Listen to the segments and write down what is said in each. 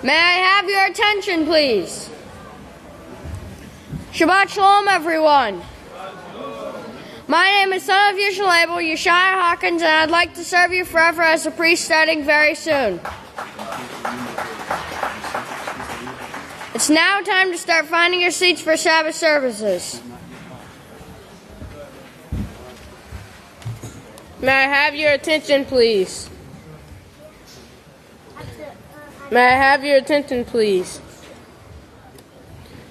May I have your attention, please? Shabbat Shalom, everyone. My name is son of Yisrayl, Yeshua Hawkins, and I'd like to serve you forever as a priest starting very soon. It's now time to start finding your seats for Sabbath services. May I have your attention, please? May I have your attention, please?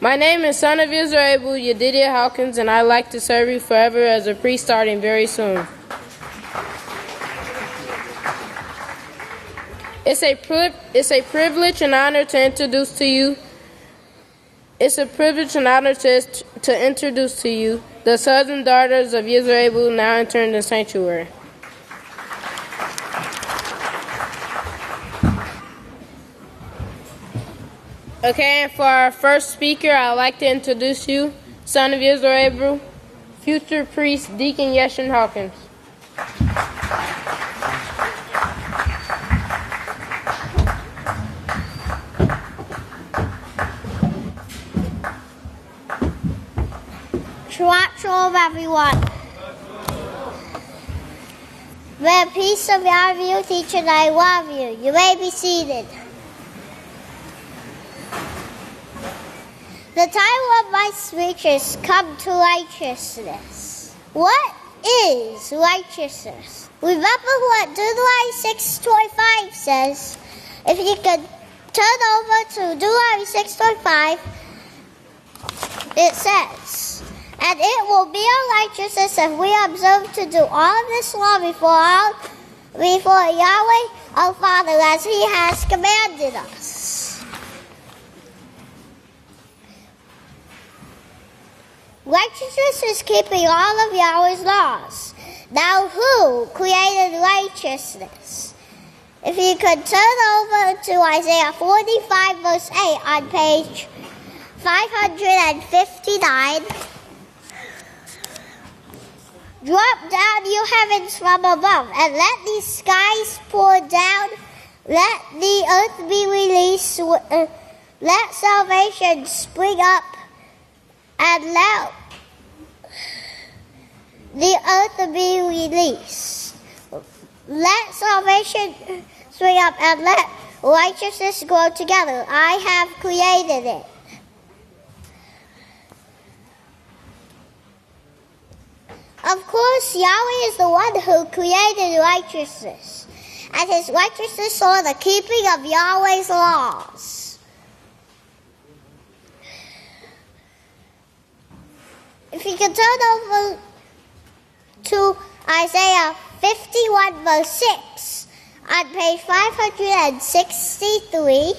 My name is son of Yisrayl, Yahweh Hawkins, and I'd like to serve you forever as a priest starting very soon. It's a privilege and honor to introduce to you. It's a privilege and honor to introduce to you the sons and daughters of Yisrayl now entering the sanctuary. Okay, and for our first speaker, I'd like to introduce you, son of Yisrayl, future priest, Deacon Yeshin Hawkins. Shabbat Shalom, everyone. May the peace of Yahweh teach and I love you. You may be seated. The title of my speech is Come to Righteousness. What is righteousness? Remember what Deuteronomy 6:25 says. If you could turn over to Deuteronomy 6:25, it says, and it will be our righteousness if we observe to do all this law before Yahweh our Father as He has commanded us. Righteousness is keeping all of Yahweh's laws. Now, who created righteousness? If you could turn over to Isaiah 45, verse 8 on page 559. Drop down, you heavens from above, and let the skies pour down. Let the earth be released. Let salvation spring up. And let the earth be released. Let salvation spring up and let righteousness grow together. I have created it. Of course, Yahweh is the one who created righteousness, and His righteousness saw the keeping of Yahweh's laws. If you can turn over to Isaiah 51, verse 6, on page 563,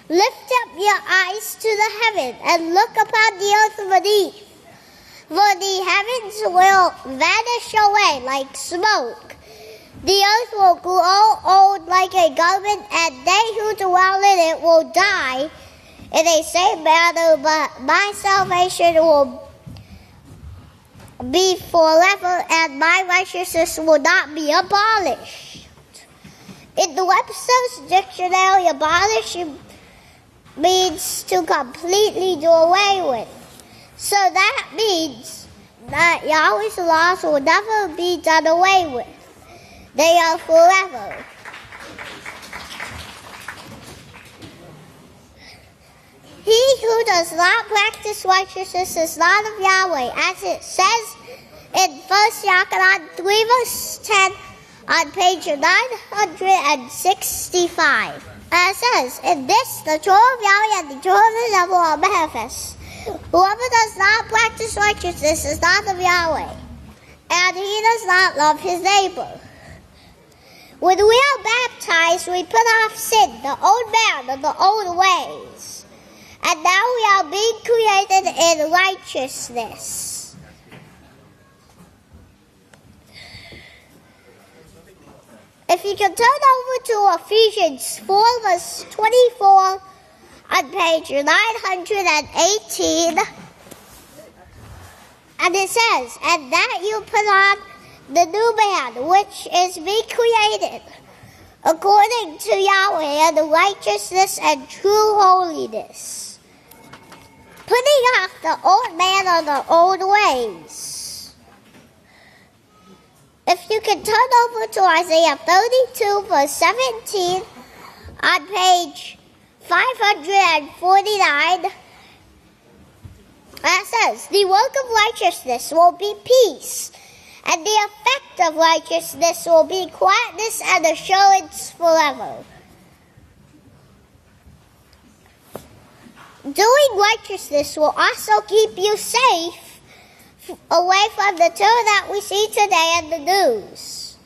lift up your eyes to the heaven and look upon the earth beneath, for the heavens will vanish away like smoke. The earth will grow old like a garment, and they who dwell in it will die in the same manner, but my salvation will be forever, and my righteousness will not be abolished. In the Webster's dictionary, abolish means to completely do away with. So that means that Yahweh's laws will never be done away with. They are forever. He who does not practice righteousness is not of Yahweh, as it says in 1 Yochanan 3 verse 10 on page 965. And it says, in this the Torah of Yahweh and the Torah of the devil are manifest. Whoever does not practice righteousness is not of Yahweh, and he does not love his neighbor. When we are baptized, we put off sin, the old man, and the old ways. And now we are being created in righteousness. If you can turn over to Ephesians 4, verse 24 on page 918. And it says, and that you put on the new man, which is me created, according to Yahweh, and the righteousness and true holiness, putting off the old man of the old ways. If you can turn over to Isaiah 32, verse 17, on page 549, that says, the work of righteousness will be peace, and the effect of righteousness will be quietness and assurance forever. Doing righteousness will also keep you safe away from the terror that we see today in the news.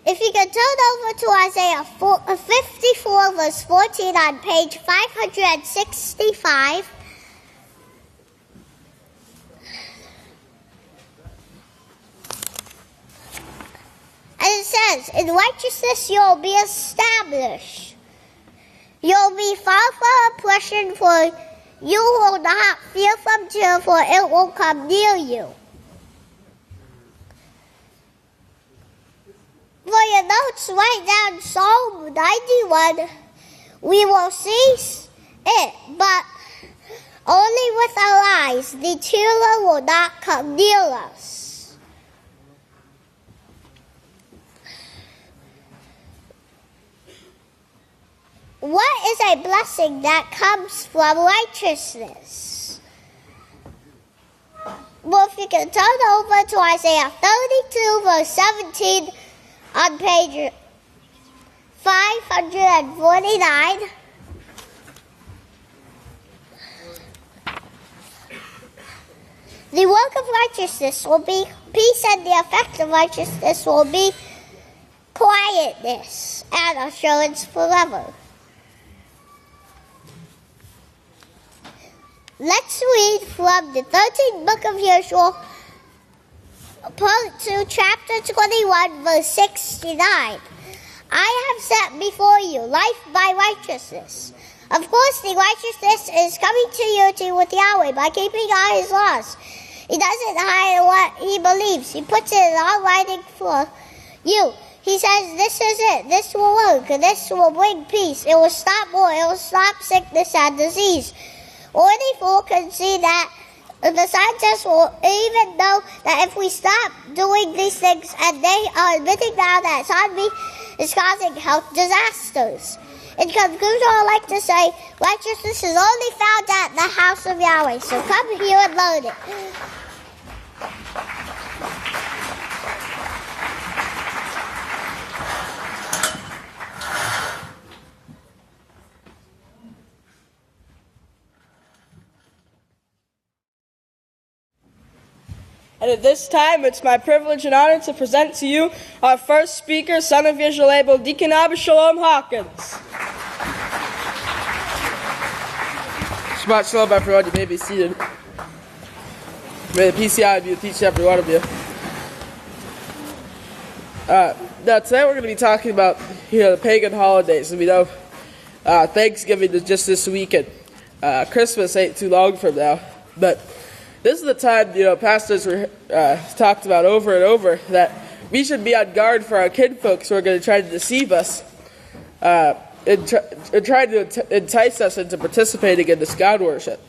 If you can turn over to Isaiah 54, verse 14 on page 565, and it says, in righteousness you'll be established. You'll be far from oppression, for you will not fear from terror, for it will come near you. For your notes, write down Psalm 91. We will see it, but only with our eyes. The terror will not come near us. What is a blessing that comes from righteousness? Well, if you can turn over to Isaiah 32, verse 17, on page 549, the work of righteousness will be peace, and the effect of righteousness will be quietness and assurance forever. Let's read from the 13th book of Yisrayl, Part 2, chapter 21, verse 69. I have set before you life by righteousness. Of course, the righteousness is coming to unity with Yahweh by keeping all His laws. He doesn't hide what He believes. He puts it in all writing for you. He says, this is it. This will work. This will bring peace. It will stop war. It will stop sickness and disease. Only fool can see that. The scientists will even know that if we stop doing these things, and they are admitting now that zombie is causing health disasters. In conclusion, I'd like to say, righteousness is only found at the house of Yahweh, so come here and learn it. And at this time, it's my privilege and honor to present to you our first speaker, son of Yisrayl, Deacon Shalom Hawkins. Shabbat Shalom, everyone. You may be seated. May the PCI of you teach every one of you. Now, today we're going to be talking about the pagan holidays. And we know Thanksgiving is just this weekend. Christmas ain't too long from now, but this is the time, pastors were talked about over and over that we should be on guard for our kinfolks who are going to try to deceive us and try to entice us into participating in this God worship.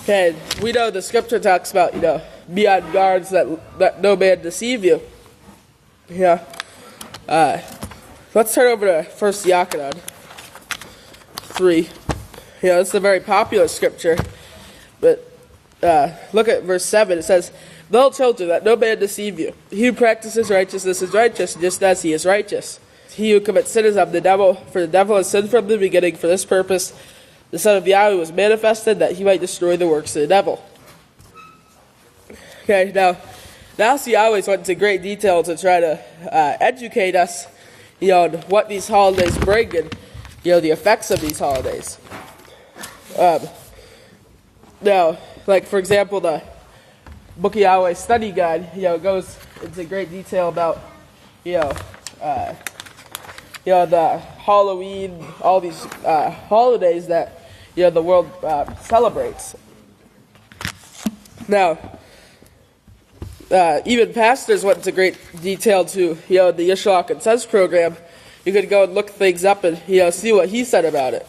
Okay, we know the scripture talks about, be on guards that no man deceive you. Yeah. Let's turn over to 1 Yochanan 3. This is a very popular scripture, but look at verse 7. It says, little children, that no man deceive you. He who practices righteousness is righteous, just as he is righteous. He who commits sin is of the devil, for the devil has sinned from the beginning. For this purpose, the Son of Yahweh was manifested, that he might destroy the works of the devil. Okay, now he always went into great detail to try to educate us, on what these holidays bring and, the effects of these holidays. Now, like, for example, the Book of Yahweh study guide, goes into great detail about, the Halloween, all these holidays that, the world celebrates. Now, even pastors went into great detail to, the Yisrayl and Says program. You could go and look things up and, see what he said about it.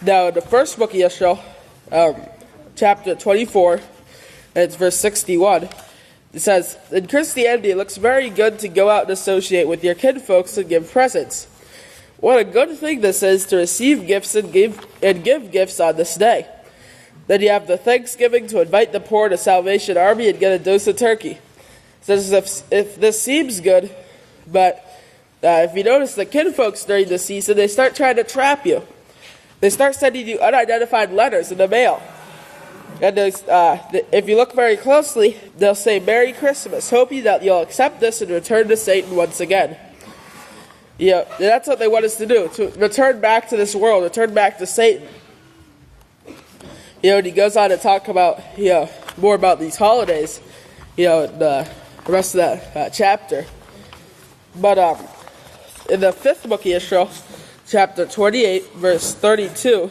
Now, in the first book of Yisrayl, chapter 24, and it's verse 61, it says, in Christianity, it looks very good to go out and associate with your kinfolks and give presents. What a good thing this is to receive gifts and give gifts on this day. Then you have the Thanksgiving to invite the poor to Salvation Army and get a dose of turkey. It says if this seems good, but if you notice the kinfolks during the season, they start trying to trap you. They start sending you unidentified letters in the mail. And if you look very closely, they'll say, Merry Christmas, hoping that you'll accept this and return to Satan once again. That's what they want us to do, to return back to this world, return back to Satan. And he goes on to talk about, more about these holidays, in the rest of that chapter. But in the fifth book of Yisrayl, chapter 28, verse 32,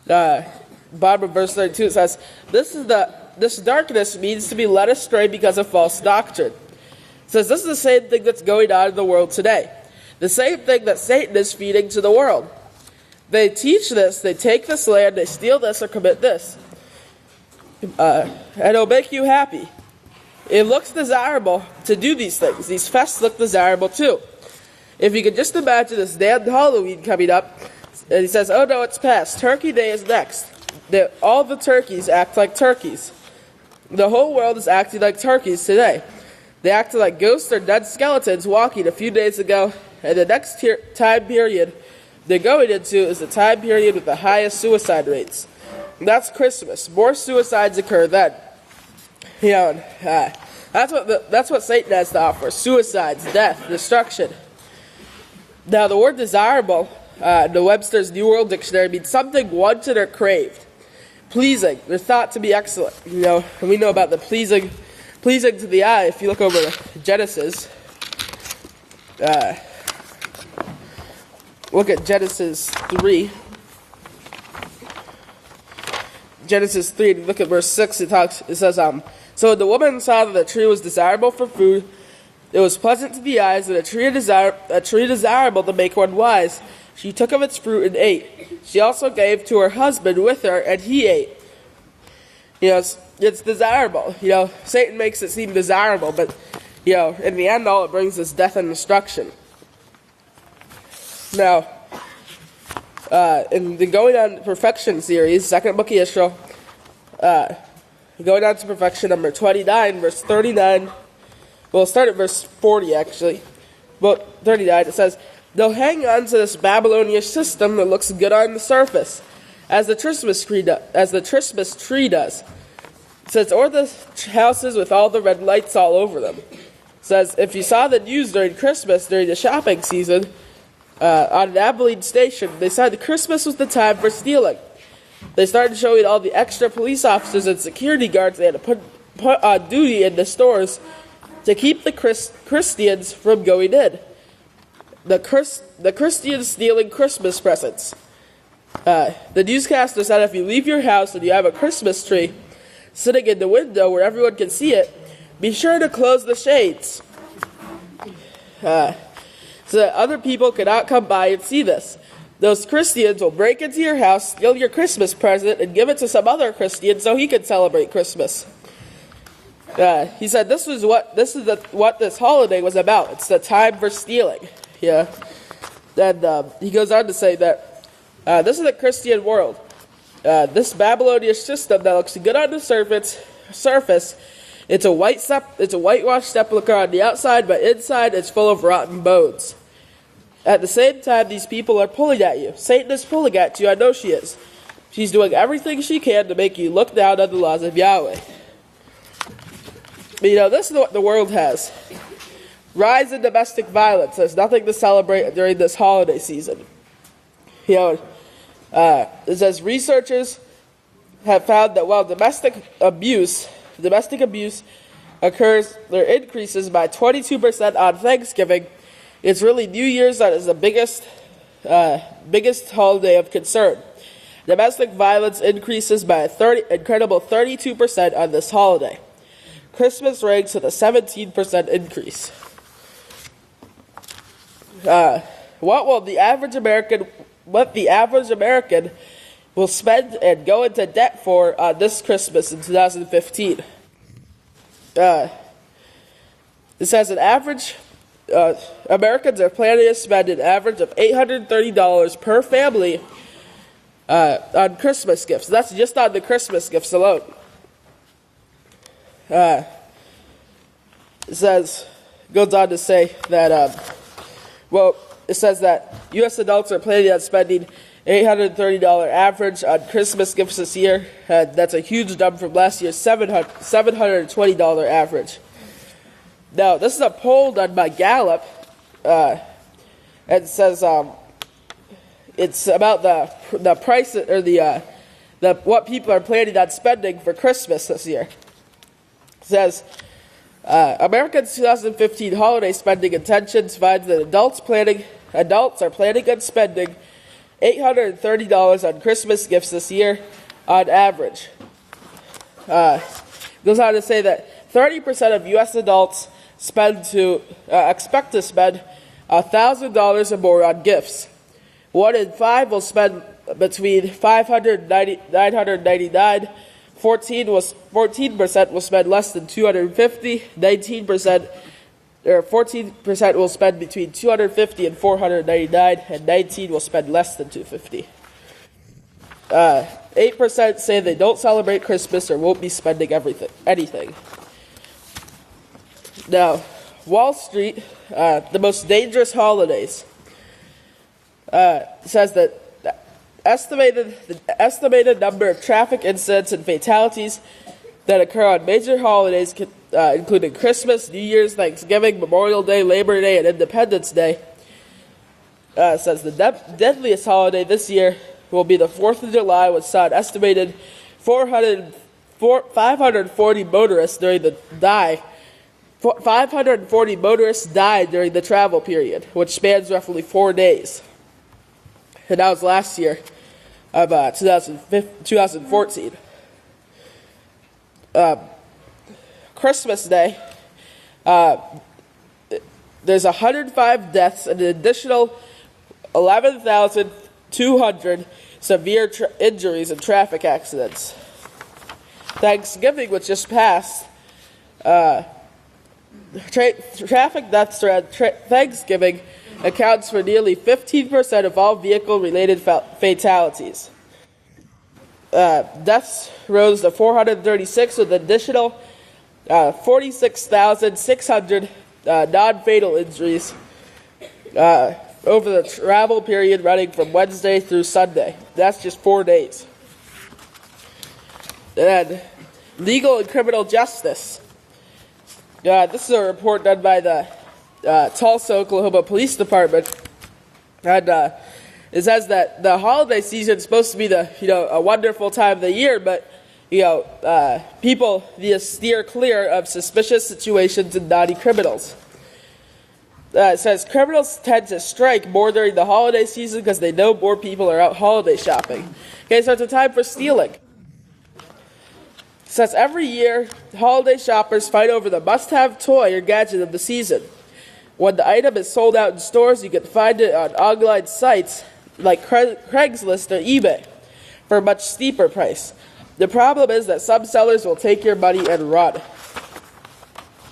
bottom of verse 32, it says, this darkness means to be led astray because of false doctrine. It says this is the same thing that's going on in the world today. The same thing that Satan is feeding to the world. They teach this, they take this land, they steal this or commit this. And it'll make you happy. It looks desirable to do these things. These fests look desirable too. If you could just imagine this damned Halloween coming up, and he says, oh no, it's past. Turkey Day is next. All the turkeys act like turkeys. The whole world is acting like turkeys today. They acted like ghosts or dead skeletons walking a few days ago, and the next time period they're going into is the time period with the highest suicide rates. And that's Christmas. More suicides occur then. That's what Satan has to offer. Suicides, death, destruction. Now, the word desirable, the Webster's New World Dictionary, means something wanted or craved. Pleasing. They're thought to be excellent. And we know about the pleasing to the eye. If you look over Genesis, look at Genesis 3. Genesis 3, look at verse 6, it says, so the woman saw that the tree was desirable for food, it was pleasant to the eyes, and a tree desirable to make one wise. She took of its fruit and ate. She also gave to her husband with her, and he ate. It's desirable. Satan makes it seem desirable, but, in the end, all it brings is death and destruction. Now, in the Going On to Perfection series, second book of Yisrayl, going on to perfection number 29, verse 39. We'll start at verse 40, actually. But 39, it says, they'll hang on to this Babylonian system that looks good on the surface, as the Christmas tree does. It says, or the houses with all the red lights all over them. It says, if you saw the news during Christmas, during the shopping season, on an Abelin station, they said Christmas was the time for stealing. They started showing all the extra police officers and security guards they had to put on duty in the stores to keep the Christians from going in. The Christians stealing Christmas presents. The newscaster said if you leave your house and you have a Christmas tree sitting in the window where everyone can see it, be sure to close the shades. So that other people cannot come by and see this. Those Christians will break into your house, steal your Christmas present, and give it to some other Christian so he can celebrate Christmas. He said this is what this holiday was about. It's the time for stealing. Yeah. And he goes on to say that this is the Christian world. This Babylonian system that looks good on the surface, it's a whitewashed sepulcher on the outside, but inside it's full of rotten bones. At the same time, these people are pulling at you. Satan is pulling at you. I know she is. She's doing everything she can to make you look down on the laws of Yahweh. But this is what the world has. Rise in domestic violence. There's nothing to celebrate during this holiday season. It says researchers have found that while domestic abuse occurs, there increases by 22% on Thanksgiving. It's really New Year's that is the biggest holiday of concern. Domestic violence increases by incredible 32% on this holiday. Christmas ranks with a 17% increase. What the average American will spend and go into debt for this Christmas in 2015? It says an average Americans are planning to spend an average of $830 per family on Christmas gifts. That's just on the Christmas gifts alone. It goes on to say that, it says that U.S. adults are planning on spending $830 average on Christmas gifts this year. That's a huge jump from last year's $720 average. Now, this is a poll done by Gallup, and it says it's about the price or the what people are planning on spending for Christmas this year. It says Americans' 2015 holiday spending intentions finds that adults are planning on spending $830 on Christmas gifts this year on average. Goes on to say that 30% of U.S. adults expect to spend $1,000 or more on gifts. 1 in 5 will spend between $999. 14% will spend less than $250. 14% will spend between $250 and $499, and 19% will spend less than $250. 8% say they don't celebrate Christmas or won't be spending anything. Now, Wall Street, the most dangerous holidays, says that the estimated number of traffic incidents and fatalities that occur on major holidays, including Christmas, New Year's, Thanksgiving, Memorial Day, Labor Day, and Independence Day, says the deadliest holiday this year will be the 4th of July, which saw an estimated 540 motorists died during the travel period, which spans roughly 4 days. And that was last year of 2014. Christmas Day, there's 105 deaths and an additional 11,200 severe injuries in traffic accidents. Thanksgiving, which just passed, traffic deaths around Thanksgiving accounts for nearly 15% of all vehicle-related fatalities. Deaths rose to 436 with an additional 46,600 non-fatal injuries over the travel period running from Wednesday through Sunday. That's just 4 days. And legal and criminal justice. This is a report done by the Tulsa, Oklahoma Police Department, and it says that the holiday season is supposed to be a wonderful time of the year, but people need to steer clear of suspicious situations and naughty criminals. It says criminals tend to strike more during the holiday season because they know more people are out holiday shopping. Okay, so it's a time for stealing. It says every year, holiday shoppers fight over the must-have toy or gadget of the season. When the item is sold out in stores, you can find it on online sites like Craigslist or eBay for a much steeper price. The problem is that some sellers will take your money and run.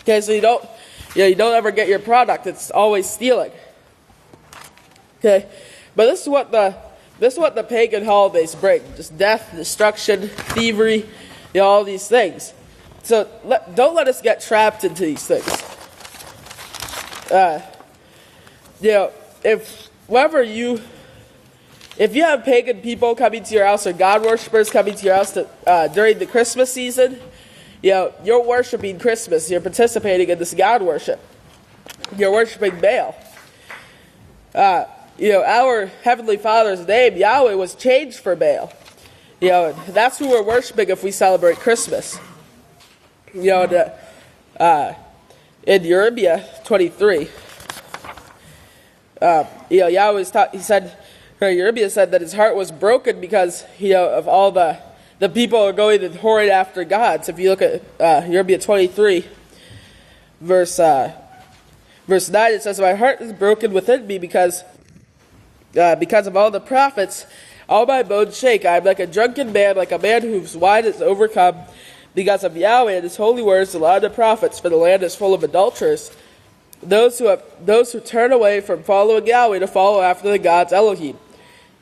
Okay, so you don't ever get your product. It's always stealing. Okay, but this is what the pagan holidays bring: just death, destruction, thievery, all these things. So don't let us get trapped into these things. If you have pagan people coming to your house or God worshippers coming to your house during the Christmas season, you're worshiping Christmas. You're participating in this God worship. You're worshiping Baal. Our Heavenly Father's name, Yahweh, was changed for Baal. That's who we're worshiping if we celebrate Christmas. In Jeremiah 23, Yahweh he said, Yirmiyah said that his heart was broken because of all the people are going and whoring after gods. If you look at Yirmiyah 23, verse 9, it says, "My heart is broken within me because of all the prophets. All my bones shake. I am like a drunken man, like a man whose wine is overcome. Because of Yahweh and his holy words, the law of the prophets, for the land is full of adulterers. Those who turn away from following Yahweh to follow after the gods Elohim.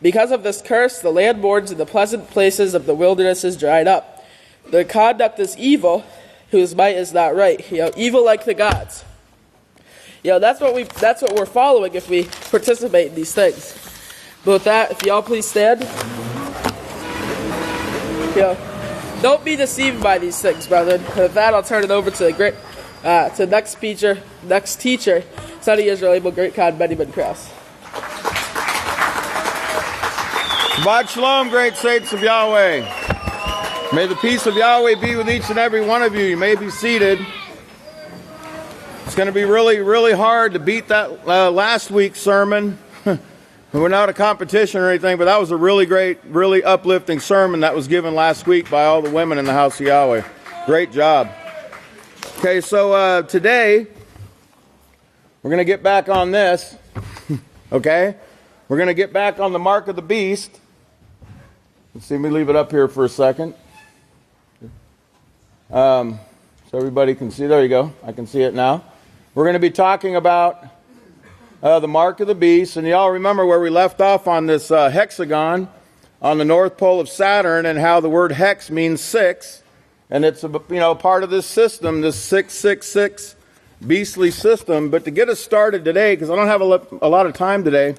Because of this curse, the land mourns, and the pleasant places of the wilderness is dried up. Their conduct is evil, whose might is not right." Evil like the gods. That's what we're following if we participate in these things. But with that, if y'all please stand. Don't be deceived by these things, brethren. With that, I'll turn it over to the next teacher, son of Yisrayl, Abel, Great Khan Benjamin Krause. Shabbat Shalom, great saints of Yahweh. May the peace of Yahweh be with each and every one of you. You may be seated. It's going to be really, really hard to beat that last week's sermon. We're not a competition or anything, but that was a really great, really uplifting sermon that was given last week by all the women in the House of Yahweh. Great job. Okay, so today, we're going to get back on this. Okay? We're going to get back on the mark of the beast. Let's see, let me leave it up here for a second. So everybody can see. There you go. I can see it now. We're going to be talking about the mark of the beast. And y'all remember where we left off on this hexagon on the north pole of Saturn, and how the word hex means 6. And it's part of this system, this 666 beastly system. But to get us started today, because I don't have a lot of time today,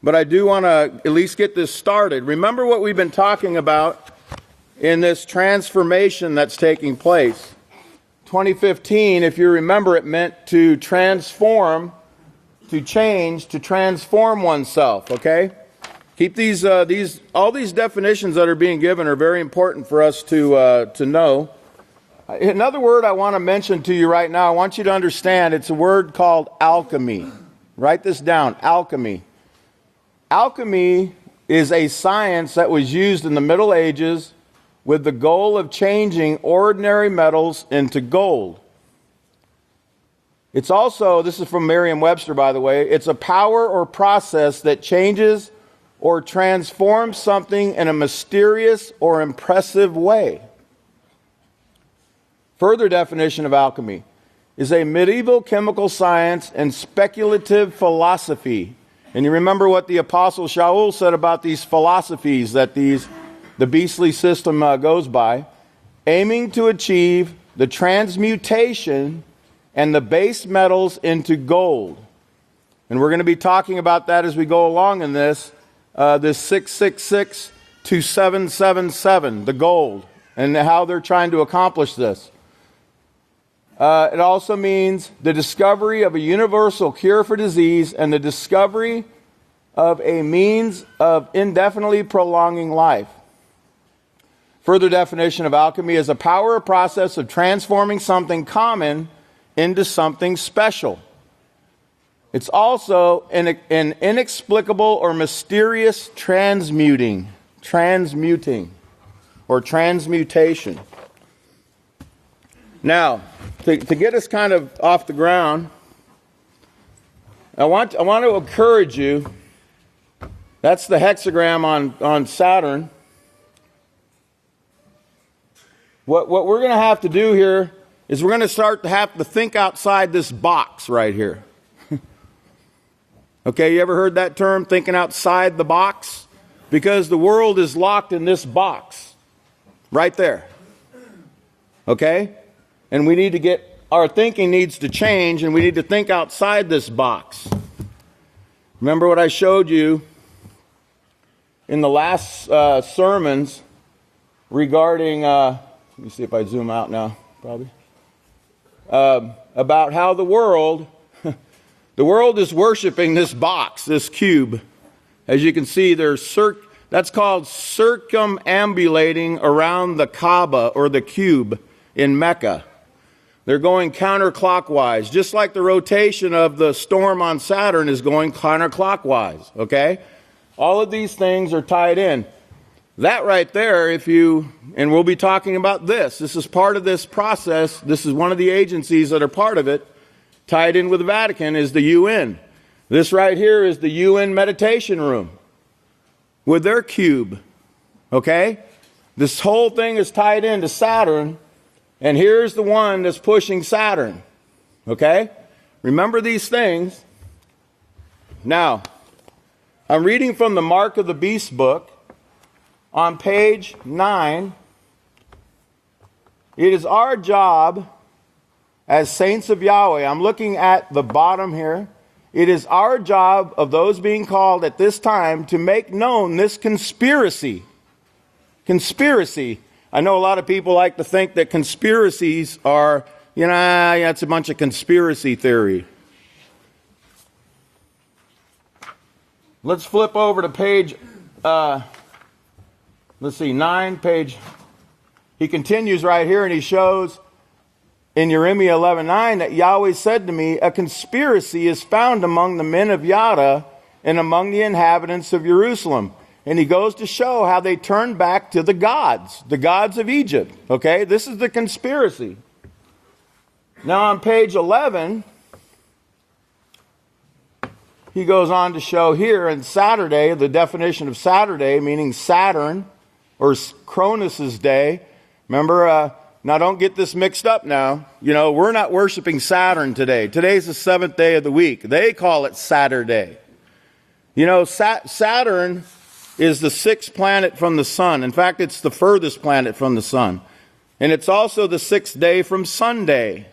but I do want to at least get this started. Remember what we've been talking about in this transformation that's taking place. 2015, if you remember, it meant to transform, to change, to transform oneself, okay? Keep all these definitions that are being given are very important for us to know. Another word I want to mention to you right now, I want you to understand, it's a word called alchemy. Write this down, alchemy. Alchemy is a science that was used in the Middle Ages with the goal of changing ordinary metals into gold. It's also, this is from Merriam-Webster, by the way, it's a power or process that changes or transforms something in a mysterious or impressive way. Further definition of alchemy is a medieval chemical science and speculative philosophy. And you remember what the Apostle Shaul said about these philosophies that the beastly system goes by, aiming to achieve the transmutation and the base metals into gold. And we're going to be talking about that as we go along in this 666 to 777, the gold, and how they're trying to accomplish this. It also means the discovery of a universal cure for disease and the discovery of a means of indefinitely prolonging life. Further definition of alchemy is a power or process of transforming something common into something special. It's also an inexplicable or mysterious transmuting, or transmutation. Now, to get us kind of off the ground, I want to encourage you. That's the hexagram on Saturn. What we're going to have to do here is we're going to start to have to think outside this box right here. Okay, you ever heard that term, thinking outside the box? Because the world is locked in this box right there. Okay? And we need to our thinking needs to change, and we need to think outside this box. Remember what I showed you in the last sermons regarding, let me see if I zoom out now, probably, about how the world is worshiping this box, this cube. As you can see, that's called circumambulating around the Kaaba, or the cube in Mecca. They're going counterclockwise, just like the rotation of the storm on Saturn is going counterclockwise, okay? All of these things are tied in. That right there, and we'll be talking about this. This is part of this process. This is one of the agencies that are part of it. Tied in with the Vatican is the UN. This right here is the UN meditation room with their cube. Okay? This whole thing is tied into Saturn, and here's the one that's pushing Saturn. Okay? Remember these things. Now, I'm reading from the Mark of the Beast book on page 9. It is our job as saints of Yahweh. I'm looking at the bottom here. It is our job of those being called at this time to make known this conspiracy. Conspiracy. I know a lot of people like to think that conspiracies are, it's a bunch of conspiracy theory. Let's flip over to page, 9, page. He continues right here and he shows in Jeremiah 11:9 that Yahweh said to me, a conspiracy is found among the men of Yada and among the inhabitants of Jerusalem. And he goes to show how they turned back to the gods of Egypt. Okay, this is the conspiracy. Now on page 11, he goes on to show here in Saturday, the definition of Saturday, meaning Saturn or Cronus's day. Remember, now don't get this mixed up now. We're not worshiping Saturn today. Today's the 7th day of the week. They call it Saturday. Saturn is the 6th planet from the sun. In fact, it's the furthest planet from the sun. And it's also the 6th day from Sunday.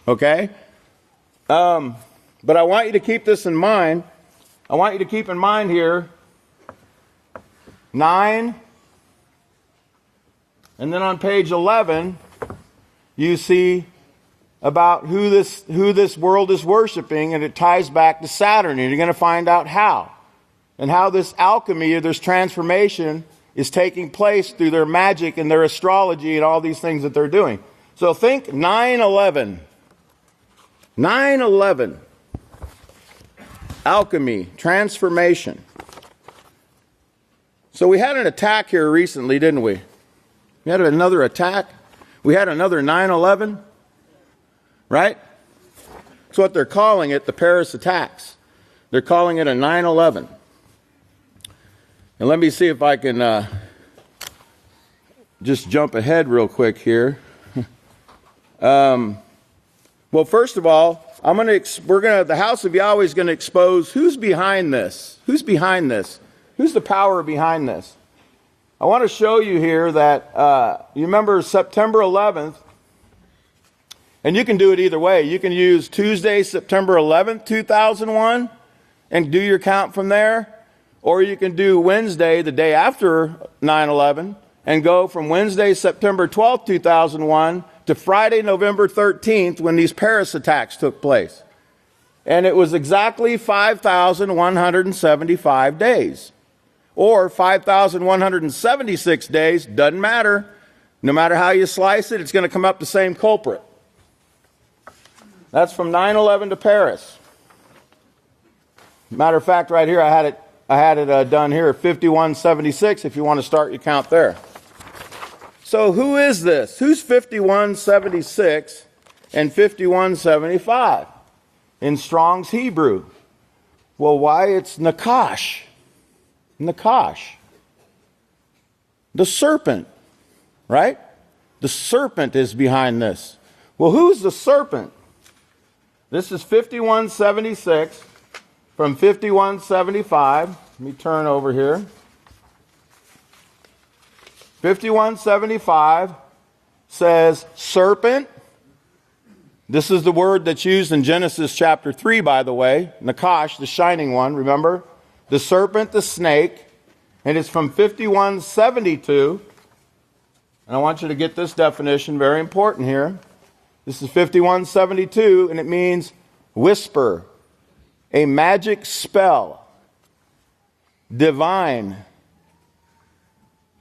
Okay? But I want you to keep this in mind. I want you to keep in mind here 9. And then on page 11, you see about who this world is worshiping, and it ties back to Saturn. And you're going to find out how. And how this alchemy or this transformation is taking place through their magic and their astrology and all these things that they're doing. So think 9/11. 9/11. Alchemy, transformation. So we had an attack here recently, didn't we? We had another attack. We had another 9/11. Right? That's what they're calling it, the Paris attacks. They're calling it a 9/11. And let me see if I can just jump ahead real quick here. Well, first of all, the House of Yahweh is going to expose who's behind this. Who's behind this? Who's the power behind this? I want to show you here that you remember September 11th, and you can do it either way. You can use Tuesday, September 11th, 2001, and do your count from there. Or you can do Wednesday, the day after 9/11, and go from Wednesday, September 12th, 2001, to Friday, November 13th, when these Paris attacks took place. And it was exactly 5,175 days. Or 5,176 days, doesn't matter. No matter how you slice it, it's going to come up the same culprit. That's from 9/11 to Paris. Matter of fact, right here, I had it done here, 5176, if you want to start your count there. So who is this? Who's 5176 and 5175 in Strong's Hebrew? Well, why, it's Nakash. Nakash. The serpent, right? The serpent is behind this. Well, who's the serpent? This is 5176 from 5175. Let me turn over here. 5175 says serpent. This is the word that's used in Genesis chapter 3, by the way. Nakash, the shining one, remember? The serpent, the snake. And it's from 5172. And I want you to get this definition, very important here. This is 5172, and it means whisper, a magic spell, divine,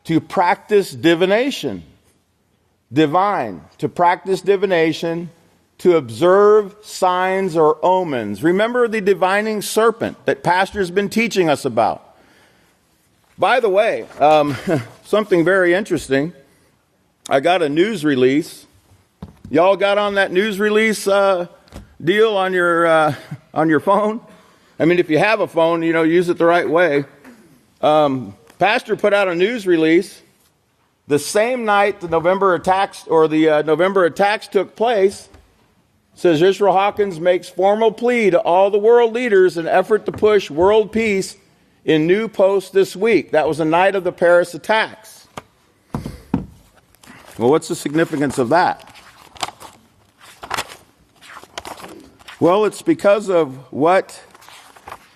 to practice divination. Divine, to practice divination, to observe signs or omens. Remember the divining serpent that Pastor's been teaching us about. By the way, something very interesting. I got a news release. Y'all got on that news release deal on your phone? I mean, if you have a phone, use it the right way. Pastor put out a news release the same night the November attacks took place. Says Yisrayl Hawkins makes formal plea to all the world leaders in effort to push world peace in new post this week. That was the night of the Paris attacks. Well, what's the significance of that? Well, it's because of what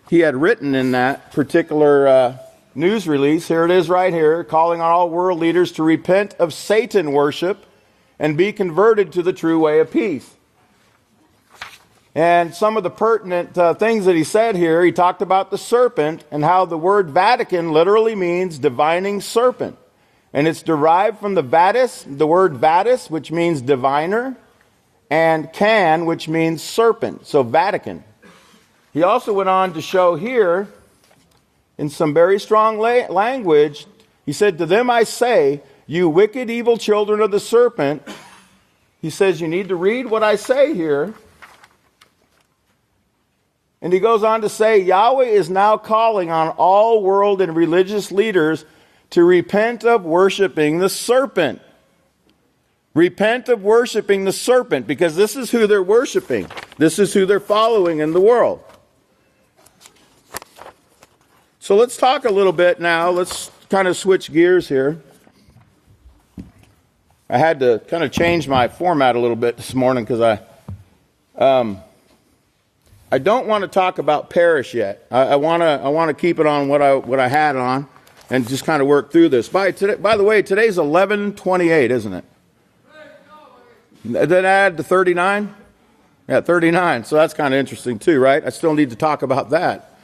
he had written in that particular news release. Here it is right here, calling on all world leaders to repent of Satan worship and be converted to the true way of peace. And some of the pertinent things that he said here, he talked about the serpent and how the word Vatican literally means divining serpent. And it's derived from the word vatis, which means diviner, and can, which means serpent. So Vatican. He also went on to show here, in some very strong language, he said, to them I say, you wicked, evil children of the serpent. He says, you need to read what I say here. And he goes on to say, Yahweh is now calling on all world and religious leaders to repent of worshiping the serpent. Repent of worshiping the serpent, because this is who they're worshiping. This is who they're following in the world. So let's talk a little bit now. Let's kind of switch gears here. I had to kind of change my format a little bit this morning because I don't want to talk about parish yet. I want to keep it on what I had on and just kind of work through this. By the way, today's 11/28, isn't it? Then add to 39? Yeah, 39. So that's kind of interesting too, right? I still need to talk about that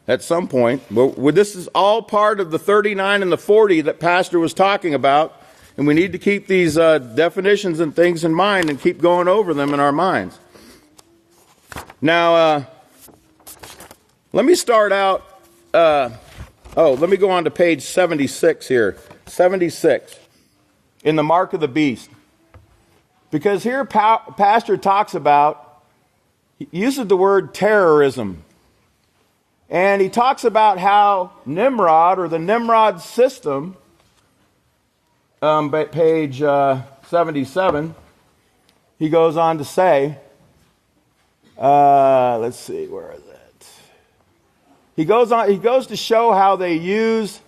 at some point. But this is all part of the 39 and the 40 that Pastor was talking about. And we need to keep these definitions and things in mind and keep going over them in our minds. Now, let me start out. Let me go on to page 76 here. 76 in the Mark of the Beast. Because here Pastor talks about, he uses the word terrorism. And he talks about how Nimrod, or the Nimrod system, page 77, he goes on to say, let's see, where is it? He goes to show how they use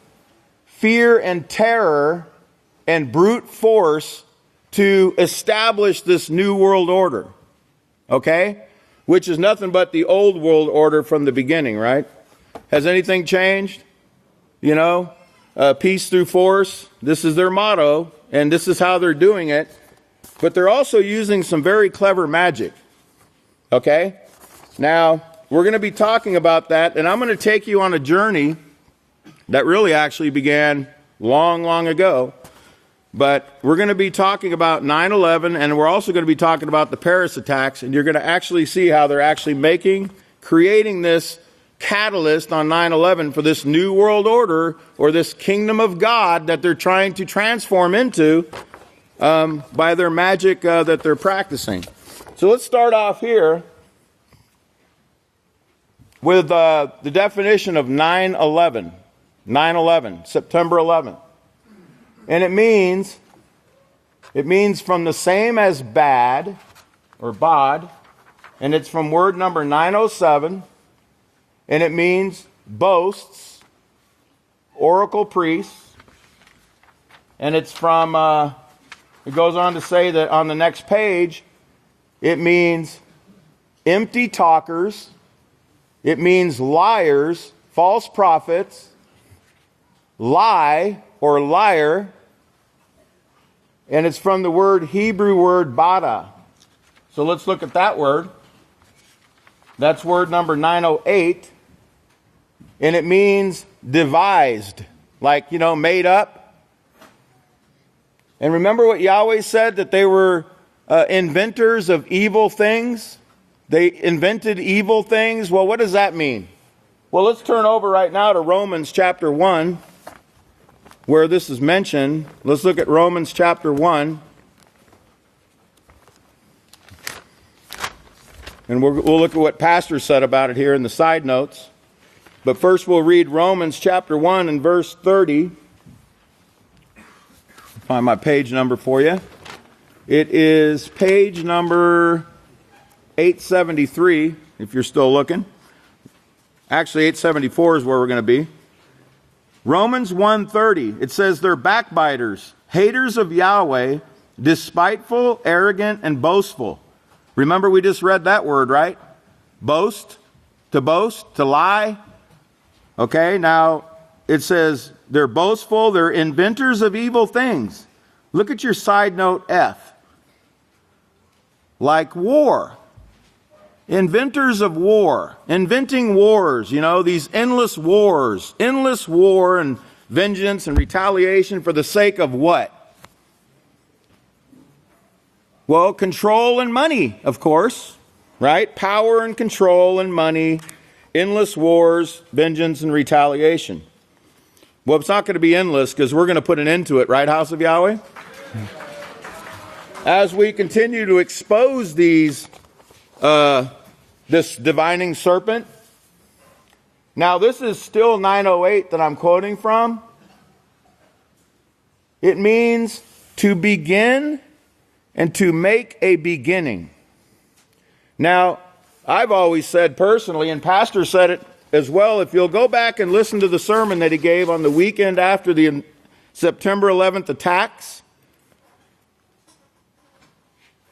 fear and terror and brute force to establish this new world order. Okay? Which is nothing but the old world order from the beginning, right? Has anything changed? Peace through force. This is their motto, and this is how they're doing it. But they're also using some very clever magic. Okay? Now, we're going to be talking about that, and I'm going to take you on a journey that really actually began long, long ago. But we're going to be talking about 9/11, and we're also going to be talking about the Paris attacks, and you're going to actually see how they're actually creating this catalyst on 9/11 for this new world order, or this kingdom of God that they're trying to transform into by their magic that they're practicing. So let's start off here with the definition of 9/11. 9/11, September 11th. And it means from the same as bad, or bod, and it's from word number 907, and it means boasts, oracle priests, and it's from, it goes on to say that on the next page, it means empty talkers, it means liars, false prophets, lie, or liar, and it's from the Hebrew word bada. So let's look at that word. That's word number 908, and it means devised, like, made up. And remember what Yahweh said, that they were inventors of evil things? They invented evil things. Well, what does that mean? Well, let's turn over right now to Romans chapter 1. where this is mentioned. Let's look at Romans chapter 1. And we'll look at what Pastor said about it here in the side notes. But first we'll read Romans chapter 1 and verse 30. Find my page number for you. It is page number 873, if you're still looking. Actually, 874 is where we're going to be. Romans 1:30, it says, they're backbiters, haters of Yahweh, despiteful, arrogant, and boastful. Remember, we just read that word, right? Boast, to lie. Okay, now it says they're boastful, they're inventors of evil things. Look at your side note F. Like war. Inventors of war. Inventing wars, these endless wars. Endless war and vengeance and retaliation for the sake of what? Well, control and money, of course, right? Power and control and money, endless wars, vengeance and retaliation. Well, it's not going to be endless because we're going to put an end to it, right, House of Yahweh? As we continue to expose this divining serpent. Now, this is still 908 that I'm quoting from. It means to begin and to make a beginning. Now, I've always said personally, and Pastor said it as well, if you'll go back and listen to the sermon that he gave on the weekend after the September 11th attacks,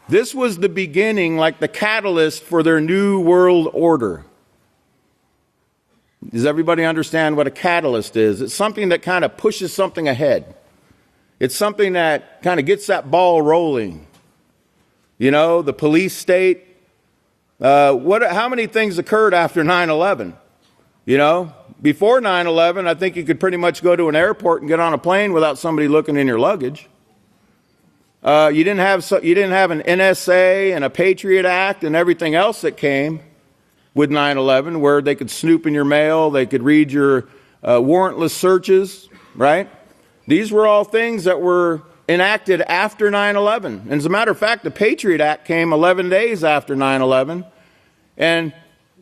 this was the beginning, like the catalyst for their new world order. Does everybody understand what a catalyst is? It's something that kind of pushes something ahead. It's something that kind of gets that ball rolling. The police state. How many things occurred after 9/11? Before 9/11, I think you could pretty much go to an airport and get on a plane without somebody looking in your luggage. You didn't have an NSA and a Patriot Act and everything else that came with 9/11, where they could snoop in your mail, they could read your warrantless searches, right? These were all things that were enacted after 9/11. And as a matter of fact, the Patriot Act came 11 days after 9/11. And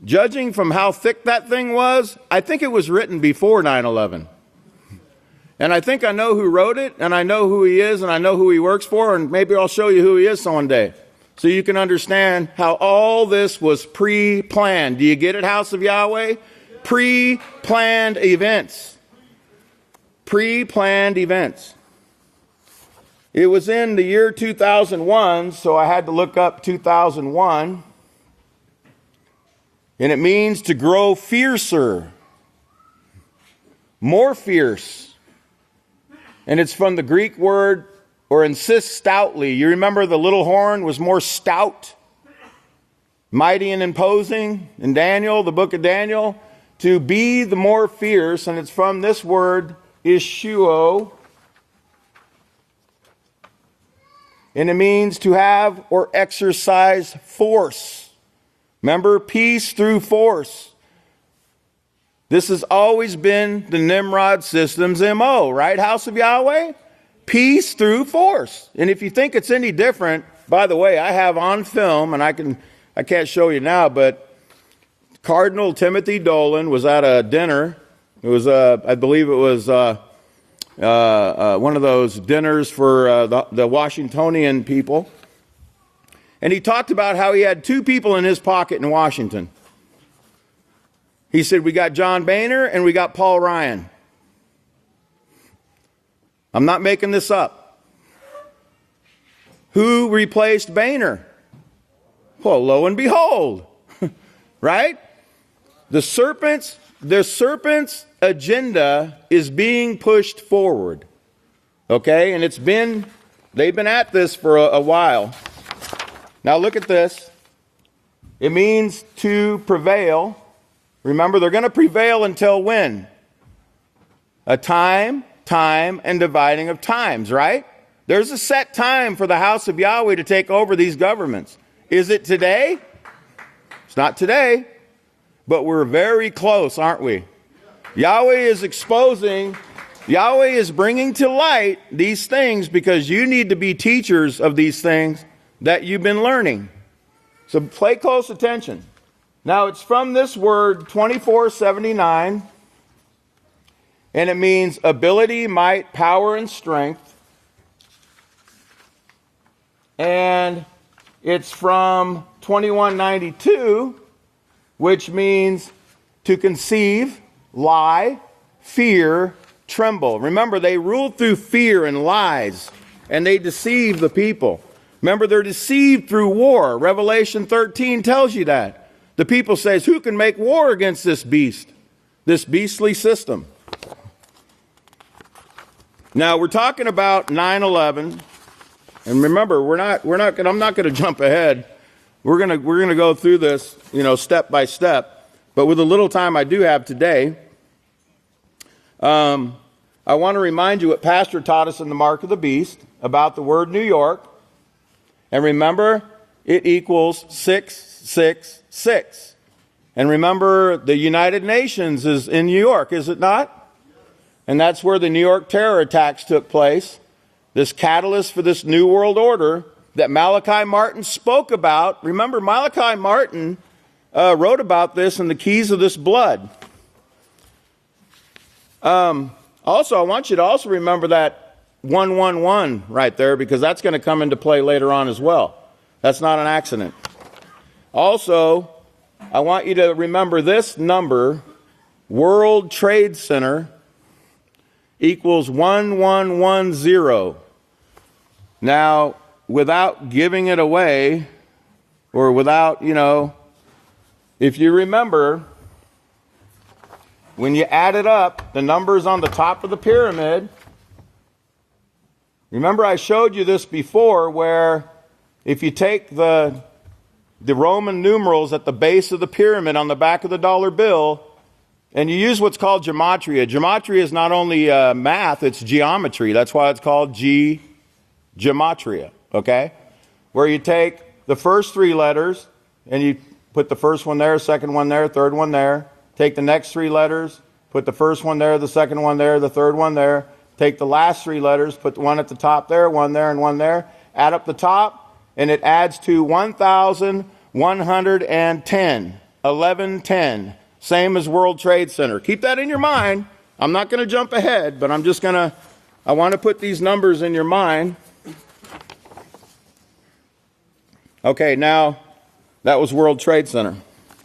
judging from how thick that thing was, I think it was written before 9/11. And I think I know who wrote it, and I know who he is, and I know who he works for, and maybe I'll show you who he is one day, so you can understand how all this was pre-planned. Do you get it, House of Yahweh? Pre-planned events. Pre-planned events. It was in the year 2001, so I had to look up 2001. And it means to grow fiercer, more fierce. And it's from the Greek word, or insist stoutly. You remember the little horn was more stout, mighty and imposing in Daniel, the book of Daniel. To be the more fierce, and it's from this word, ishuo. And it means to have or exercise force. Remember, peace through force. This has always been the Nimrod system's MO, right, House of Yahweh? Peace through force. And if you think it's any different, by the way, I have on film, and I can't show you now, but Cardinal Timothy Dolan was at a dinner. It was, I believe it was one of those dinners for the Washingtonian people. And he talked about how he had two people in his pocket in Washington. He said, we got John Boehner and we got Paul Ryan. I'm not making this up. Who replaced Boehner? Well, lo and behold, right? The serpent's agenda is being pushed forward. Okay? And they've been at this for a while. Now look at this. It means to prevail. Remember, they're going to prevail until when? A time, and dividing of times, right? There's a set time for the House of Yahweh to take over these governments. Is it today? It's not today, but we're very close, aren't we? Yahweh is exposing Yahweh is bringing to light these things because you need to be teachers of these things that you've been learning. So pay close attention. Now it's from this word 2479, and it means ability, might, power, and strength. And it's from 2192, which means to conceive, lie, fear, tremble. Remember, they ruled through fear and lies, and they deceived the people. Remember, they're deceived through war. Revelation 13 tells you that. The people says, who can make war against this beast, this beastly system? Now, we're talking about 9/11. And remember, I'm not going to jump ahead. We're going to go through this, step by step. But with the little time I do have today, I want to remind you what Pastor taught us in the Mark of the Beast about the word New York. And remember, it equals 666. And remember, the United Nations is in New York, is it not? And that's where the New York terror attacks took place. This catalyst for this New World Order that Malachi Martin spoke about. Remember, Malachi Martin wrote about this in the Keys of This Blood. Also, I want you to also remember that 111 right there, because that's going to come into play later on as well. That's not an accident. Also, I want you to remember this number, World Trade Center equals 1110. Now, without giving it away, or without, if you remember, when you add it up, the numbers on the top of the pyramid, remember I showed you this before, where if you take the Roman numerals at the base of the pyramid on the back of the dollar bill, and you use what's called gematria. Gematria is not only math, it's geometry. That's why it's called gematria, okay? Where you take the first three letters, and you put the first one there, second one there, third one there. Take the next three letters, put the first one there, the second one there, the third one there. Take the last three letters, put one at the top there, one there, and one there. Add up the top, and it adds to 1,110. 1110. Same as World Trade Center. Keep that in your mind. I'm not going to jump ahead, but I want to put these numbers in your mind. Okay, now, that was World Trade Center.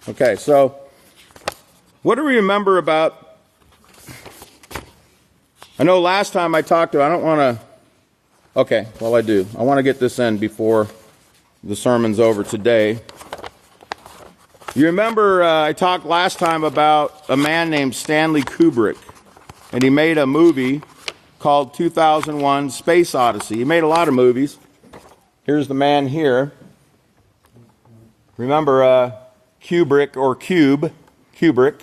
Okay, so, what do we remember about, I know last time I talked to, I don't want to, okay, well I do. I want to get this in before the sermon's over today. You remember I talked last time about a man named Stanley Kubrick, and he made a movie called 2001 Space Odyssey. He made a lot of movies. Here's the man here. Remember Kubrick, or Kubrick.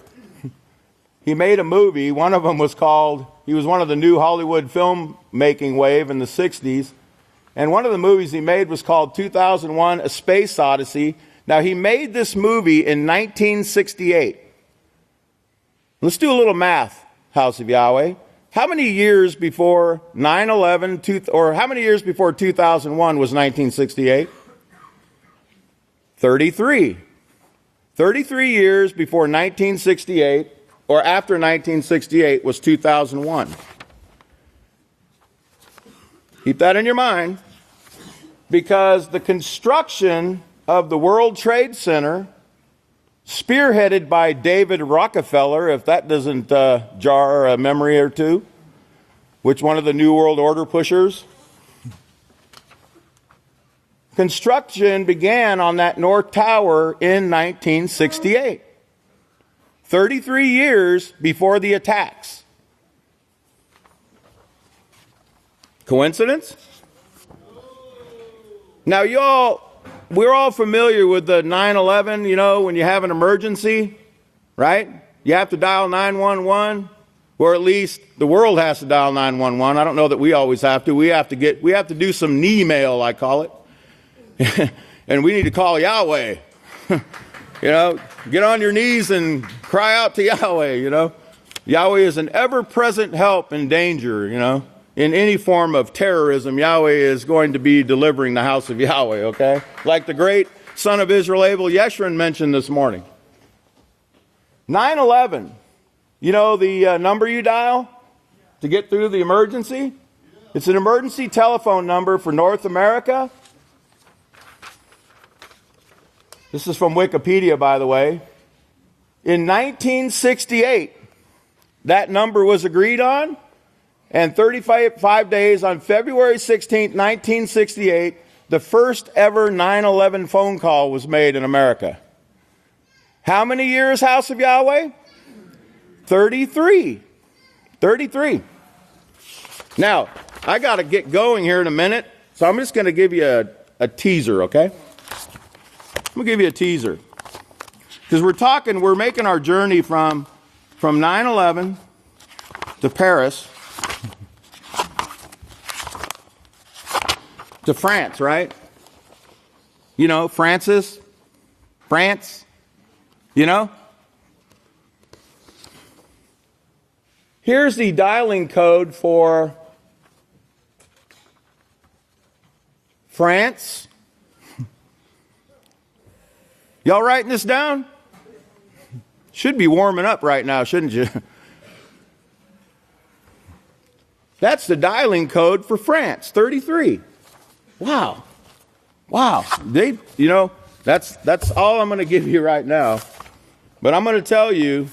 He made a movie. One of them was called, he was one of the new Hollywood filmmaking wave in the 60s. And one of the movies he made was called 2001 A Space Odyssey. Now, he made this movie in 1968. Let's do a little math, House of Yahweh. How many years before 9/11, or how many years before 2001 was 1968? 33. 33 years before 1968, or after 1968, was 2001. Keep that in your mind, because the construction of the World Trade Center, spearheaded by David Rockefeller, if that doesn't jar a memory or two, which one of the New World Order pushers? Construction began on that North Tower in 1968. 33 years before the attacks. Coincidence? Now, we're all familiar with the 9/11, when you have an emergency, right? You have to dial 911, or at least the world has to dial 911. I don't know that we always have to. We have to do some knee mail, I call it. And we need to call Yahweh. Get on your knees and cry out to Yahweh, Yahweh is an ever-present help in danger, you know. In any form of terrorism, Yahweh is going to be delivering the house of Yahweh, okay? Like the great son of Israel, Abel Yeshurun mentioned this morning. 911. You know the number you dial to get through the emergency? It's an emergency telephone number for North America. This is from Wikipedia, by the way. In 1968, that number was agreed on, and 35 days on February 16, 1968, the first ever 911 phone call was made in America. How many years, House of Yahweh? 33. 33. Now, I got to get going here in a minute, so I'm just going to give you a teaser, okay? I'm going to give you a teaser. Because we're making our journey from 9/11 to Paris to France, right? You know, France, you know? Here's the dialing code for France. Y'all writing this down? Should be warming up right now, shouldn't you? That's the dialing code for France, 33. Wow. Wow. That's all I'm going to give you right now. But I'm going to tell you,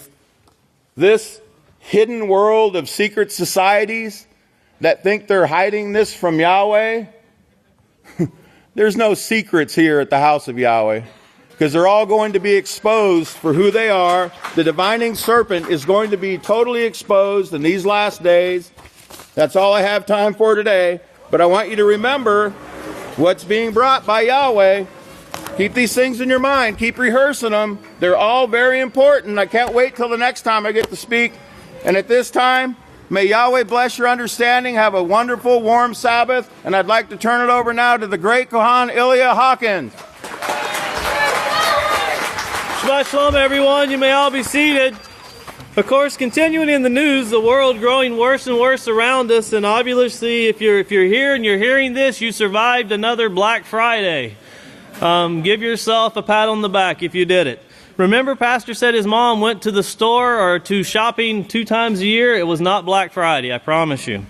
this hidden world of secret societies that think they're hiding this from Yahweh, there's no secrets here at the house of Yahweh. Because they're all going to be exposed for who they are. The divining serpent is going to be totally exposed in these last days. That's all I have time for today. But I want you to remember what's being brought by Yahweh. Keep these things in your mind. Keep rehearsing them. They're all very important. I can't wait till the next time I get to speak. And at this time, may Yahweh bless your understanding. Have a wonderful, warm Sabbath. And I'd like to turn it over now to the great Kohan Ilya Hawkins. Shabbat Shalom, everyone. You may all be seated. Of course, continuing in the news, the world growing worse and worse around us, and obviously, if you're here and you're hearing this, you survived another Black Friday. Give yourself a pat on the back if you did it. Remember, Pastor said his mom went to the store or to shopping 2 times a year. It was not Black Friday, I promise you.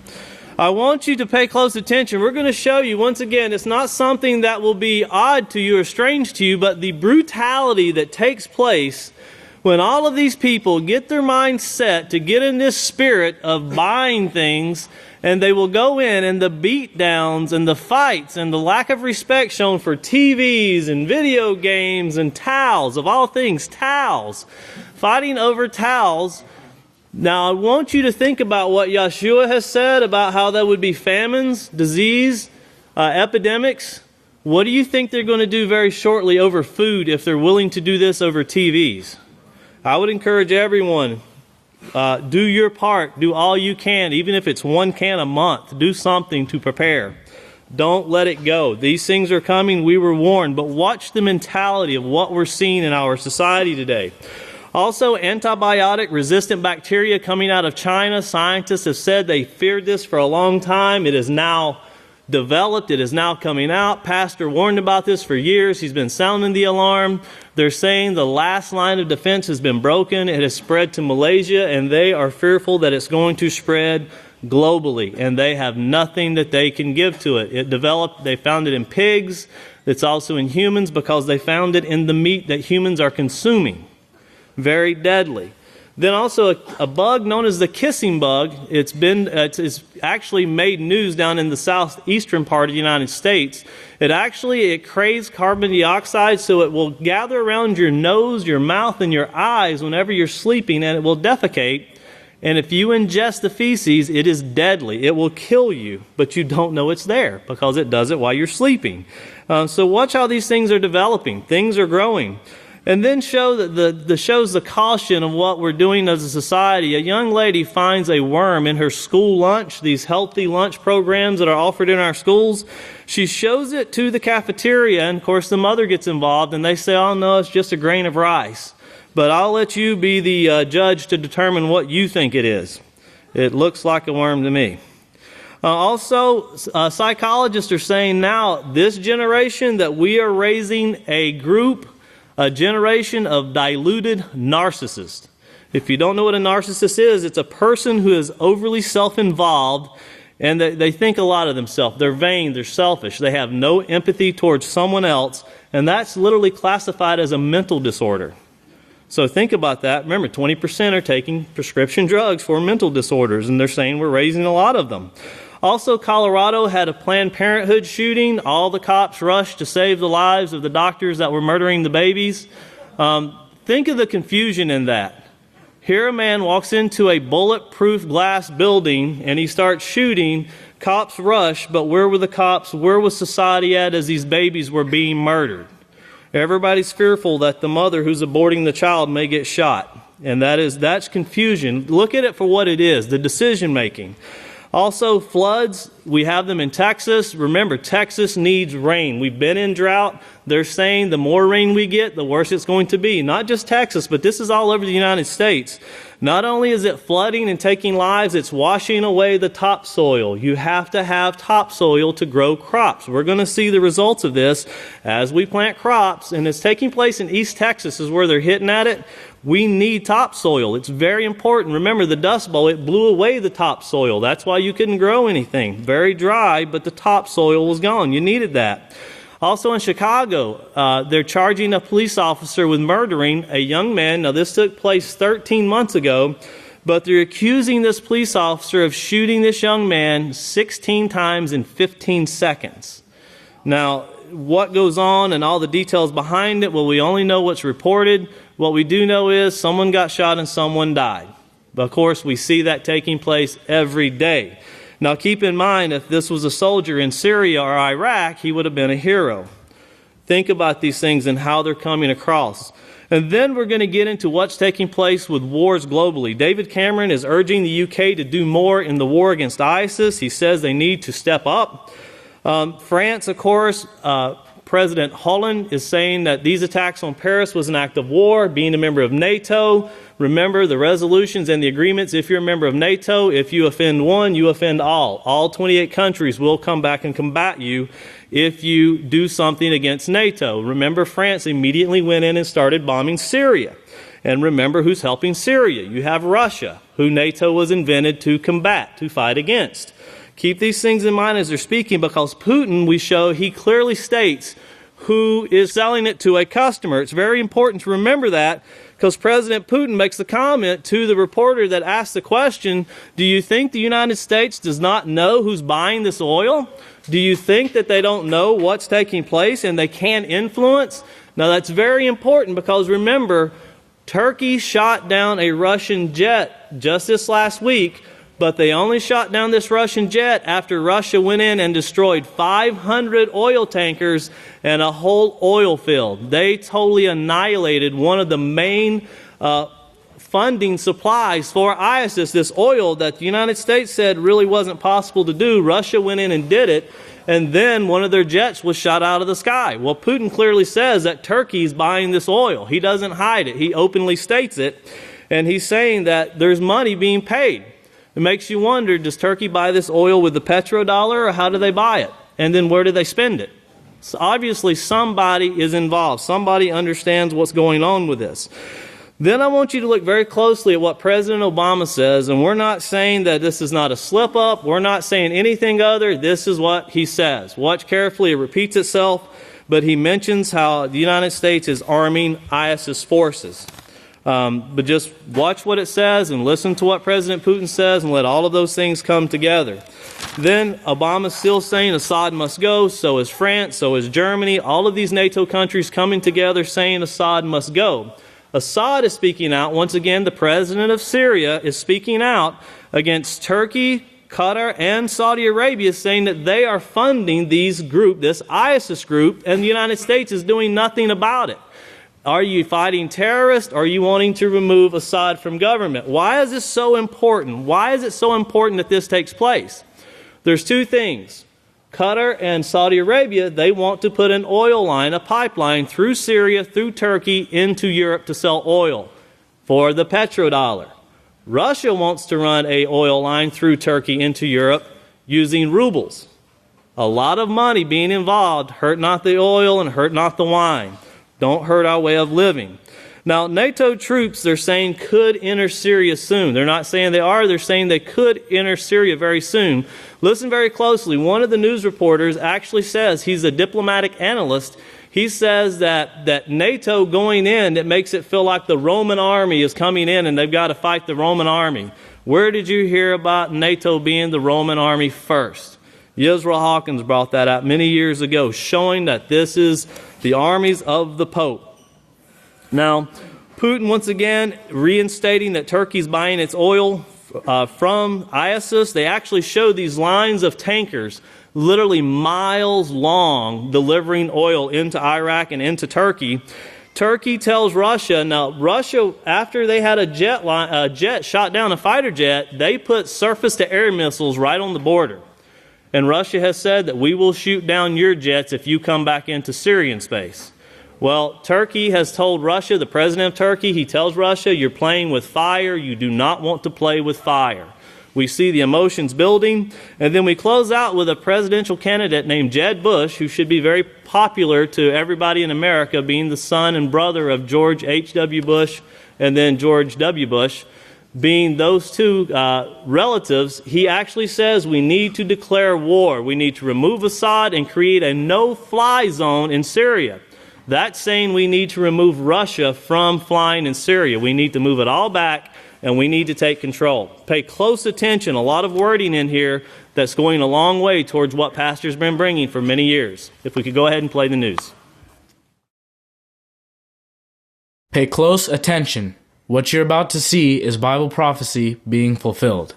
I want you to pay close attention. We're going to show you, once again, it's not something that will be odd to you or strange to you, but the brutality that takes place when all of these people get their minds set to get in this spirit of buying things, and they will go in, and the beatdowns and the fights and the lack of respect shown for TVs and video games and towels, of all things, towels, fighting over towels. Now, I want you to think about what Yeshua has said about how there would be famines, disease, epidemics. What do you think they're going to do very shortly over food if they're willing to do this over TVs? I would encourage everyone, do your part, do all you can, even if it's 1 can a month. Do something to prepare. Don't let it go. These things are coming. We were warned. But watch the mentality of what we're seeing in our society today. Also, antibiotic-resistant bacteria coming out of China. Scientists have said they feared this for a long time. It is now developed. It is now coming out. Pastor warned about this for years. He's been sounding the alarm. They're saying the last line of defense has been broken. It has spread to Malaysia, and they are fearful that it's going to spread globally, and they have nothing that they can give to it. It developed, they found it in pigs. It's also in humans because they found it in the meat that humans are consuming. Very deadly. Then also a bug known as the kissing bug. It's actually made news down in the southeastern part of the United States. It craves carbon dioxide, so it will gather around your nose, your mouth, and your eyes whenever you're sleeping, and it will defecate. And if you ingest the feces, it is deadly. It will kill you, but you don't know it's there because it does it while you're sleeping. So watch how these things are developing. Things are growing. And then shows the caution of what we're doing as a society. A young lady finds a worm in her school lunch, these healthy lunch programs that are offered in our schools. She shows it to the cafeteria, and of course the mother gets involved, and they say, oh no, it's just a grain of rice. But I'll let you be the judge to determine what you think it is. It looks like a worm to me. Also, psychologists are saying now, this generation, that we are raising a generation of diluted narcissists. If you don't know what a narcissist is, it's a person who is overly self-involved, and they think a lot of themselves. They're vain, they're selfish, they have no empathy towards someone else, and that's literally classified as a mental disorder. So think about that. Remember, 20% are taking prescription drugs for mental disorders, and they're saying we're raising a lot of them. Also, Colorado had a Planned Parenthood shooting. All the cops rushed to save the lives of the doctors that were murdering the babies. Think of the confusion in that. Here a man walks into a bulletproof glass building and he starts shooting. Cops rush, but where were the cops? Where was society at as these babies were being murdered? Everybody's fearful that the mother who's aborting the child may get shot. And that's confusion. Look at it for what it is, the decision making. Also, floods, we have them in Texas. Remember, Texas needs rain. We've been in drought. They're saying the more rain we get, the worse it's going to be. Not just Texas, but this is all over the United States. Not only is it flooding and taking lives, it's washing away the topsoil. You have to have topsoil to grow crops. We're going to see the results of this as we plant crops, and it's taking place in East Texas is where they're hitting at it. We need topsoil. It's very important. Remember, the Dust Bowl, it blew away the topsoil. That's why you couldn't grow anything. Very dry, but the topsoil was gone. You needed that. Also in Chicago, they're charging a police officer with murdering a young man. Now, this took place 13 months ago, but they're accusing this police officer of shooting this young man 16 times in 15 seconds. Now, what goes on and all the details behind it, well, we only know what's reported. What we do know is someone got shot and someone died. But of course, we see that taking place every day. Now, keep in mind, if this was a soldier in Syria or Iraq, he would have been a hero. Think about these things and how they're coming across. And then we're going to get into what's taking place with wars globally. David Cameron is urging the UK to do more in the war against ISIS. He says they need to step up. France, of course, President Hollande is saying that these attacks on Paris was an act of war, being a member of NATO. Remember the resolutions and the agreements. If you're a member of NATO, if you offend one, you offend all. All 28 countries will come back and combat you if you do something against NATO. Remember, France immediately went in and started bombing Syria. And remember who's helping Syria. You have Russia, who NATO was invented to combat, to fight against. Keep these things in mind as they're speaking, because Putin, we show, he clearly states who is selling it to a customer. It's very important to remember that, because President Putin makes the comment to the reporter that asked the question, do you think the United States does not know who's buying this oil? Do you think that they don't know what's taking place and they can't influence? Now, that's very important, because remember, Turkey shot down a Russian jet just this last week, but they only shot down this Russian jet after Russia went in and destroyed 500 oil tankers and a whole oil field. They totally annihilated one of the main funding supplies for ISIS, this oil that the United States said really wasn't possible to do. Russia went in and did it, and then one of their jets was shot out of the sky. Well, Putin clearly says that Turkey's buying this oil. He doesn't hide it. He openly states it, and he's saying that there's money being paid. It makes you wonder, does Turkey buy this oil with the petrodollar, or how do they buy it? And then where do they spend it? So obviously somebody is involved. Somebody understands what's going on with this. Then I want you to look very closely at what President Obama says, and we're not saying that this is not a slip-up. We're not saying anything other. This is what he says. Watch carefully. It repeats itself, but he mentions how the United States is arming ISIS forces. But just watch what it says and listen to what President Putin says and let all of those things come together. Then Obama's still saying Assad must go, so is France, so is Germany. All of these NATO countries coming together saying Assad must go. Assad is speaking out. Once again, the president of Syria is speaking out against Turkey, Qatar, and Saudi Arabia, saying that they are funding this ISIS group, and the United States is doing nothing about it. Are you fighting terrorists, or are you wanting to remove Assad from government? Why is this so important? Why is it so important that this takes place? There's two things. Qatar and Saudi Arabia, they want to put an oil line, a pipeline through Syria, through Turkey, into Europe to sell oil for the petrodollar. Russia wants to run an oil line through Turkey into Europe using rubles. A lot of money being involved. Hurt not the oil and hurt not the wine. Don't hurt our way of living. Now, NATO troops, they're saying, could enter Syria soon. They're not saying they are. They're saying they could enter Syria very soon. Listen very closely. One of the news reporters actually says, he's a diplomatic analyst, he says that NATO going in, it makes it feel like the Roman army is coming in and they've got to fight the Roman army. Where did you hear about NATO being the Roman army first? Yisrayl Hawkins brought that out many years ago, showing that this is the armies of the Pope. Now, Putin, once again, reinstating that Turkey's buying its oil from ISIS. They actually show these lines of tankers, literally miles long, delivering oil into Iraq and into Turkey. Turkey tells Russia, now Russia, after they had a jet shot down a fighter jet, they put surface-to-air missiles right on the border. And Russia has said that we will shoot down your jets if you come back into Syrian space. Well, Turkey has told Russia, the president of Turkey, he tells Russia, you're playing with fire. You do not want to play with fire. We see the emotions building. And then we close out with a presidential candidate named Jeb Bush, who should be very popular to everybody in America, being the son and brother of George H.W. Bush and then George W. Bush. Being those two relatives, he actually says we need to declare war. We need to remove Assad and create a no-fly zone in Syria. That's saying we need to remove Russia from flying in Syria. We need to move it all back, and we need to take control. Pay close attention. A lot of wording in here that's going a long way towards what Pastor's been bringing for many years. If we could go ahead and play the news. Pay close attention. What you're about to see is Bible prophecy being fulfilled.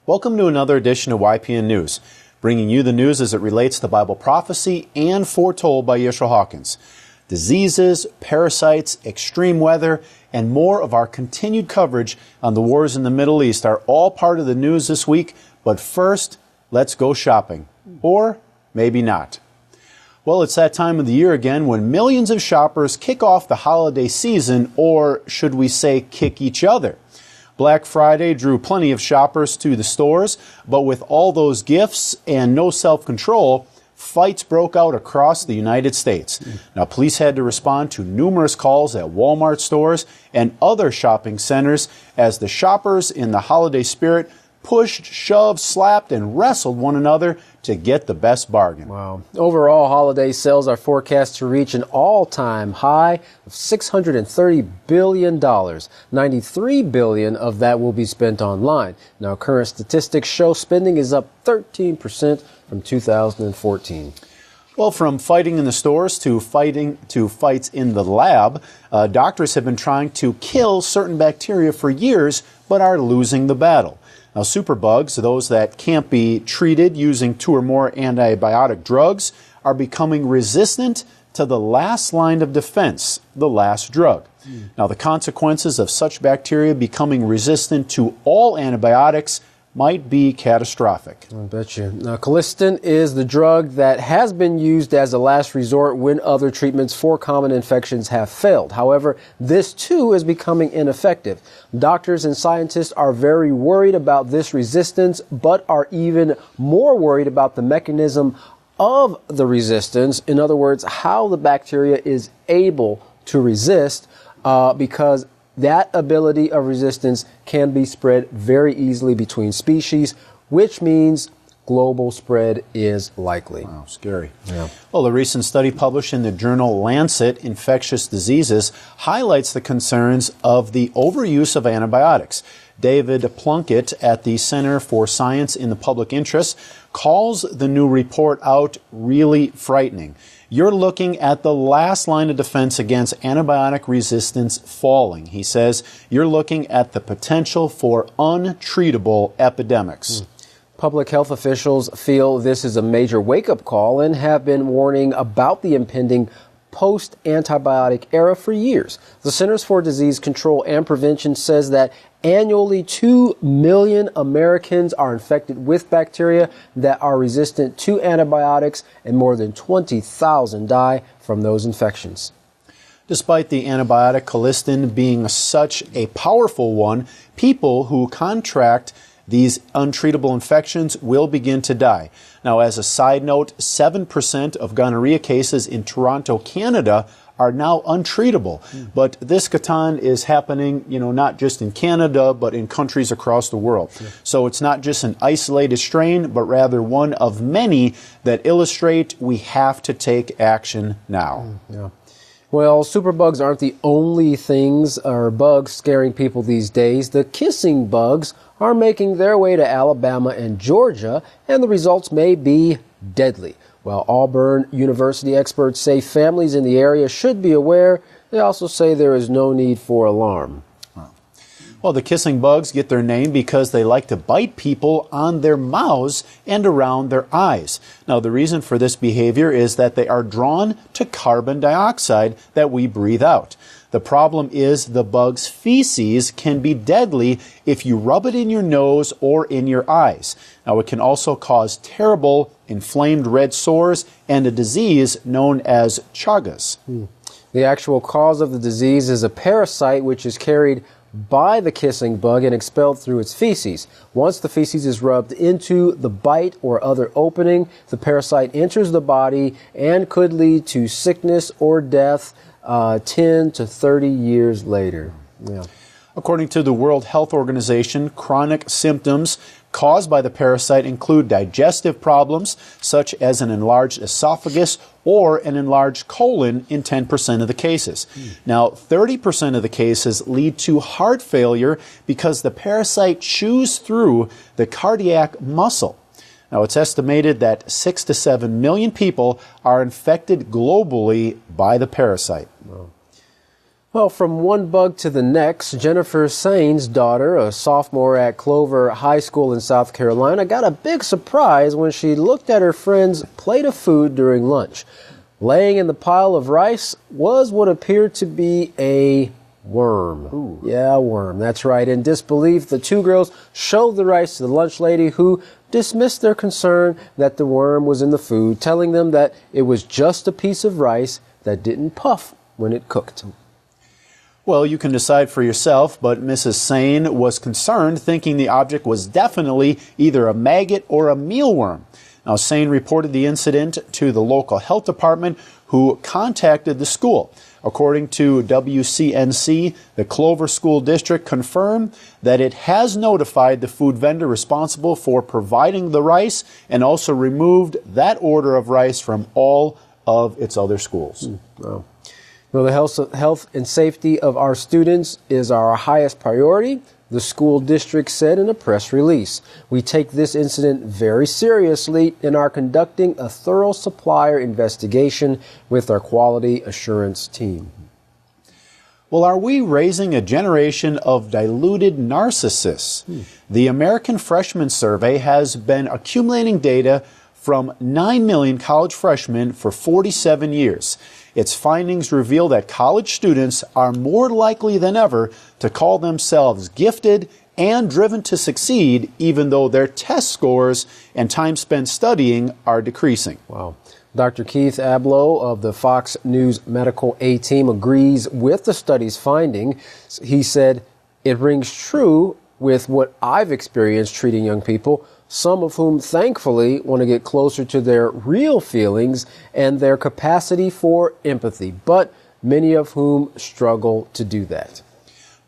Welcome to another edition of YPN News, bringing you the news as it relates to Bible prophecy and foretold by Yisrayl Hawkins. Diseases, parasites, extreme weather, and more of our continued coverage on the wars in the Middle East are all part of the news this week. But first, let's go shopping. Or maybe not. Well, it's that time of the year again when millions of shoppers kick off the holiday season, or should we say kick each other. Black Friday drew plenty of shoppers to the stores, but with all those gifts and no self-control, fights broke out across the United States. Now, police had to respond to numerous calls at Walmart stores and other shopping centers as the shoppers in the holiday spirit pushed, shoved, slapped, and wrestled one another to get the best bargain. Wow. Overall, holiday sales are forecast to reach an all-time high of $630 billion. $93 billion of that will be spent online. Now, current statistics show spending is up 13% from 2014. Well, from fighting in the stores to fights in the lab, doctors have been trying to kill certain bacteria for years, but are losing the battle. Now, superbugs, those that can't be treated using 2 or more antibiotic drugs, are becoming resistant to the last line of defense, the last drug. Now, the consequences of such bacteria becoming resistant to all antibiotics might be catastrophic. I bet you. Now, colistin is the drug that has been used as a last resort when other treatments for common infections have failed. However, this too is becoming ineffective. Doctors and scientists are very worried about this resistance, but are even more worried about the mechanism of the resistance. In other words, how the bacteria is able to resist, because that ability of resistance can be spread very easily between species, which means global spread is likely. Wow, scary. Yeah. Well, a recent study published in the journal Lancet Infectious Diseases highlights the concerns of the overuse of antibiotics. David Plunkett at the Center for Science in the Public Interest calls the new report out really frightening. You're looking at the last line of defense against antibiotic resistance falling. He says you're looking at the potential for untreatable epidemics. Public health officials feel this is a major wake-up call and have been warning about the impending post-antibiotic era for years. The Centers for Disease Control and Prevention says that annually 2 million Americans are infected with bacteria that are resistant to antibiotics, and more than 20,000 die from those infections. Despite the antibiotic colistin being such a powerful one, people who contract these untreatable infections will begin to die. Now, as a side note, 7% of gonorrhea cases in Toronto, Canada, are now untreatable. But this Catan is happening, not just in Canada, but in countries across the world. So it's not just an isolated strain, but rather one of many that illustrate we have to take action now. Yeah. Well, superbugs aren't the only things or bugs scaring people these days. The kissing bugs are making their way to Alabama and Georgia, and the results may be deadly. While Auburn University experts say families in the area should be aware, they also say there is no need for alarm. Well, the kissing bugs get their name because they like to bite people on their mouths and around their eyes. Now, the reason for this behavior is that they are drawn to carbon dioxide that we breathe out. The problem is the bug's feces can be deadly if you rub it in your nose or in your eyes. Now, it can also cause terrible inflamed red sores and a disease known as Chagas. The actual cause of the disease is a parasite which is carried by the kissing bug and expelled through its feces. Once the feces is rubbed into the bite or other opening, the parasite enters the body and could lead to sickness or death 10 to 30 years later. Yeah. According to the World Health Organization, chronic symptoms caused by the parasite include digestive problems, such as an enlarged esophagus or an enlarged colon in 10% of the cases. Now, 30% of the cases lead to heart failure because the parasite chews through the cardiac muscle. Now, it's estimated that 6 to 7 million people are infected globally by the parasite. Well, from one bug to the next, Jennifer Sain's daughter, a sophomore at Clover High School in South Carolina, got a big surprise when she looked at her friend's plate of food during lunch. Laying in the pile of rice was what appeared to be a worm. Ooh. Yeah, a worm. That's right. In disbelief, the two girls showed the rice to the lunch lady, who dismissed their concern that the worm was in the food, telling them that it was just a piece of rice that didn't puff when it cooked. Well, you can decide for yourself, but Mrs. Sain was concerned, thinking the object was definitely either a maggot or a mealworm. Now, Sain reported the incident to the local health department, who contacted the school. According to WCNC, the Clover School District confirmed that it has notified the food vendor responsible for providing the rice and also removed that order of rice from all of its other schools. Wow. Well, the health and safety of our students is our highest priority, the school district said in a press release. We take this incident very seriously and are conducting a thorough supplier investigation with our quality assurance team. Well, are we raising a generation of diluted narcissists? The American Freshman Survey has been accumulating data from 9 million college freshmen for 47 years. Its findings reveal that college students are more likely than ever to call themselves gifted and driven to succeed, even though their test scores and time spent studying are decreasing. Wow. Dr. Keith Abloh of the Fox News Medical A-Team agrees with the study's finding. He said, "It rings true with what I've experienced treating young people, some of whom thankfully want to get closer to their real feelings and their capacity for empathy, but many of whom struggle to do that."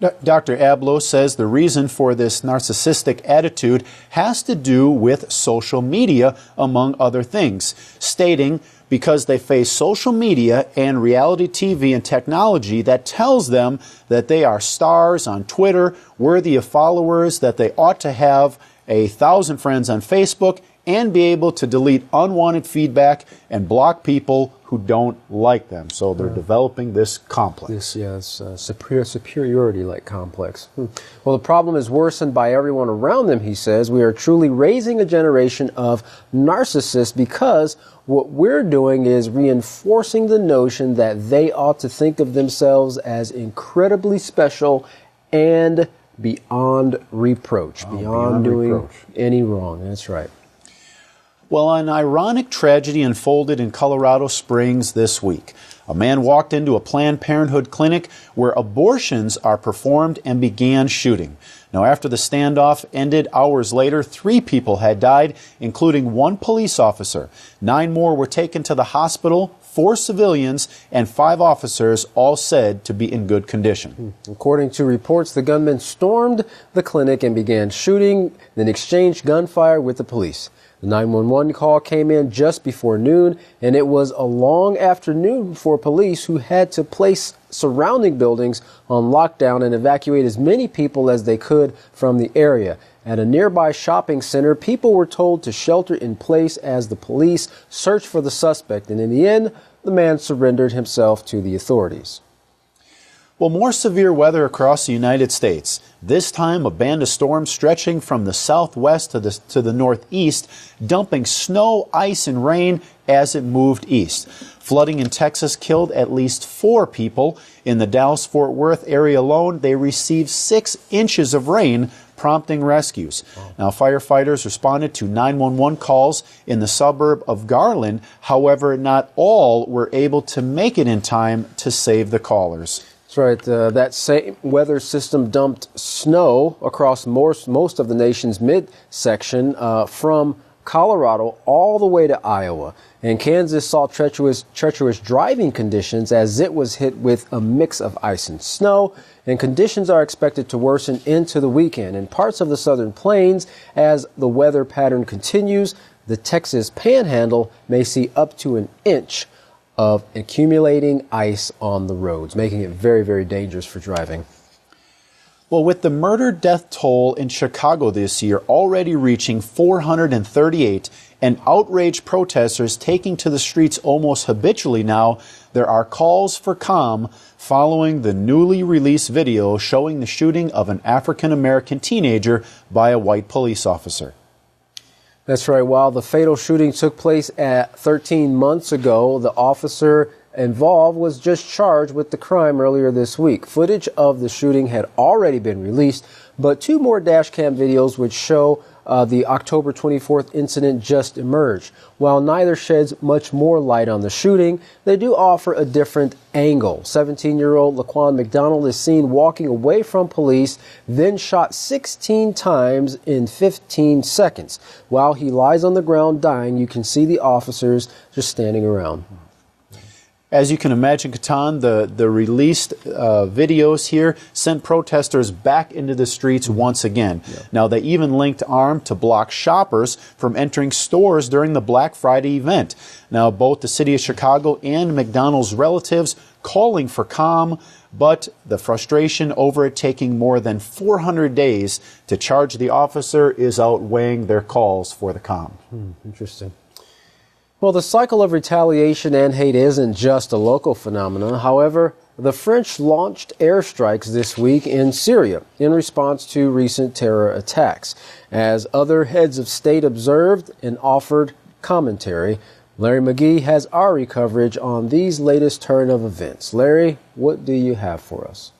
Dr. Ablo says the reason for this narcissistic attitude has to do with social media, among other things, stating because they face social media and reality TV and technology that tells them that they are stars on Twitter, worthy of followers, that they ought to have 1,000 friends on Facebook, and be able to delete unwanted feedback and block people who don't like them. So they're developing this complex. This superiority-like complex. Well, the problem is worsened by everyone around them, he says. We are truly raising a generation of narcissists because what we're doing is reinforcing the notion that they ought to think of themselves as incredibly special and beyond reproach, beyond doing any wrong. That's right. Well, an ironic tragedy unfolded in Colorado Springs this week. A man walked into a Planned Parenthood clinic where abortions are performed and began shooting. Now, after the standoff ended hours later, 3 people had died, including 1 police officer. 9 more were taken to the hospital, 4 civilians, and 5 officers, all said to be in good condition. According to reports, the gunman stormed the clinic and began shooting, then exchanged gunfire with the police. The 911 call came in just before noon, and it was a long afternoon for police who had to place surrounding buildings on lockdown and evacuate as many people as they could from the area. At a nearby shopping center, people were told to shelter in place as the police searched for the suspect, and in the end, the man surrendered himself to the authorities. Well, more severe weather across the United States. This time, a band of storms stretching from the southwest to the northeast, dumping snow, ice, and rain as it moved east. Flooding in Texas killed at least 4 people. In the Dallas-Fort Worth area alone, they received 6 inches of rain, prompting rescues. Now, firefighters responded to 911 calls in the suburb of Garland. However, not all were able to make it in time to save the callers. That's right. That same weather system dumped snow across most of the nation's midsection from Colorado all the way to Iowa. And Kansas saw treacherous driving conditions as it was hit with a mix of ice and snow. And conditions are expected to worsen into the weekend. In parts of the southern plains, as the weather pattern continues, the Texas Panhandle may see up to an inch of accumulating ice on the roads, making it very, very dangerous for driving. Well, with the murder death toll in Chicago this year already reaching 438 and outraged protesters taking to the streets almost habitually now, there are calls for calm following the newly released video showing the shooting of an African-American teenager by a white police officer. That's right. While the fatal shooting took place 13 months ago, the officer involved was just charged with the crime earlier this week. Footage of the shooting had already been released, but 2 more dash cam videos which show the October 24th incident just emerged. While neither sheds much more light on the shooting, they do offer a different angle. 17-year-old Laquan McDonald is seen walking away from police, then shot 16 times in 15 seconds. While he lies on the ground dying, you can see the officers just standing around. As you can imagine, Katan, the released videos here sent protesters back into the streets once again. Yeah. Now, they even linked armed to block shoppers from entering stores during the Black Friday event. Now, both the city of Chicago and McDonald's relatives calling for calm, but the frustration over it taking more than 400 days to charge the officer is outweighing their calls for the calm. Interesting. Well, the cycle of retaliation and hate isn't just a local phenomenon. However, the French launched airstrikes this week in Syria in response to recent terror attacks. As other heads of state observed and offered commentary, Larry McGee has our coverage on these latest turn of events. Larry, what do you have for us?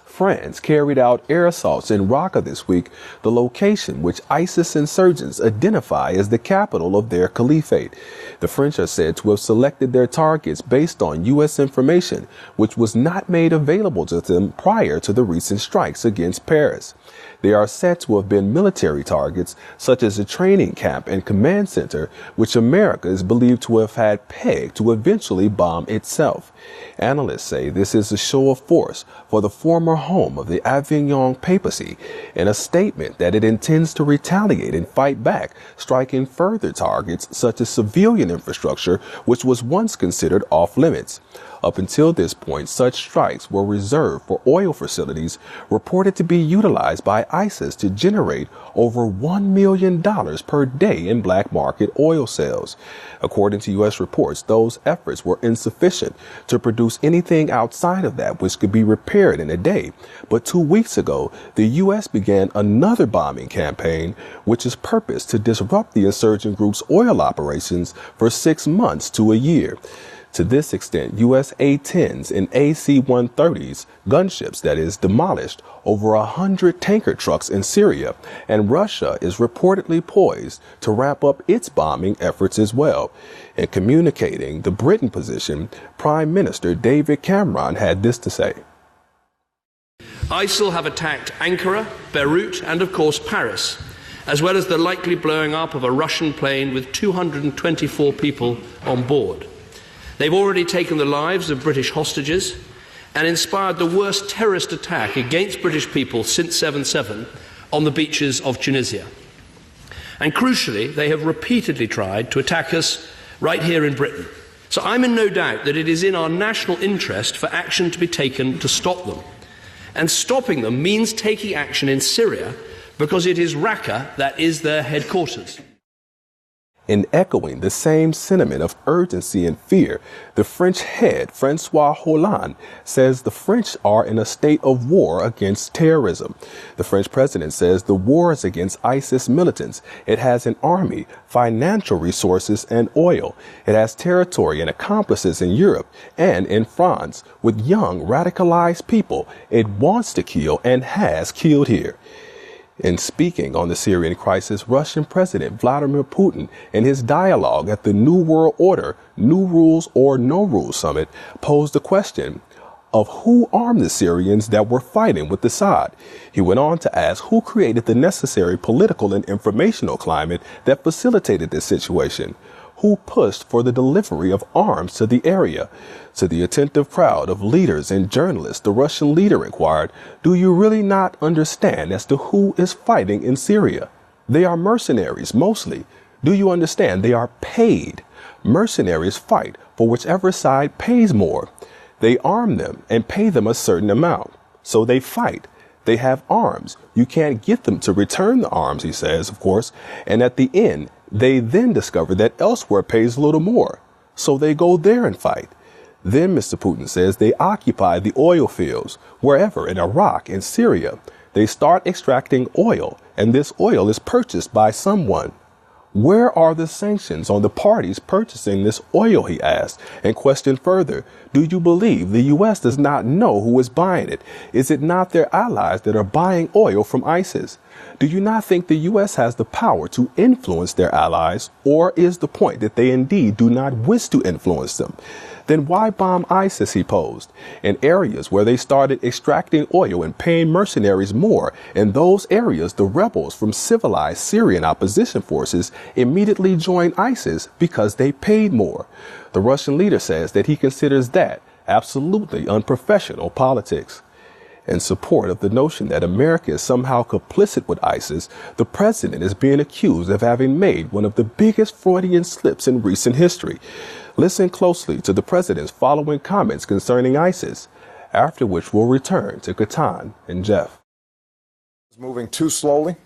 France carried out air assaults in Raqqa this week, the location which ISIS insurgents identify as the capital of their caliphate. The French are said to have selected their targets based on U.S. information, which was not made available to them prior to the recent strikes against Paris. They are said to have been military targets, such as a training camp and command center, which America is believed to have had pegged to eventually bomb itself. Analysts say this is a show of force for the former home of the Avignon papacy, in a statement that it intends to retaliate and fight back, striking further targets such as civilian infrastructure, which was once considered off limits. Up until this point, such strikes were reserved for oil facilities reported to be utilized by ISIS to generate over $1 million per day in black market oil sales. According to U.S. reports, those efforts were insufficient to produce anything outside of that which could be repaired in a day. But 2 weeks ago, the U.S. began another bombing campaign, which is purposed to disrupt the insurgent group's oil operations for 6 months to a year. To this extent, U.S. A-10s and AC-130s, gunships that is, demolished over 100 tanker trucks in Syria, and Russia is reportedly poised to ramp up its bombing efforts as well. In communicating the Britain position, Prime Minister David Cameron had this to say. ISIL have attacked Ankara, Beirut, and of course Paris, as well as the likely blowing up of a Russian plane with 224 people on board. They've already taken the lives of British hostages and inspired the worst terrorist attack against British people since 7/7 on the beaches of Tunisia. And crucially, they have repeatedly tried to attack us right here in Britain. So I'm in no doubt that it is in our national interest for action to be taken to stop them. And stopping them means taking action in Syria because it is Raqqa that is their headquarters. In echoing the same sentiment of urgency and fear, the French head, Francois Hollande, says the French are in a state of war against terrorism. The French president says the war is against ISIS militants. It has an army, financial resources, and oil. It has territory and accomplices in Europe and in France with young radicalized people it wants to kill and has killed here. In speaking on the Syrian crisis, Russian President Vladimir Putin, in his dialogue at the New World Order, New Rules or No Rules Summit, posed the question of who armed the Syrians that were fighting with Assad. He went on to ask who created the necessary political and informational climate that facilitated this situation. Who pushed for the delivery of arms to the area? To the attentive crowd of leaders and journalists, the Russian leader inquired, "Do you really not understand as to who is fighting in Syria? They are mercenaries, mostly. Do you understand? They are paid. Mercenaries fight for whichever side pays more. They arm them and pay them a certain amount. So they fight. They have arms. You can't get them to return the arms," he says, of course. And at the end, they then discover that elsewhere pays a little more. So they go there and fight. Then, Mr. Putin says, they occupy the oil fields, wherever in Iraq and Syria. They start extracting oil, and this oil is purchased by someone. Where are the sanctions on the parties purchasing this oil, he asked, and questioned further, do you believe the U.S. does not know who is buying it? Is it not their allies that are buying oil from ISIS? Do you not think the U.S. has the power to influence their allies, or is the point that they indeed do not wish to influence them? Then why bomb ISIS, he posed, in areas where they started extracting oil and paying mercenaries more? In those areas, the rebels from civilized Syrian opposition forces immediately joined ISIS because they paid more. The Russian leader says that he considers that absolutely unprofessional politics. In support of the notion that America is somehow complicit with ISIS, the president is being accused of having made one of the biggest Freudian slips in recent history. Listen closely to the president's following comments concerning ISIS, after which we'll return to Katan and Jeff. It's moving too slowly,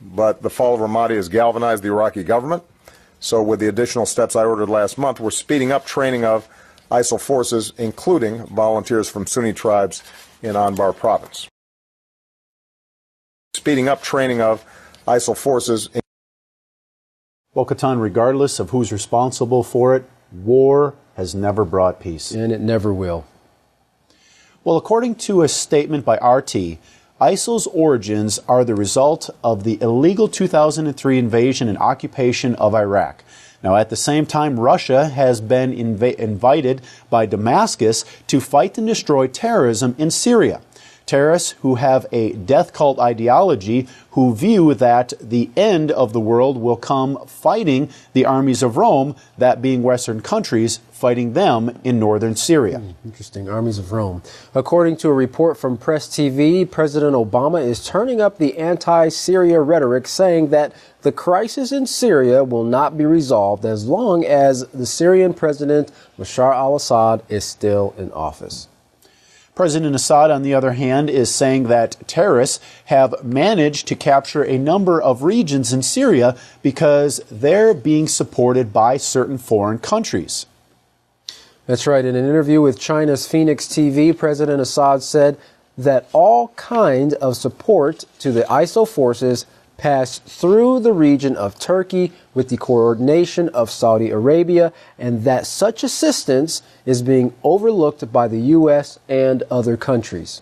but the fall of Ramadi has galvanized the Iraqi government. So with the additional steps I ordered last month, we're speeding up training of ISIL forces, including volunteers from Sunni tribes in Anbar province. Speeding up training of ISIL forces. Well, Katan, regardless of who's responsible for it, war has never brought peace. And it never will. Well, according to a statement by RT, ISIL's origins are the result of the illegal 2003 invasion and occupation of Iraq. Now, at the same time, Russia has been invited by Damascus to fight and destroy terrorism in Syria. Terrorists who have a death cult ideology, who view that the end of the world will come fighting the armies of Rome, that being Western countries, fighting them in northern Syria. Interesting, armies of Rome. According to a report from Press TV, President Obama is turning up the anti-Syria rhetoric, saying that the crisis in Syria will not be resolved as long as the Syrian President Bashar al-Assad is still in office. President Assad, on the other hand, is saying that terrorists have managed to capture a number of regions in Syria because they're being supported by certain foreign countries. That's right. In an interview with China's Phoenix TV, President Assad said that all kind of support to the ISIL forces passed through the region of Turkey with the coordination of Saudi Arabia, and that such assistance is being overlooked by the U.S. and other countries.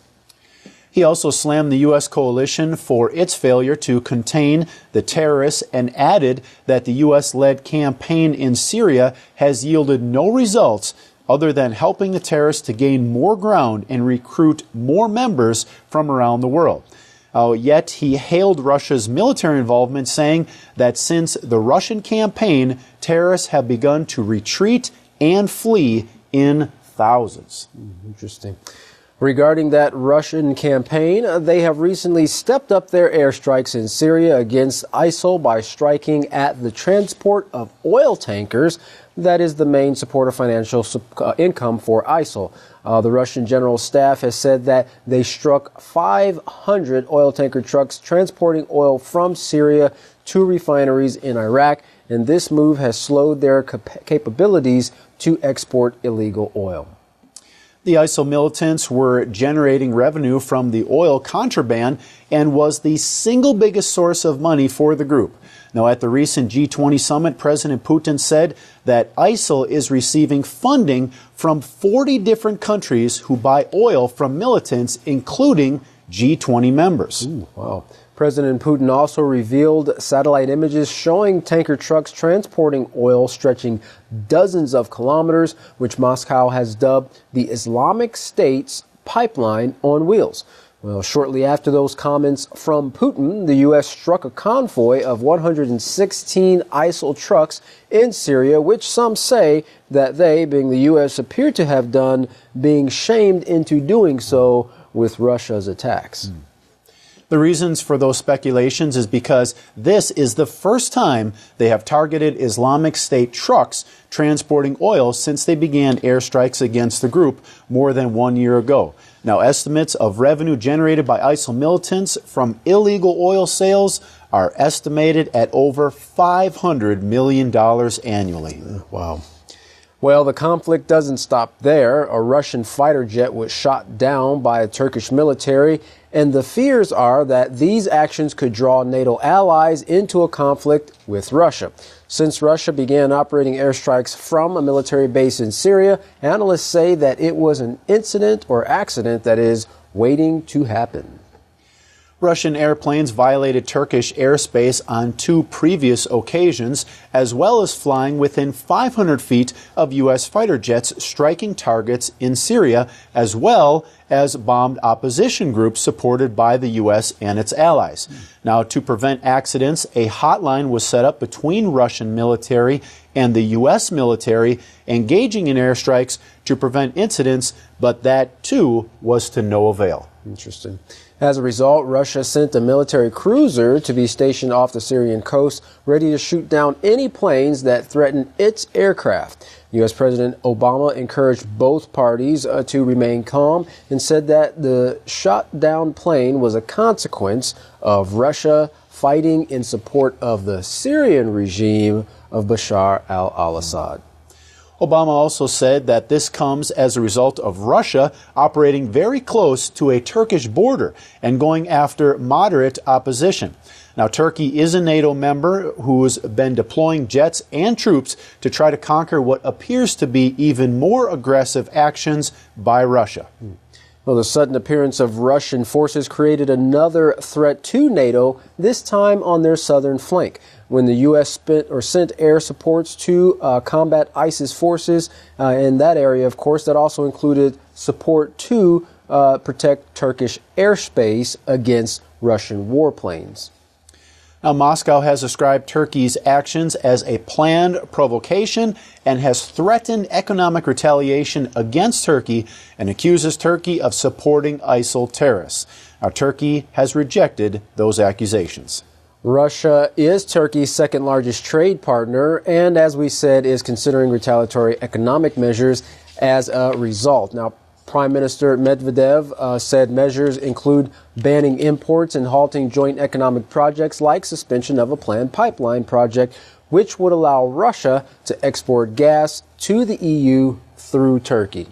He also slammed the U.S. coalition for its failure to contain the terrorists and added that the U.S.-led campaign in Syria has yielded no results other than helping the terrorists to gain more ground and recruit more members from around the world. Yet he hailed Russia's military involvement, saying that since the Russian campaign, terrorists have begun to retreat and flee in thousands. Interesting. Regarding that Russian campaign, they have recently stepped up their airstrikes in Syria against ISIL by striking at the transport of oil tankers. That is the main support of financial income for ISIL. The Russian General Staff has said that they struck 500 oil tanker trucks transporting oil from Syria to refineries in Iraq, and this move has slowed their capabilities to export illegal oil. The ISIL militants were generating revenue from the oil contraband and was the single biggest source of money for the group. Now, at the recent G20 summit, President Putin said that ISIL is receiving funding from 40 different countries who buy oil from militants, including G20 members. Ooh, wow. President Putin also revealed satellite images showing tanker trucks transporting oil stretching dozens of kilometers, which Moscow has dubbed the Islamic State's pipeline on wheels. Well, shortly after those comments from Putin, the U.S. struck a convoy of 116 ISIL trucks in Syria, which some say that they, being the U.S., appear to have done, being shamed into doing so with Russia's attacks. The reasons for those speculations is because this is the first time they have targeted Islamic State trucks transporting oil since they began airstrikes against the group more than 1 year ago. Now, estimates of revenue generated by ISIL militants from illegal oil sales are estimated at over $500 million annually. Wow. Well, the conflict doesn't stop there. A Russian fighter jet was shot down by a Turkish military, and the fears are that these actions could draw NATO allies into a conflict with Russia. Since Russia began operating airstrikes from a military base in Syria, analysts say that it was an incident or accident that is waiting to happen. Russian airplanes violated Turkish airspace on 2 previous occasions, as well as flying within 500 feet of U.S. fighter jets striking targets in Syria, as well as bombed opposition groups supported by the U.S. and its allies. Now, to prevent accidents, a hotline was set up between Russian military and the U.S. military, engaging in airstrikes to prevent incidents, but that, too, was to no avail. Interesting. As a result, Russia sent a military cruiser to be stationed off the Syrian coast, ready to shoot down any planes that threaten its aircraft. U.S. President Obama encouraged both parties to remain calm and said that the shot-down plane was a consequence of Russia fighting in support of the Syrian regime of Bashar al-Assad. Obama also said that this comes as a result of Russia operating very close to a Turkish border and going after moderate opposition. Now, Turkey is a NATO member who's been deploying jets and troops to try to conquer what appears to be even more aggressive actions by Russia. Well, the sudden appearance of Russian forces created another threat to NATO, this time on their southern flank. When the U.S. sent air supports to combat ISIS forces in that area, of course, that also included support to protect Turkish airspace against Russian warplanes. Now, Moscow has described Turkey's actions as a planned provocation and has threatened economic retaliation against Turkey and accuses Turkey of supporting ISIL terrorists. Now, Turkey has rejected those accusations. Russia is Turkey's second largest trade partner and, as we said, is considering retaliatory economic measures as a result. Now, Prime Minister Medvedev said measures include banning imports and halting joint economic projects like suspension of a planned pipeline project, which would allow Russia to export gas to the EU through Turkey.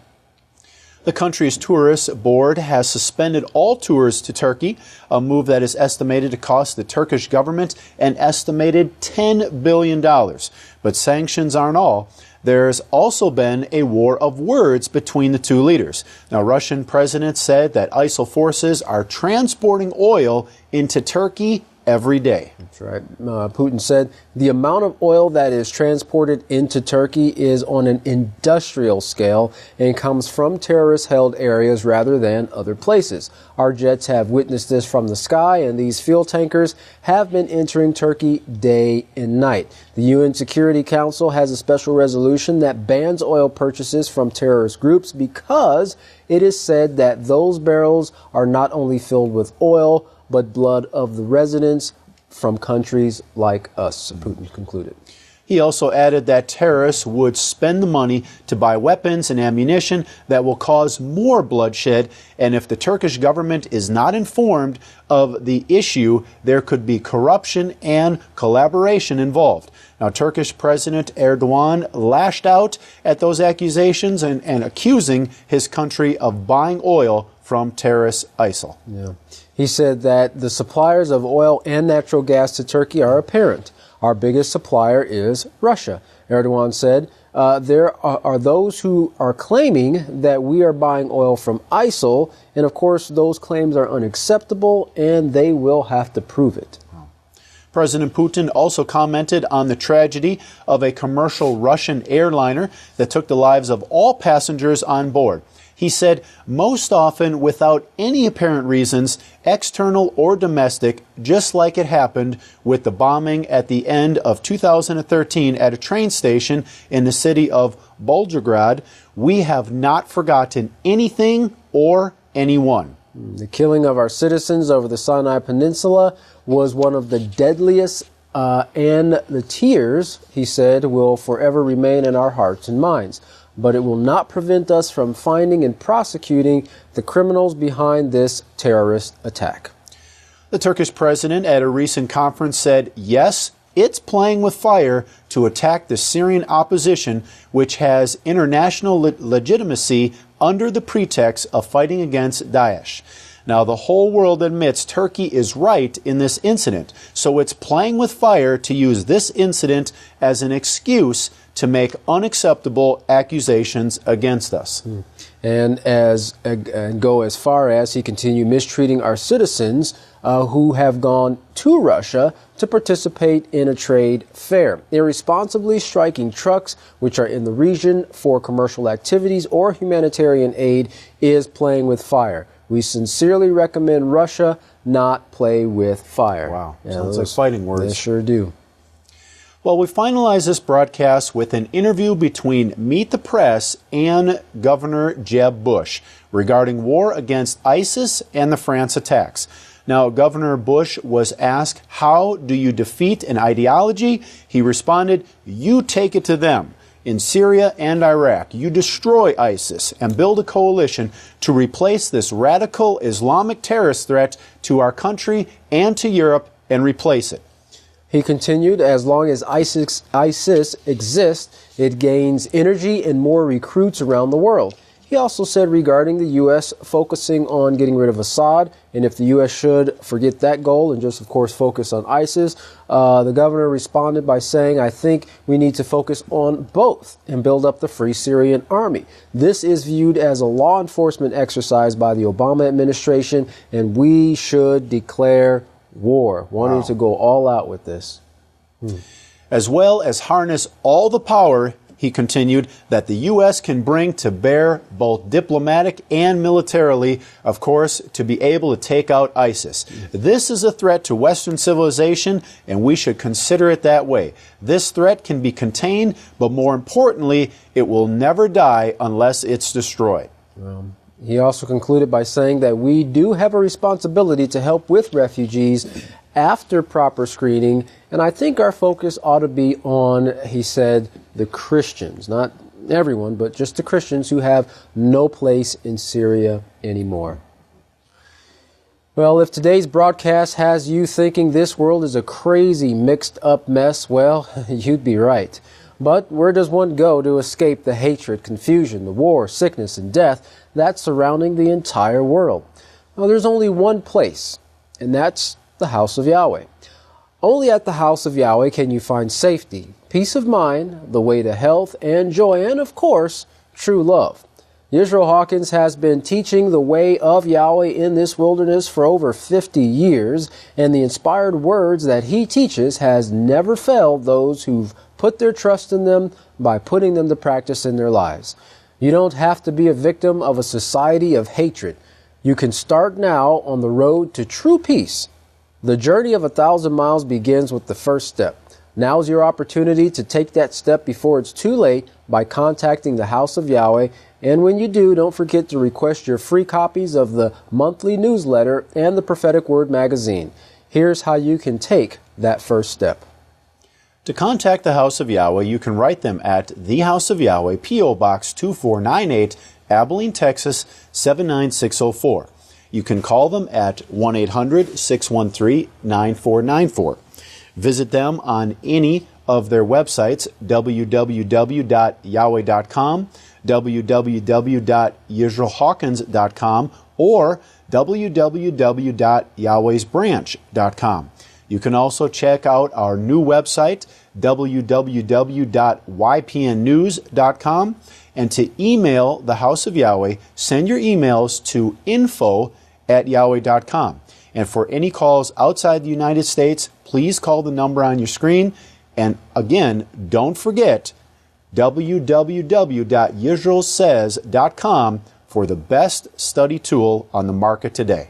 The country's tourist board has suspended all tours to Turkey, a move that is estimated to cost the Turkish government an estimated $10 billion. But sanctions aren't all. There's also been a war of words between the two leaders. Now, Russian president said that ISIL forces are transporting oil into Turkey every day. That's right. Putin said the amount of oil that is transported into Turkey is on an industrial scale and comes from terrorist-held areas rather than other places. Our jets have witnessed this from the sky, and these fuel tankers have been entering Turkey day and night. The UN Security Council has a special resolution that bans oil purchases from terrorist groups because it is said that those barrels are not only filled with oil, but blood of the residents from countries like us, Putin concluded. He also added that terrorists would spend the money to buy weapons and ammunition that will cause more bloodshed, and if the Turkish government is not informed of the issue, there could be corruption and collaboration involved. Now, Turkish President Erdogan lashed out at those accusations and accusing his country of buying oil from terrorist ISIL. Yeah. He said that the suppliers of oil and natural gas to Turkey are apparent. Our biggest supplier is Russia. Erdogan said there are those who are claiming that we are buying oil from ISIL, and of course those claims are unacceptable and they will have to prove it. President Putin also commented on the tragedy of a commercial Russian airliner that took the lives of all passengers on board. He said, most often without any apparent reasons, external or domestic, just like it happened with the bombing at the end of 2013 at a train station in the city of Volgograd. We have not forgotten anything or anyone. The killing of our citizens over the Sinai Peninsula was one of the deadliest, and the tears, he said, will forever remain in our hearts and minds. But it will not prevent us from finding and prosecuting the criminals behind this terrorist attack. The Turkish president at a recent conference said, yes, it's playing with fire to attack the Syrian opposition, which has international legitimacy under the pretext of fighting against Daesh. Now, the whole world admits Turkey is right in this incident, so it's playing with fire to use this incident as an excuse to make unacceptable accusations against us. And go as far as he continued mistreating our citizens who have gone to Russia to participate in a trade fair, irresponsibly striking trucks which are in the region for commercial activities or humanitarian aid is playing with fire. We sincerely recommend Russia not play with fire. Wow, sounds like fighting words. They sure do. Well, we finalize this broadcast with an interview between Meet the Press and Governor Jeb Bush regarding war against ISIS and the France attacks. Now, Governor Bush was asked, how do you defeat an ideology? He responded, you take it to them. In Syria and Iraq, you destroy ISIS and build a coalition to replace this radical Islamic terrorist threat to our country and to Europe and replace it. He continued, as long as ISIS exists, it gains energy and more recruits around the world. He also said regarding the U.S. focusing on getting rid of Assad, and if the U.S. should forget that goal and just, of course, focus on ISIS, the governor responded by saying, I think we need to focus on both and build up the Free Syrian Army. This is viewed as a law enforcement exercise by the Obama administration, and we should declare war, wanting to go all out with this. As well as harness all the power he continued, that the U.S. can bring to bear both diplomatic and militarily, of course, to be able to take out ISIS. This is a threat to Western civilization, and we should consider it that way. This threat can be contained, but more importantly, it will never die unless it's destroyed. He also concluded by saying that we do have a responsibility to help with refugees after proper screening, and I think our focus ought to be on, he said, the Christians, not everyone, but just the Christians who have no place in Syria anymore. Well, if today's broadcast has you thinking this world is a crazy, mixed-up mess, well, you'd be right. But where does one go to escape the hatred, confusion, the war, sickness, and death that's surrounding the entire world? Well, there's only one place, and that's the house of Yahweh. Only at the house of Yahweh can you find safety, peace of mind, the way to health and joy, and of course, true love. Yisrayl Hawkins has been teaching the way of Yahweh in this wilderness for over 50 years, and the inspired words that he teaches has never failed those who've put their trust in them by putting them to practice in their lives. You don't have to be a victim of a society of hatred. You can start now on the road to true peace. The journey of 1,000 miles begins with the first step. Now's your opportunity to take that step before it's too late by contacting the House of Yahweh. And when you do, don't forget to request your free copies of the monthly newsletter and the Prophetic Word magazine. Here's how you can take that first step. To contact the House of Yahweh, you can write them at The House of Yahweh, P.O. Box 2498, Abilene, Texas 79604. You can call them at 1-800-613-9494. Visit them on any of their websites, www.yahweh.com, www.yisraelhawkins.com, or www.yahwehsbranch.com. You can also check out our new website, www.ypnnews.com, and to email the House of Yahweh, send your emails to info@yahweh.com. And for any calls outside the United States, please call the number on your screen. And again, don't forget www.yisraelsays.com for the best study tool on the market today.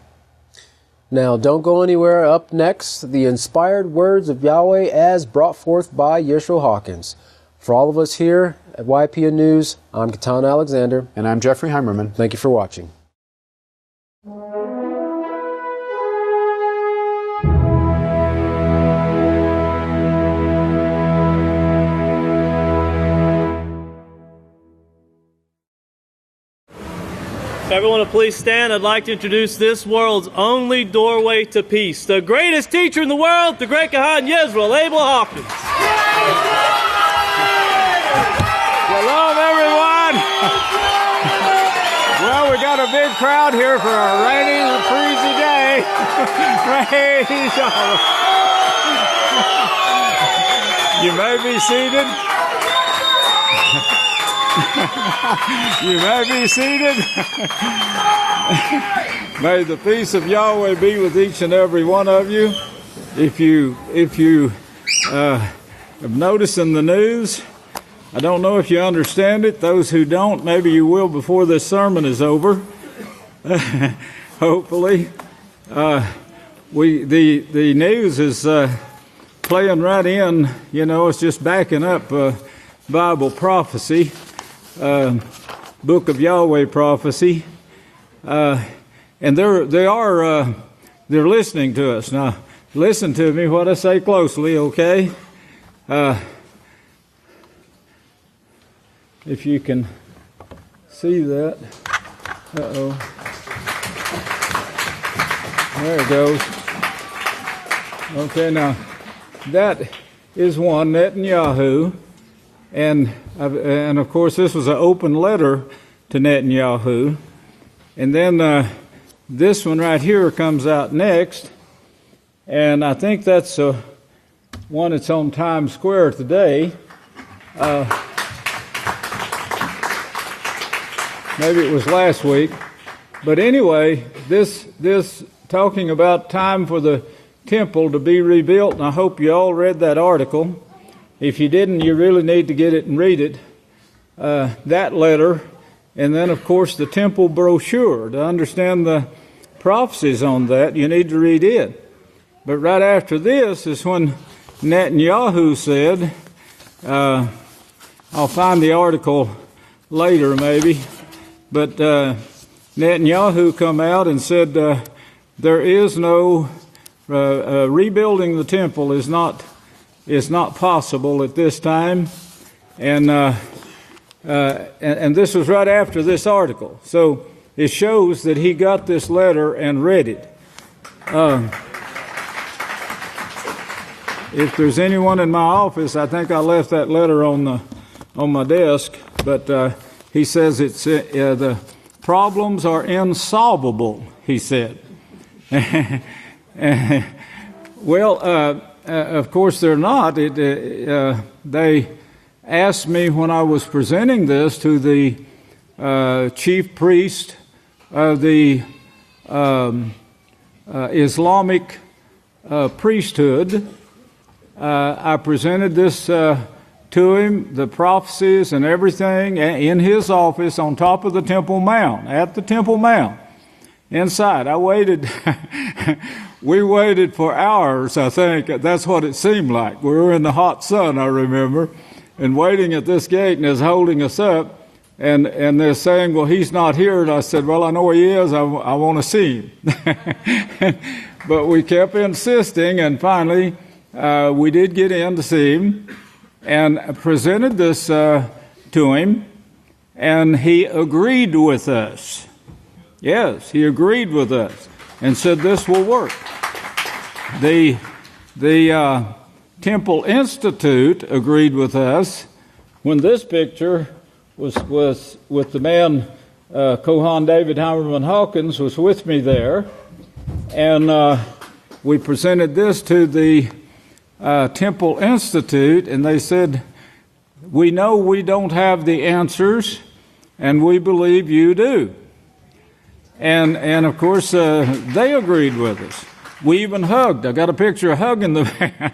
Now, don't go anywhere. Up next, the inspired words of Yahweh as brought forth by Yisrayl Hawkins. For all of us here at YPN News, I'm Katan Alexander. And I'm Jeffrey Heimerman. Thank you for watching. Everyone, please stand. I'd like to introduce this world's only doorway to peace, the greatest teacher in the world, the great Kahan Yisrayl, Abel Hawkins. Shalom, everyone. Well, we got a big crowd here for a rainy, freezy day. Praise Yahweh. You may be seated. You may be seated. May the peace of Yahweh be with each and every one of you. If you have noticed in the news, I don't know if you understand it. Those who don't, maybe you will before this sermon is over. Hopefully, the news is playing right in. You know, it's just backing up Bible prophecy. Book of Yahweh prophecy, and they're listening to us. Now, listen to me, what I say closely, okay? If you can see that. Uh-oh. There it goes. Okay, now, that is one, Netanyahu. And of course, this was an open letter to Netanyahu. And then this one right here comes out next. And I think that's one that's on Times Square today. Maybe it was last week. But anyway, this talking about time for the temple to be rebuilt. And I hope you all read that article. If you didn't, you really need to get it and read it. that letter, and then, of course, the temple brochure. To understand the prophecies on that, you need to read it. But right after this is when Netanyahu said, I'll find the article later maybe, but Netanyahu come out and said there is no rebuilding the temple is not possible at this time, and this was right after this article. So it shows that he got this letter and read it. If there's anyone in my office, I think I left that letter on my desk. But he says it's the problems are insolvable. He said. Well, of course they're not. They asked me when I was presenting this to the chief priest of the Islamic priesthood. I presented this to him, the prophecies and everything, in his office on top of the Temple Mount, at the Temple Mount, inside. I waited. We waited for hours, I think. That's what it seemed like. We were in the hot sun, I remember, and waiting at this gate, and is holding us up. And they're saying, well, he's not here. And I said, well, I know he is. I want to see him. But we kept insisting, and finally we did get in to see him and presented this to him, and he agreed with us. Yes, he agreed with us and said this will work. The Temple Institute agreed with us when this picture was with the man, Kohan David Heimerman Hawkins was with me there, and we presented this to the Temple Institute, and they said, we know we don't have the answers, and we believe you do. And of course, they agreed with us. We even hugged. I got a picture of hugging the man.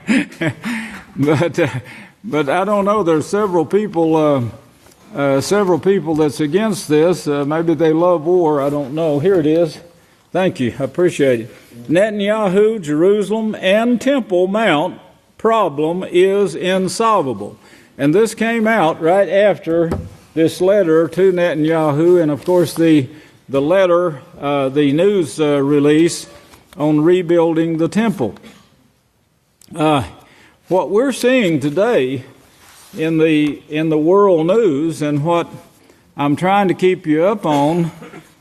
But I don't know. There's several people that's against this. Maybe they love war. I don't know. Here it is. Thank you. I appreciate it. Netanyahu, Jerusalem, and Temple Mount problem is insolvable. And this came out right after this letter to Netanyahu, and of course the letter, the news release on rebuilding the temple. What we're seeing today in the world news, and what I'm trying to keep you up on,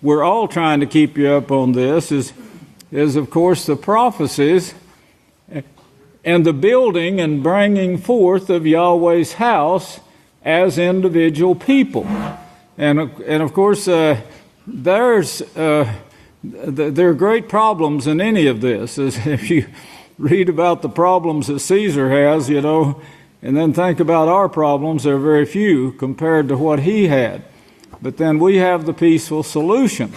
we're all trying to keep you up on this, is of course the prophecies and the building and bringing forth of Yahweh's house as individual people. And of course, there are great problems in any of this. If you read about the problems that Caesar has, and then think about our problems, there are very few compared to what he had. But then we have the peaceful solution.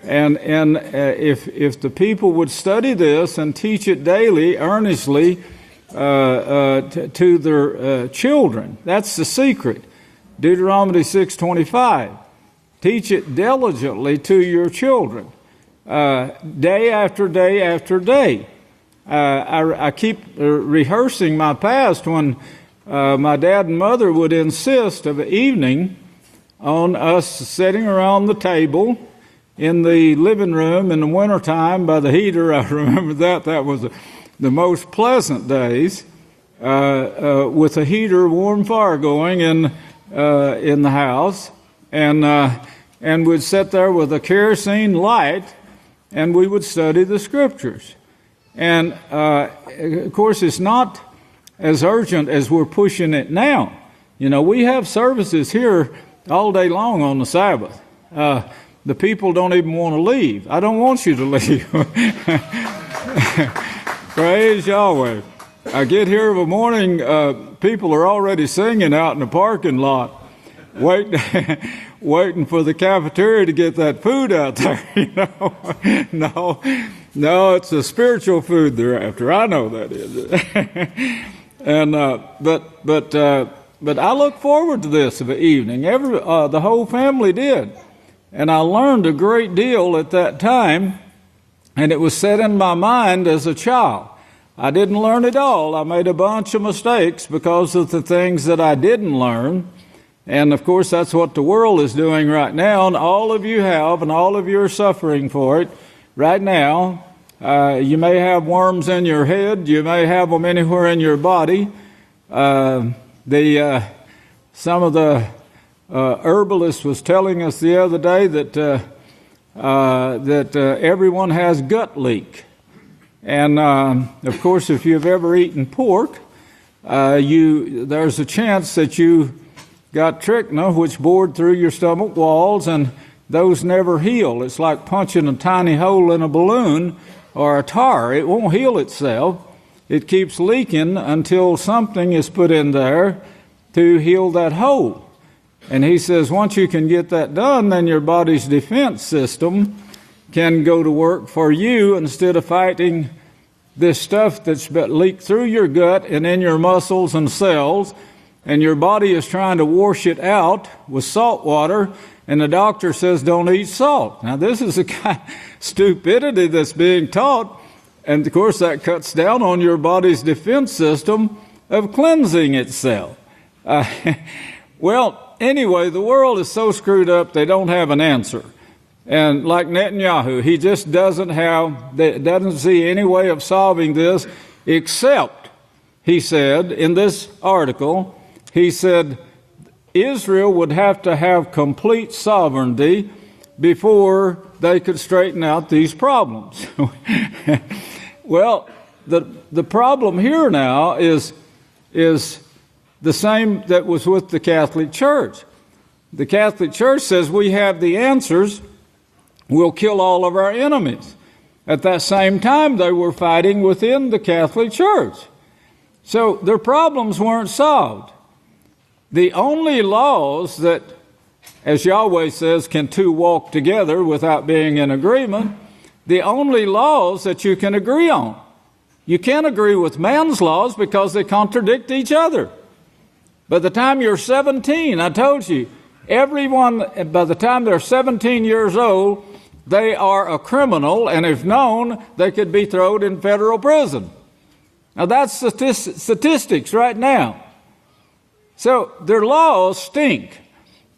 And if the people would study this and teach it daily, earnestly, to their children, that's the secret. Deuteronomy 6:25. Teach it diligently to your children, day after day after day. I keep rehearsing my past when my dad and mother would insist of an evening on us sitting around the table in the living room in the wintertime by the heater. I remember that. That was the most pleasant days, with a heater, warm fire going in the house, and we'd sit there with a kerosene light, and we would study the scriptures. And of course, it's not as urgent as we're pushing it now. We have services here all day long on the Sabbath. The people don't even want to leave. I don't want you to leave. Praise Yahweh. I get here of a morning, people are already singing out in the parking lot, waiting for the cafeteria to get that food out there. No, it's the spiritual food they're after. I know that is. And but But I look forward to this evening. The whole family did. And I learned a great deal at that time, and it was set in my mind as a child. I didn't learn it all. I made a bunch of mistakes because of the things that I didn't learn. And, of course, that's what the world is doing right now, and all of you have, and all of you are suffering for it right now. You may have worms in your head. You may have them anywhere in your body. Some of the herbalist was telling us the other day that everyone has gut leak. And, of course, if you've ever eaten pork, there's a chance that you got trichina, which bored through your stomach walls, and those never heal. It's like punching a tiny hole in a balloon or a tar. It won't heal itself. It keeps leaking until something is put in there to heal that hole. And he says once you can get that done, then your body's defense system can go to work for you instead of fighting this stuff that's leaked through your gut and in your muscles and cells, and your body is trying to wash it out with salt water, and the doctor says don't eat salt. Now this is the kind of stupidity that's being taught, and of course that cuts down on your body's defense system of cleansing itself. Well, anyway, the world is so screwed up they don't have an answer. And like Netanyahu, he just doesn't see any way of solving this except, he said in this article, he said Israel would have to have complete sovereignty before they could straighten out these problems. Well, the problem here now is the same that was with the Catholic Church. The Catholic Church says we have the answers. We'll kill all of our enemies. At that same time, they were fighting within the Catholic Church. So their problems weren't solved. The only laws that, as Yahweh says, can two walk together without being in agreement, the only laws that you can agree on. You can't agree with man's laws because they contradict each other. By the time you're 17, I told you, everyone, by the time they're 17 years old, they are a criminal, and if known, they could be thrown in federal prison. Now that's statistics right now. So their laws stink.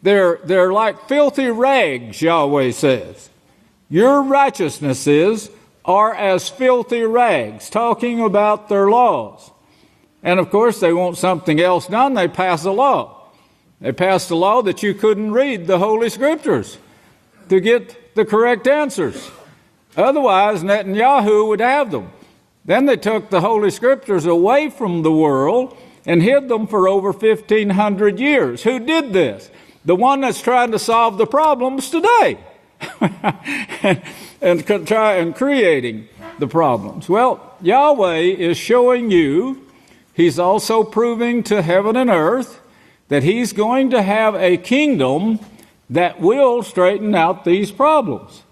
They're like filthy rags, Yahweh says. Your righteousnesses are as filthy rags, talking about their laws. And of course, they want something else done. They pass a law. They passed a law that you couldn't read the Holy Scriptures to get the correct answers. Otherwise, Netanyahu would have them. Then they took the Holy Scriptures away from the world and hid them for over 1,500 years. Who did this? The one that's trying to solve the problems today and creating the problems. Well, Yahweh is showing you, He's also proving to heaven and earth that He's going to have a kingdom that will straighten out these problems.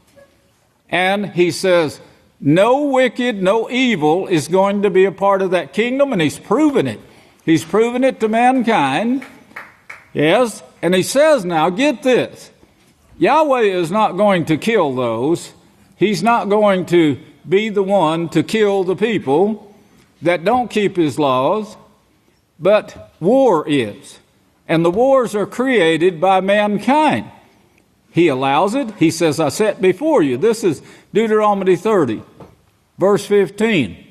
And He says, no wicked, no evil is going to be a part of that kingdom, and He's proven it. He's proven it to mankind. Yes, and He says now, get this, Yahweh is not going to kill those. He's not going to be the one to kill the people that don't keep His laws, but war is. And the wars are created by mankind. He allows it. He says, I set before you. This is Deuteronomy 30, verse 15.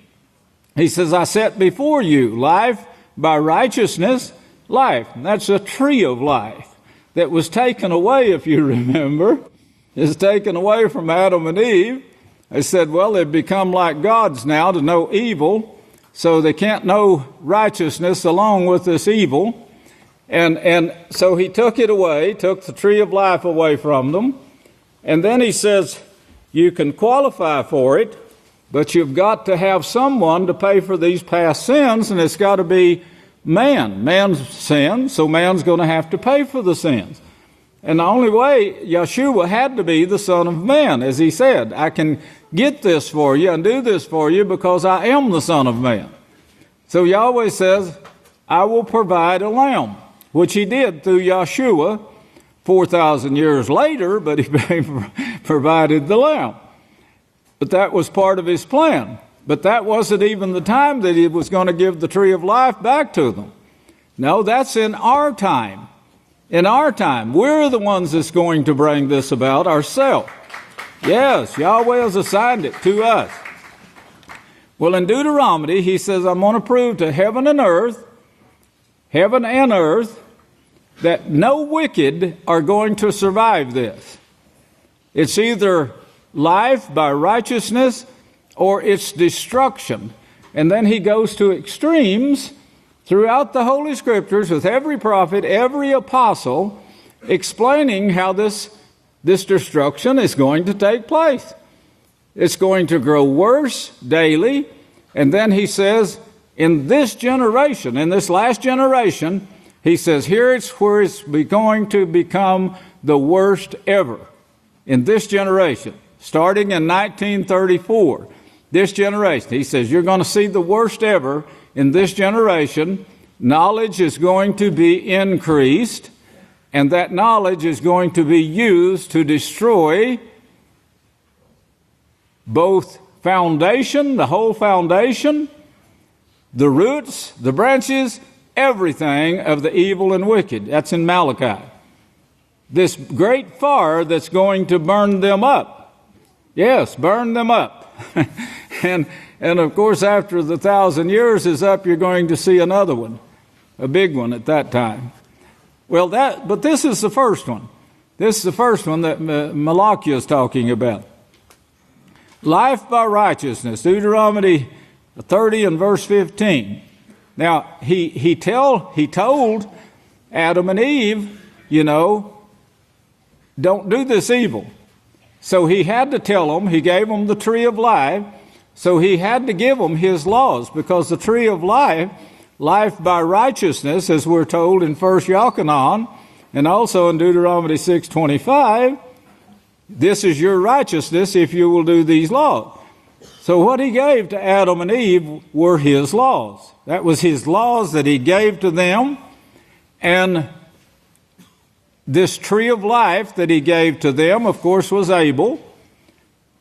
He says, I set before you life by righteousness, life. And that's a tree of life that was taken away, if you remember. It's taken away from Adam and Eve. They said, well, they've become like gods now to know evil, so they can't know righteousness along with this evil. And so He took it away, took the tree of life away from them. And then He says, you can qualify for it, but you've got to have someone to pay for these past sins, and it's got to be man. Man's sin, so man's going to have to pay for the sins. And the only way, Yeshua had to be the Son of Man, as He said, I can get this for you and do this for you because I am the Son of Man. So Yahweh says, I will provide a lamb. which he did through Yeshua 4,000 years later, but he provided the lamb. But that was part of his plan. But that wasn't even the time that he was going to give the tree of life back to them. No, that's in our time. In our time. We're the ones that's going to bring this about ourselves. Yes, Yahweh has assigned it to us. Well, in Deuteronomy, he says, I'm going to prove to heaven and earth, that no wicked are going to survive this. It's either life by righteousness or it's destruction. And then he goes to extremes throughout the Holy Scriptures with every prophet, every apostle, explaining how this destruction is going to take place. It's going to grow worse daily. And then he says, in this generation, in this last generation, he says, here it's where it's going to become the worst ever. In this generation, starting in 1934, this generation, he says, you're going to see the worst ever in this generation. Knowledge is going to be increased, and that knowledge is going to be used to destroy both foundation, the whole foundation, the roots, the branches, everything of the evil and wicked. That's in Malachi. This great fire that's going to burn them up. Yes, burn them up. and of course, after the 1,000 years is up, you're going to see another one, a big one at that time. Well, but this is the first one. This is the first one that Malachi is talking about. Life by righteousness, Deuteronomy 30 and verse 15. Now, he told Adam and Eve, don't do this evil. So he had to tell them, he gave them the tree of life, so he had to give them his laws, because the tree of life, life by righteousness, as we're told in 1 Yochanan, and also in Deuteronomy 6:25, this is your righteousness if you will do these laws. So what he gave to Adam and Eve were his laws. That was his laws that he gave to them. And this tree of life that he gave to them, of course, was Abel.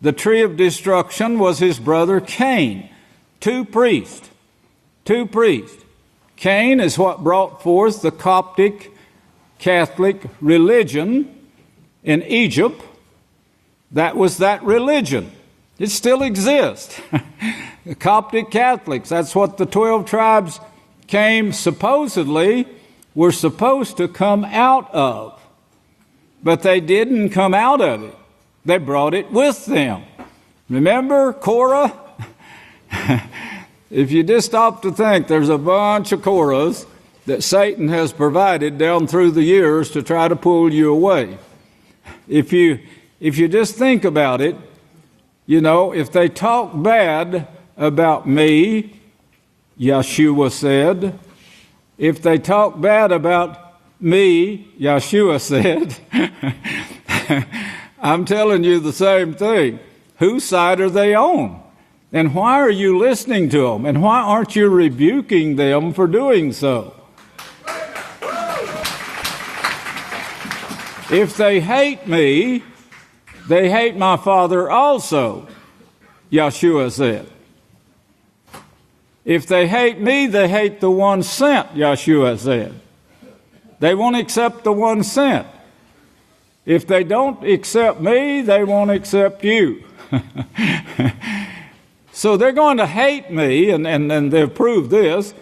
The tree of destruction was his brother Cain. Two priests. Cain is what brought forth the Coptic Catholic religion in Egypt. That was that religion. It still exists. The Coptic Catholics, that's what the 12 tribes were supposed to come out of. But they didn't come out of it. They brought it with them. Remember Korah? If you just stop to think, there's a bunch of Korahs that Satan has provided down through the years to try to pull you away. If you just think about it, if they talk bad about me, Yeshua said, if they talk bad about me, Yeshua said, I'm telling you the same thing. Whose side are they on? And why are you listening to them? And why aren't you rebuking them for doing so? If they hate me, they hate my Father also, Yeshua said. If they hate me, they hate the one sent, Yeshua said. They won't accept the one sent. If they don't accept me, they won't accept you. So they're going to hate me, and they've proved this,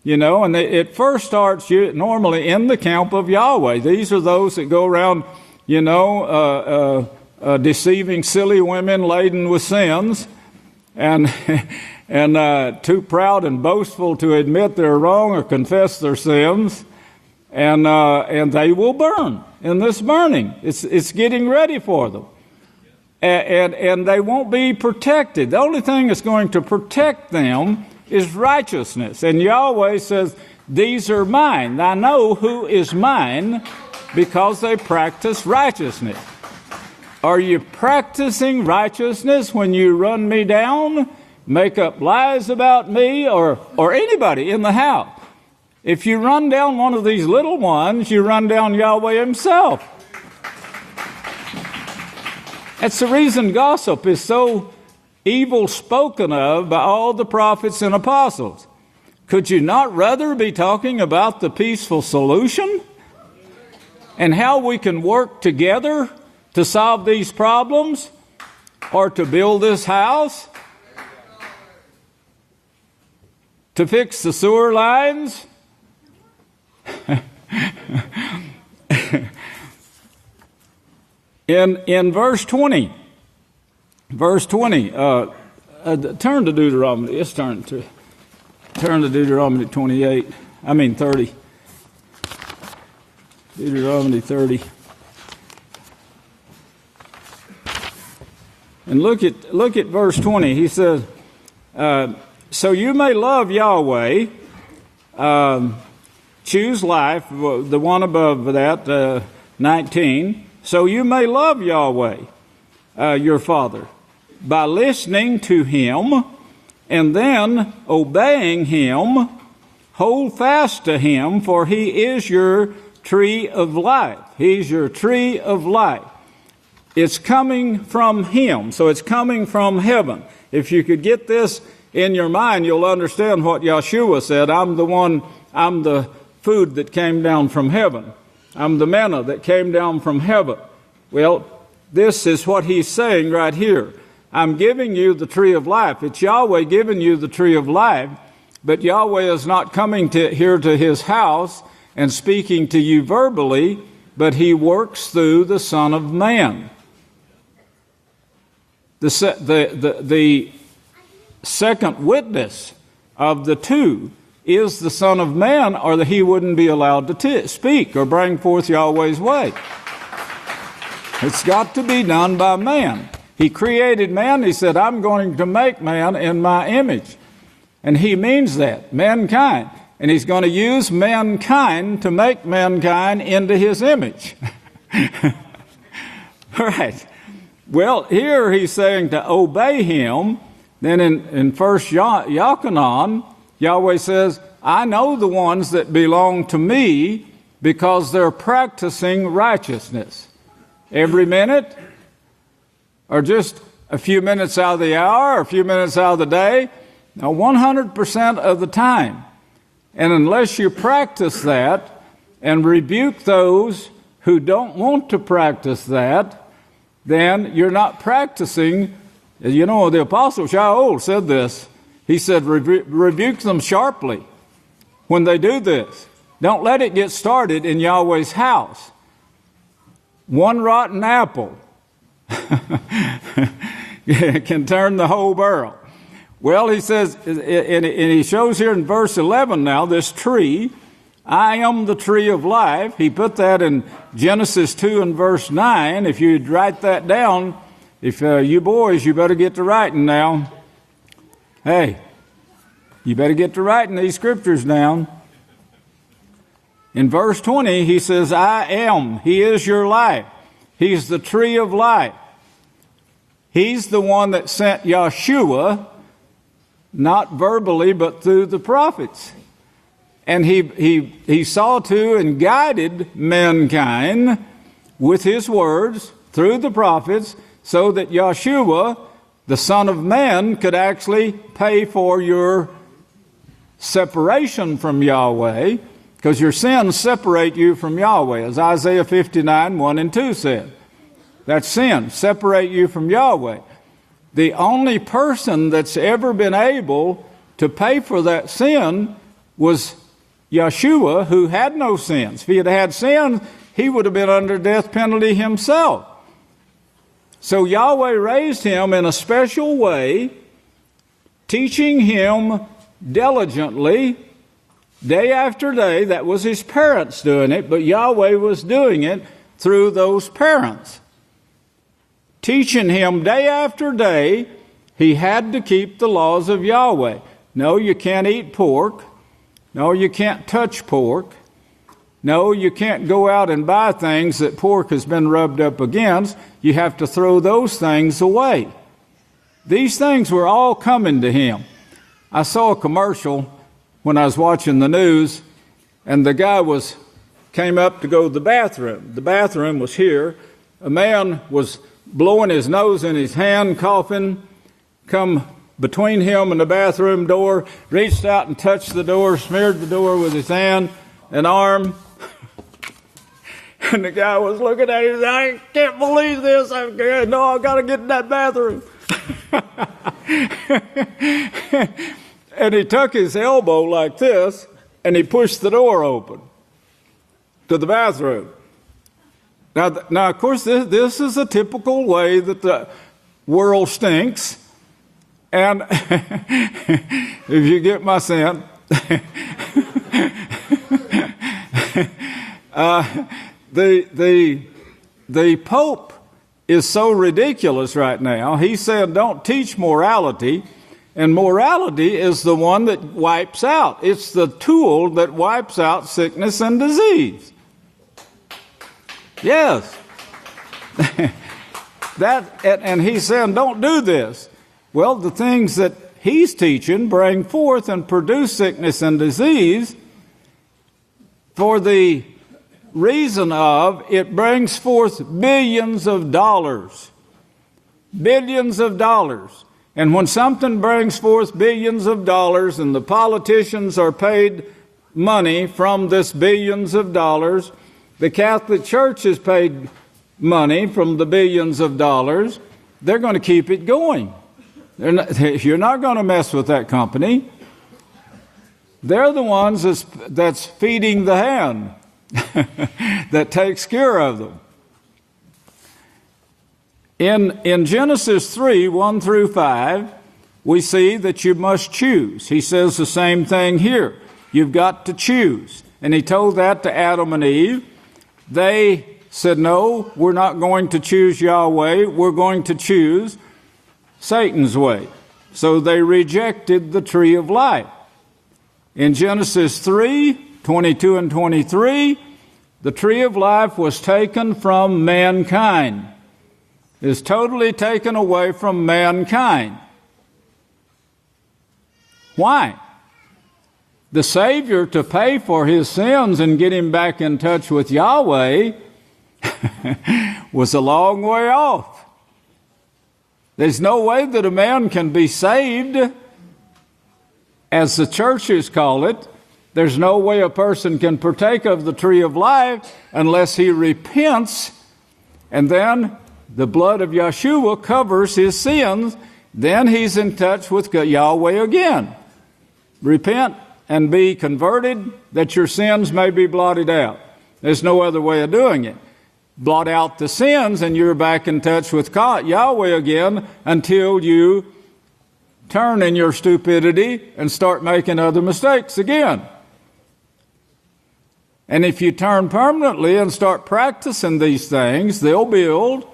and it first starts normally in the camp of Yahweh. These are those that go around, deceiving silly women laden with sins, and too proud and boastful to admit they're wrong or confess their sins, and they will burn in this burning. It's getting ready for them. And they won't be protected. The only thing that's going to protect them is righteousness. And Yahweh says, these are mine. I know who is mine because they practice righteousness. Are you practicing righteousness when you run me down, make up lies about me or anybody in the house? If you run down one of these little ones, you run down Yahweh Himself. That's the reason gossip is so evil spoken of by all the prophets and apostles. Could you not rather be talking about the peaceful solution and how we can work together to solve these problems or to build this house, to fix the sewer lines? In verse 20, turn to Deuteronomy. Let's turn to Deuteronomy 30. Deuteronomy 30. And look at verse 20. He says, so you may love Yahweh, choose life, the one above that, 19. So you may love Yahweh, your Father, by listening to Him and then obeying Him. Hold fast to Him, for He is your tree of life. He's your tree of life. It's coming from Him, so it's coming from heaven. If you could get this in your mind, you'll understand what Yeshua said. I'm the food that came down from heaven. I'm the manna that came down from heaven. Well, this is what He's saying right here. I'm giving you the tree of life. It's Yahweh giving you the tree of life, but Yahweh is not coming here to His house and speaking to you verbally, but He works through the Son of Man. The second witness of the two is the Son of Man, or that He wouldn't be allowed to speak or bring forth Yahweh's way. It's got to be done by man. He created man. He said, I'm going to make man in my image. And He means that, mankind. And He's going to use mankind to make mankind into His image. Right. Well, here He's saying to obey Him. Then in 1 Yochanan, Yahweh says, I know the ones that belong to me because they're practicing righteousness. Every minute, or just a few minutes out of the hour, or a few minutes out of the day, now 100% of the time. And unless you practice that and rebuke those who don't want to practice that, then you're not practicing. You know, the Apostle Shaul said this. He said, rebuke them sharply when they do this. Don't let it get started in Yahweh's house. One rotten apple can turn the whole barrel. Well, he says, and he shows here in verse 11 now, this tree, I am the tree of life. He put that in Genesis 2 and verse 9. If you'd write that down, if you boys, you better get to writing now. Hey, you better get to writing these scriptures down. In verse 20, he says, I am. He is your life. He's the tree of life. He's the one that sent Yeshua, not verbally, but through the prophets. And he saw to and guided mankind with His words through the prophets so that Yeshua, the Son of Man, could actually pay for your separation from Yahweh, because your sins separate you from Yahweh, as Isaiah 59, 1 and 2 said. That's sin, separate you from Yahweh. The only person that's ever been able to pay for that sin was Yeshua, who had no sins. If He had had sins, He would have been under death penalty Himself. So Yahweh raised Him in a special way, teaching Him diligently, day after day. That was His parents doing it, but Yahweh was doing it through those parents. Teaching Him day after day, He had to keep the laws of Yahweh. No, you can't eat pork. No, you can't touch pork. No, you can't go out and buy things that pork has been rubbed up against. You have to throw those things away. These things were all coming to Him. I saw a commercial when I was watching the news, and the guy came up to go to the bathroom. The bathroom was here. A man was blowing his nose in his hand, coughing, come between him and the bathroom door, reached out and touched the door, smeared the door with his hand and arm. And the guy was looking at him and said, I can't believe this. I got to get in that bathroom. And he took his elbow like this, and he pushed the door open to the bathroom. Now, of course, this is a typical way that the world stinks. And if you get my scent, the Pope is so ridiculous right now. He said, don't teach morality. And morality is the one that wipes out. It's the tool that wipes out sickness and disease. Yes. And he's saying, don't do this. Well, the things that he's teaching bring forth and produce sickness and disease for the reason of it brings forth billions of dollars. Billions of dollars. And when something brings forth billions of dollars and the politicians are paid money from this billions of dollars, the Catholic Church is paid money from the billions of dollars, they're going to keep it going. You're not going to mess with that company. They're the ones that's feeding the hand that takes care of them. In Genesis 3, 1 through 5, we see that you must choose. He says the same thing here. You've got to choose. And he told that to Adam and Eve. They said, no, we're not going to choose Yahweh. We're going to choose Satan's way. So they rejected the tree of life. In Genesis 3, 22 and 23, the tree of life was taken from mankind. Is totally taken away from mankind. Why? The Savior, to pay for his sins and get him back in touch with Yahweh, was a long way off. There's no way that a man can be saved, as the churches call it. There's no way a person can partake of the tree of life unless he repents, and then the blood of Yeshua covers his sins. Then he's in touch with Yahweh again. Repent and be converted that your sins may be blotted out. There's no other way of doing it. Blot out the sins and you're back in touch with Yahweh again until you turn in your stupidity and start making other mistakes again. And if you turn permanently and start practicing these things, they'll build,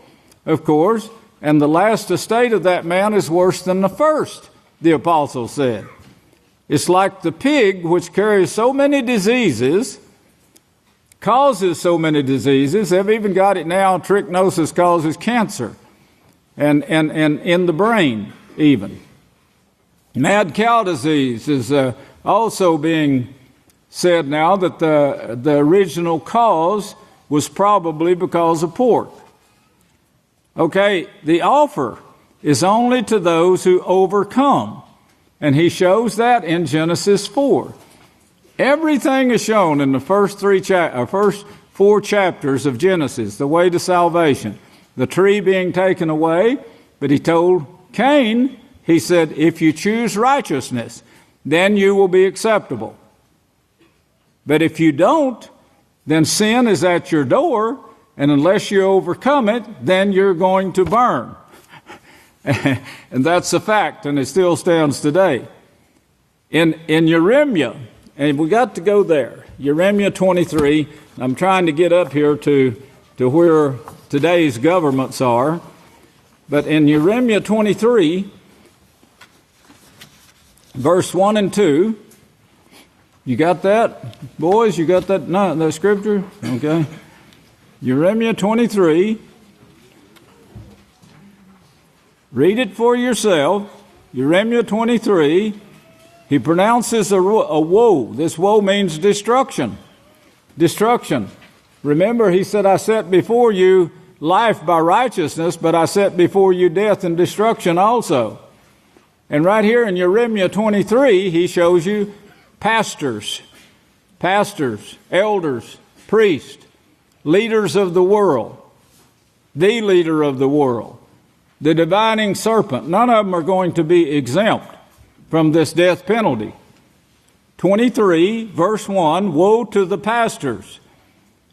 of course, and the last estate of that man is worse than the first, the apostle said. It's like the pig which carries so many diseases, causes so many diseases. They've even got it now, trichinosis causes cancer, and in the brain even. Mad cow disease is also being said now that the original cause was probably because of pork. Okay, the offer is only to those who overcome. And he shows that in Genesis 4. Everything is shown in the first four chapters of Genesis, the way to salvation. The tree being taken away, but he told Cain, he said, if you choose righteousness, then you will be acceptable. But if you don't, then sin is at your door, and unless you overcome it, then you're going to burn. And that's a fact, and it still stands today. In Jeremiah, and we got to go there, Jeremiah 23, I'm trying to get up here to where today's governments are, but in Jeremiah 23, verse 1 and 2, you got that? Boys, you got that? No, the scripture? Okay. Jeremiah 23. Read it for yourself. Jeremiah 23, He pronounces a woe. This woe means destruction. Destruction. Remember, he said, I set before you life by righteousness, but I set before you death and destruction also. And right here in Jeremiah 23, he shows you pastors, elders, priests, leaders of the world, the leader of the world, the dividing serpent. None of them are going to be exempt from this death penalty. 23, verse 1, woe to the pastors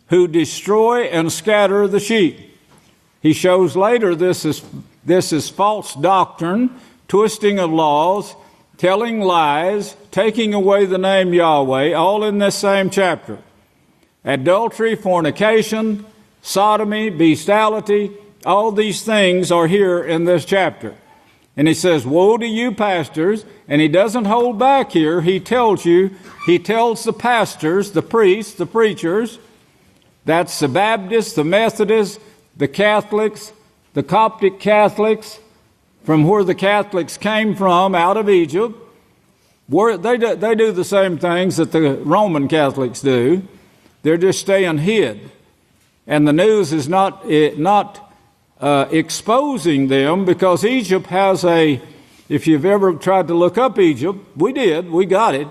who destroy and scatter the sheep. He shows later this is false doctrine, twisting of laws, telling lies, taking away the name Yahweh, all in this same chapter. Adultery, fornication, sodomy, bestiality, all these things are here in this chapter. And he says, woe to you pastors, and he doesn't hold back here. He tells the pastors, the priests, the preachers, that's the Baptists, the Methodists, the Catholics, the Coptic Catholics, from where the Catholics came from, out of Egypt. They do the same things that the Roman Catholics do. They're just staying hid. And the news is not exposing them, because Egypt has if you've ever tried to look up Egypt, we got it.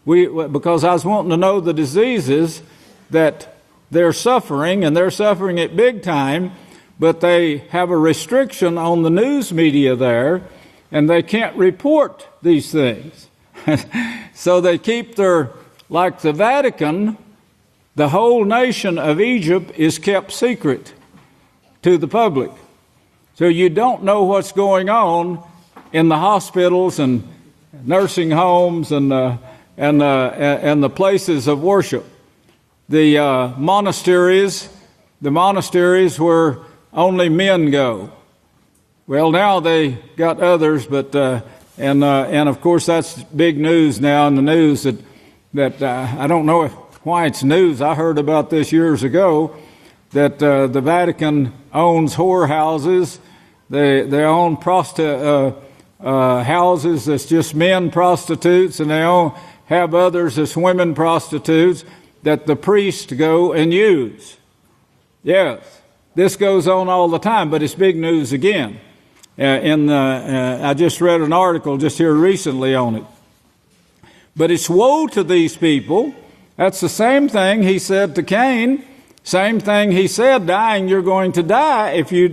Because I was wanting to know the diseases that they're suffering, and they're suffering it big time, but they have a restriction on the news media there, and they can't report these things. So they keep like the Vatican, the whole nation of Egypt is kept secret to the public. So you don't know what's going on in the hospitals and nursing homes and the places of worship. The monasteries where only men go. Well, now they got others, but and of course that's big news now in the news that I don't know why it's news. I heard about this years ago, that the Vatican owns whorehouses. They own houses that's just men prostitutes, and they have others that's women prostitutes that the priests go and use. Yes, this goes on all the time, but it's big news again. I just read an article just here recently on it. But it's woe to these people. That's the same thing he said to Cain. Same thing he said, dying, you're going to die if you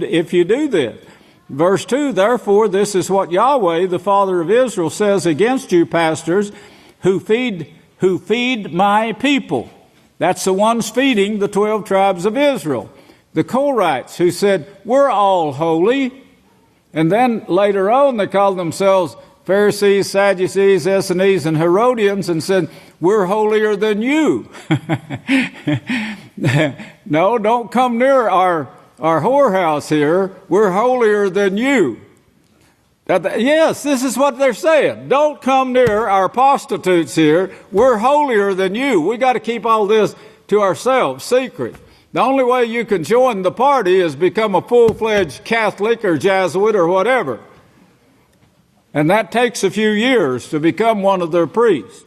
do this. Verse 2, therefore, this is what Yahweh, the Father of Israel, says against you, pastors, who feed my people. That's the ones feeding the 12 tribes of Israel. The Korahites, who said, we're all holy. And then later on, they called themselves Pharisees, Sadducees, Essenes, and Herodians, and said, we're holier than you. No, don't come near our whorehouse here. We're holier than you. Yes, this is what they're saying. Don't come near our prostitutes here. We're holier than you. We got to keep all this to ourselves, secret. The only way you can join the party is become a full-fledged Catholic or Jesuit or whatever. And that takes a few years to become one of their priests.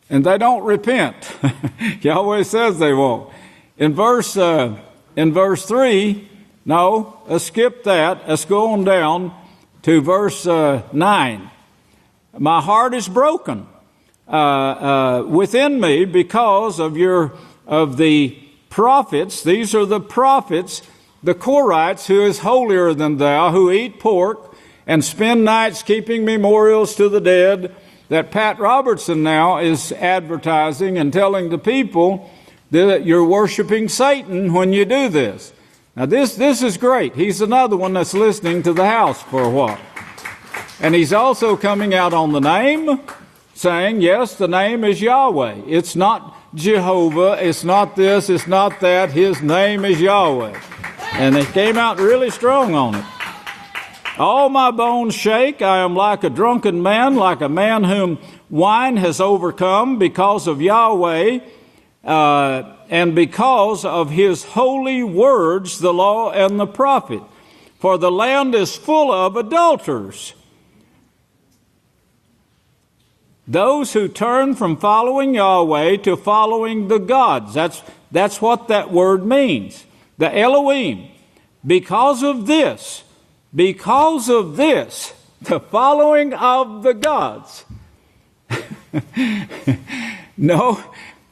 And they don't repent. Yahweh says they won't. In verse 3, no, let's skip that. Let's go on down to verse 9. My heart is broken within me because of the prophets. These are the prophets, the Korahites, who is holier than thou, who eat pork and spend nights keeping memorials to the dead, that Pat Robertson now is advertising and telling the people that you're worshiping Satan when you do this. Now this is great. He's another one that's listening to the house for a while. And he's also coming out on the name, saying, yes, the name is Yahweh. It's not Jehovah. It's not this. It's not that. His name is Yahweh. And they came out really strong on it. All my bones shake. I am like a drunken man, like a man whom wine has overcome, because of Yahweh and because of his holy words, the law and the prophet. For the land is full of adulterers. Those who turn from following Yahweh to following the gods. That's what that word means. The Elohim. Because of this, the following of the gods. No,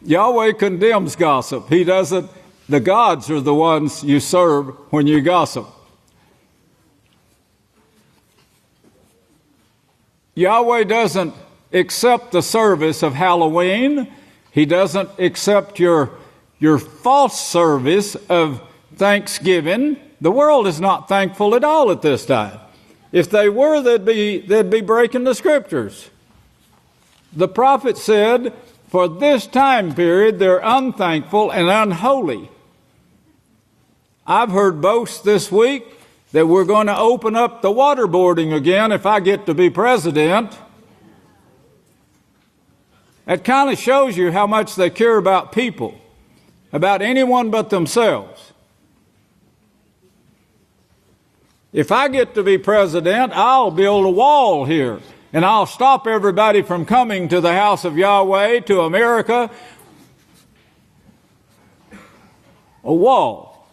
Yahweh condemns gossip. He doesn't. The gods are the ones you serve when you gossip. Yahweh doesn't accept the service of Halloween. He doesn't accept your false service of Thanksgiving. The world is not thankful at all at this time. If they were, they'd be breaking the scriptures. The prophet said, for this time period, they're unthankful and unholy. I've heard boasts this week that we're going to open up the waterboarding again if I get to be president. That kind of shows you how much they care about people, about anyone but themselves. If I get to be president, I'll build a wall here, and I'll stop everybody from coming to the house of Yahweh, to America. A wall.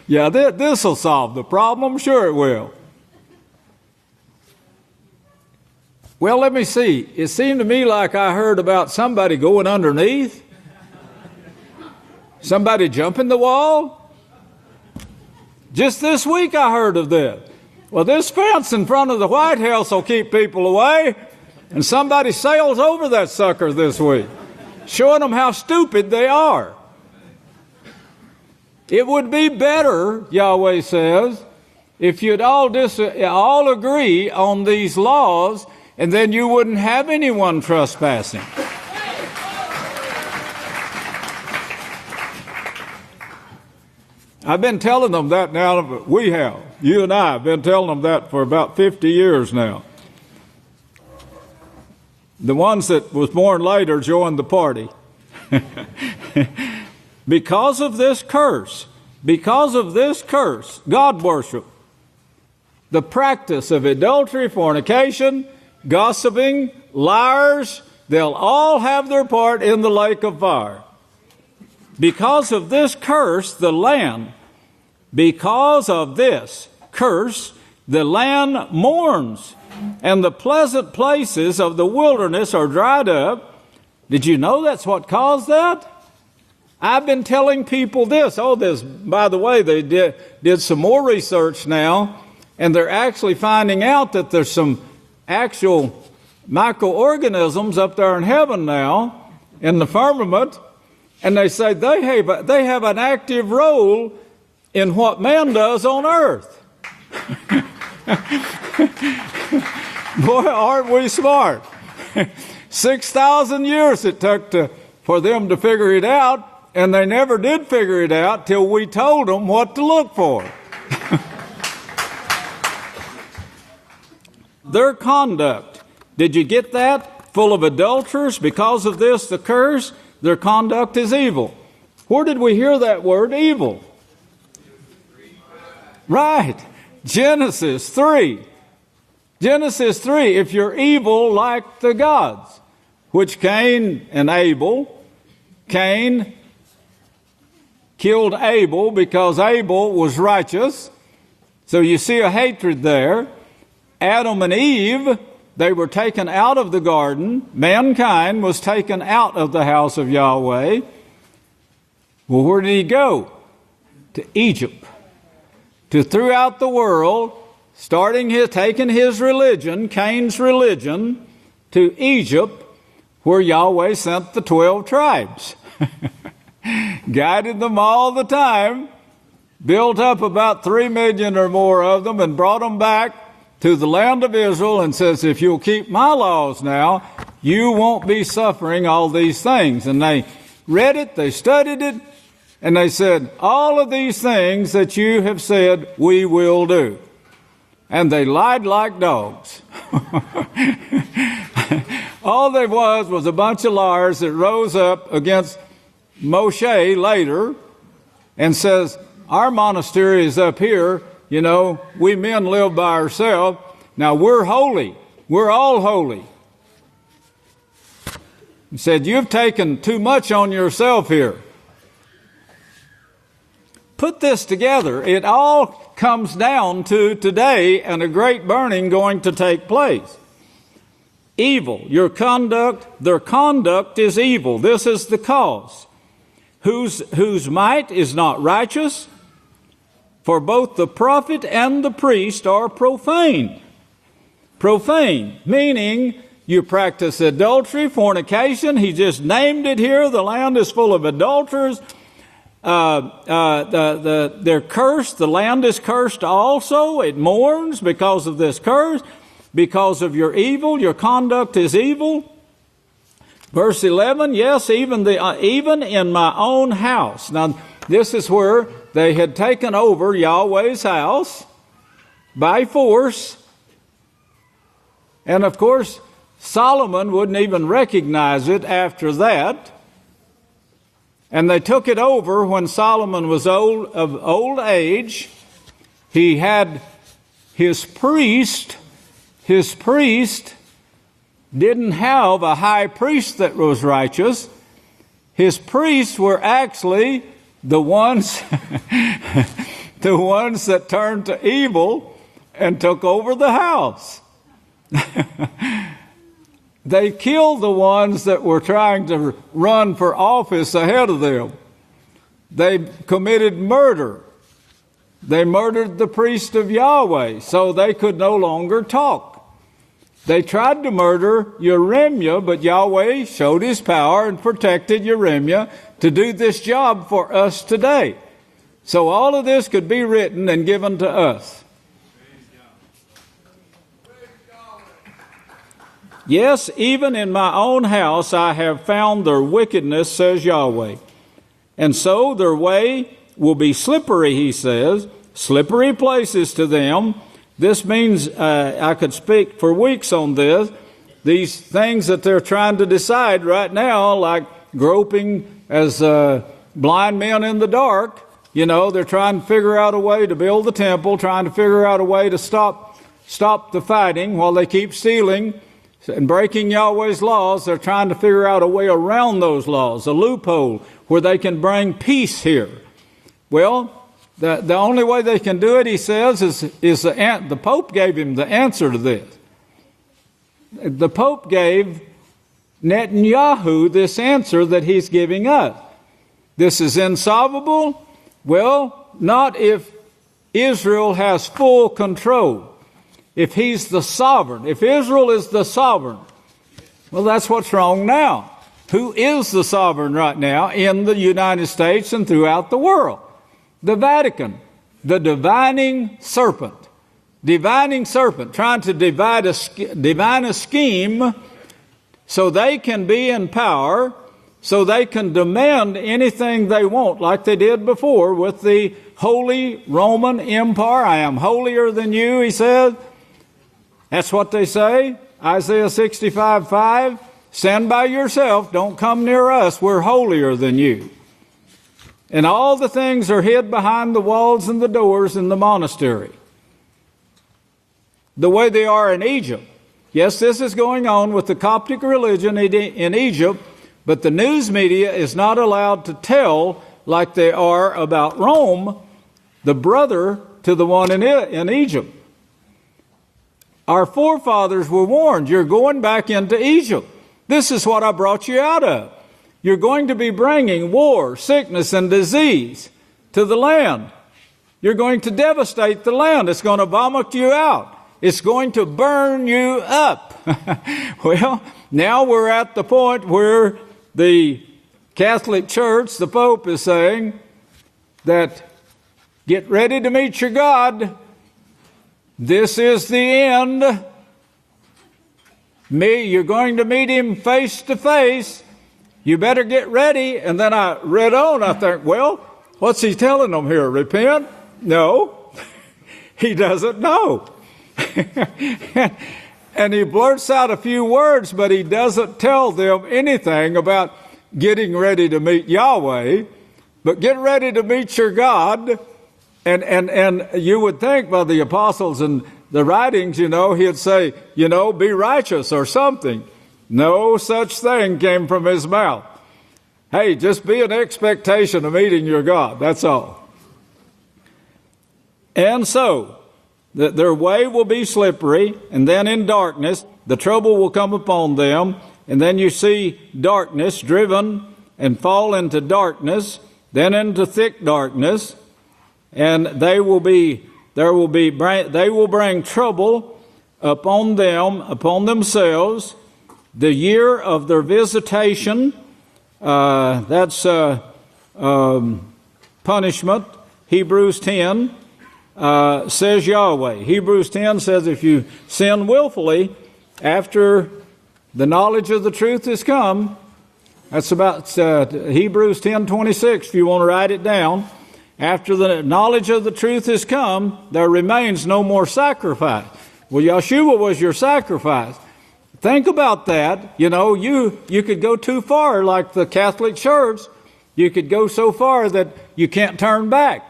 Yeah, this will solve the problem. Sure it will. Well, let me see. It seemed to me like I heard about somebody going underneath. Somebody jumping the wall. Just this week I heard of that. Well, this fence in front of the White House will keep people away. And somebody sails over that sucker this week, showing them how stupid they are. It would be better, Yahweh says, if you'd all agree on these laws, and then you wouldn't have anyone trespassing. I've been telling them that now. You and I have been telling them that for about 50 years now. The ones that was born later joined the party. Because of this curse, God worship, the practice of adultery, fornication, gossiping, liars, they'll all have their part in the lake of fire. Because of this curse, the land mourns, and the pleasant places of the wilderness are dried up. Did you know that's what caused that? I've been telling people this. By the way, they did some more research now, and they're actually finding out that there's some actual microorganisms up there in heaven now, in the firmament, and they say they have an active role in what man does on earth. Boy, aren't we smart. 6,000 years it took for them to figure it out, and they never did figure it out till we told them what to look for. Their conduct, did you get that? Full of adulterers. Because of this, the curse, their conduct is evil. Where did we hear that word, evil? Right. Genesis 3. Genesis 3, if you're evil like the gods, which Cain and Abel, Cain killed Abel because Abel was righteous. So you see a hatred there. Adam and Eve, they were taken out of the garden. Mankind was taken out of the house of Yahweh. Well, where did he go? To Egypt. To throughout the world, taking his religion, Cain's religion, to Egypt, where Yahweh sent the 12 tribes. Guided them all the time, built up about 3 million or more of them, and brought them back to the land of Israel and says, if you'll keep my laws now, you won't be suffering all these things. And they read it, they studied it, and they said, all of these things that you have said, we will do. And they lied like dogs. All there was a bunch of liars that rose up against Moshe later and says, our monastery is up here. You know, we men live by ourselves. Now we're holy. We're all holy. He said, you've taken too much on yourself here. Put this together. It all comes down to today and a great burning going to take place. Evil, your conduct, their conduct is evil. This is the cause. Whose might is not righteous, for both the prophet and the priest are profane. Profane, meaning you practice adultery, fornication. He just named it here. The land is full of adulterers. They're cursed. The land is cursed also. It mourns because of this curse, because of your evil. Your conduct is evil. Verse 11, yes, even in my own house. Now, this is where they had taken over Yahweh's house by force. And of course, Solomon wouldn't even recognize it after that. And they took it over when Solomon was of old age. He had his priest didn't have a high priest that was righteous. His priests were actually the ones that turned to evil and took over the house. They killed the ones that were trying to run for office ahead of them. They committed murder. They murdered the priest of Yahweh, so they could no longer talk. They tried to murder Jeremiah, but Yahweh showed his power and protected Jeremiah to do this job for us today. So all of this could be written and given to us. Yes, even in my own house I have found their wickedness, says Yahweh. And so their way will be slippery, he says, slippery places to them. This means, I could speak for weeks on this, these things that they're trying to decide right now, like groping as blind men in the dark. You know, they're trying to figure out a way to build the temple, trying to figure out a way to stop the fighting while they keep stealing and breaking Yahweh's laws. They're trying to figure out a way around those laws, a loophole where they can bring peace here. Well, the only way they can do it, he says, is the Pope gave him the answer to this. The Pope gave Netanyahu this answer that he's giving us. This is insolvable. Well, not if Israel has full control. If he's the sovereign, if Israel is the sovereign, well, that's what's wrong now. Who is the sovereign right now in the United States and throughout the world? The Vatican, the divining serpent, trying to divine a scheme so they can be in power, so they can demand anything they want, like they did before with the Holy Roman Empire. I am holier than you, he said. That's what they say. Isaiah 65:5. Stand by yourself. Don't come near us. We're holier than you. And all the things are hid behind the walls and the doors in the monastery. The way they are in Egypt. Yes, this is going on with the Coptic religion in Egypt, but the news media is not allowed to tell like they are about Rome, the brother to the one in Egypt. Our forefathers were warned, you're going back into Egypt. This is what I brought you out of. You're going to be bringing war, sickness, and disease to the land. You're going to devastate the land. It's going to vomit you out. It's going to burn you up. Well, now we're at the point where the Catholic Church, the Pope, is saying that get ready to meet your God. This is the end. You're going to meet him face to face. You better get ready. And then I read on. I think, well, what's he telling them here? Repent? No. He doesn't know. And he blurts out a few words, but he doesn't tell them anything about getting ready to meet Yahweh. But get ready to meet your God. And you would think by the apostles and the writings, he'd say, be righteous or something. No such thing came from his mouth. Hey, just be in expectation of meeting your God. That's all. And so, their way will be slippery, and then in darkness, the trouble will come upon them, and then you see darkness driven and fall into darkness, then into thick darkness, and they will bring trouble upon them, upon themselves. The year of their visitation, that's punishment. Hebrews 10 says Yahweh. Hebrews 10 says if you sin willfully after the knowledge of the truth has come, that's about Hebrews 10:26, if you want to write it down. After the knowledge of the truth has come, there remains no more sacrifice. Well, Yeshua was your sacrifice. Think about that. You could go too far, like the Catholic Church. You could go so far that you can't turn back.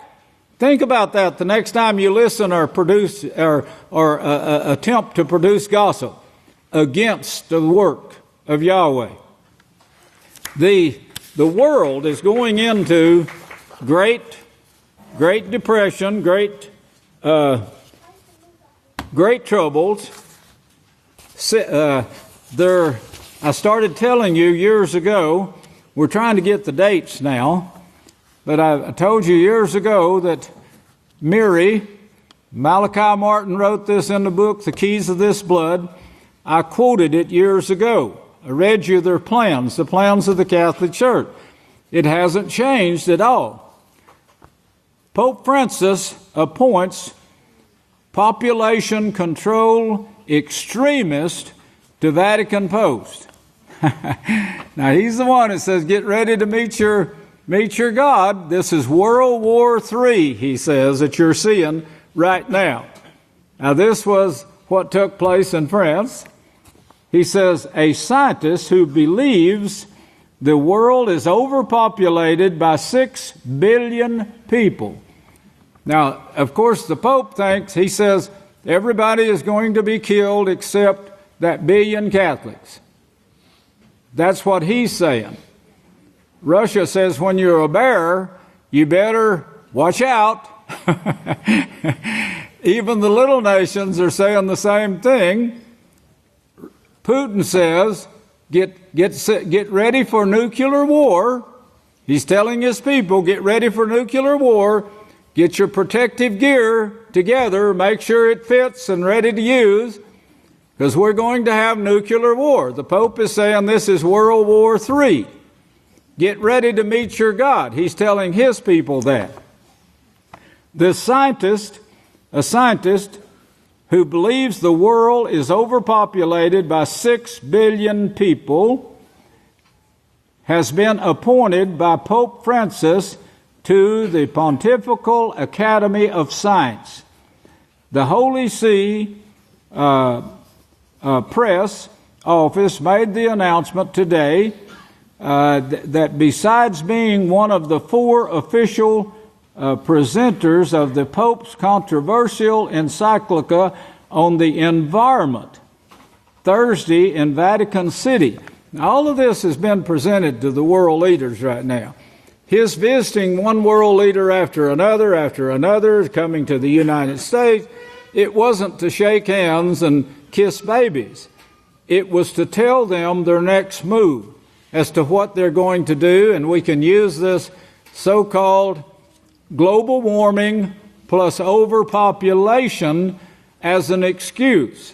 Think about that the next time you listen or produce or attempt to produce gossip against the work of Yahweh. The world is going into great depression, great troubles. I started telling you years ago, we're trying to get the dates now, but I told you years ago that Malachi Martin wrote this in the book, The Keys of This Blood. I quoted it years ago. I read you their plans, the plans of the Catholic Church. It hasn't changed at all. Pope Francis appoints population control extremist to Vatican Post. Now he's the one that says, get ready to meet your God. This is World War III, he says, that you're seeing right now. Now this was what took place in France. He says, a scientist who believes the world is overpopulated by 6 billion people. Now, of course, the Pope he says, everybody is going to be killed except that billion Catholics. That's what he's saying. Russia says when you're a bear, you better watch out. Even the little nations are saying the same thing. Putin says, get ready for nuclear war. He's telling his people, get ready for nuclear war. Get your protective gear together. Make sure it fits and ready to use, because we're going to have nuclear war. The Pope is saying this is World War III. Get ready to meet your God. He's telling his people that. This scientist, a scientist who believes the world is overpopulated by 6 billion people, has been appointed by Pope Francis to the Pontifical Academy of Science. The Holy See press office made the announcement today that besides being one of the 4 official presenters of the Pope's controversial encyclica on the environment Thursday in Vatican City. Now, all of this has been presented to the world leaders right now. His visiting one world leader after another, coming to the United States. It wasn't to shake hands and kiss babies. It was to tell them their next move as to what they're going to do, and we can use this so-called global warming plus overpopulation as an excuse.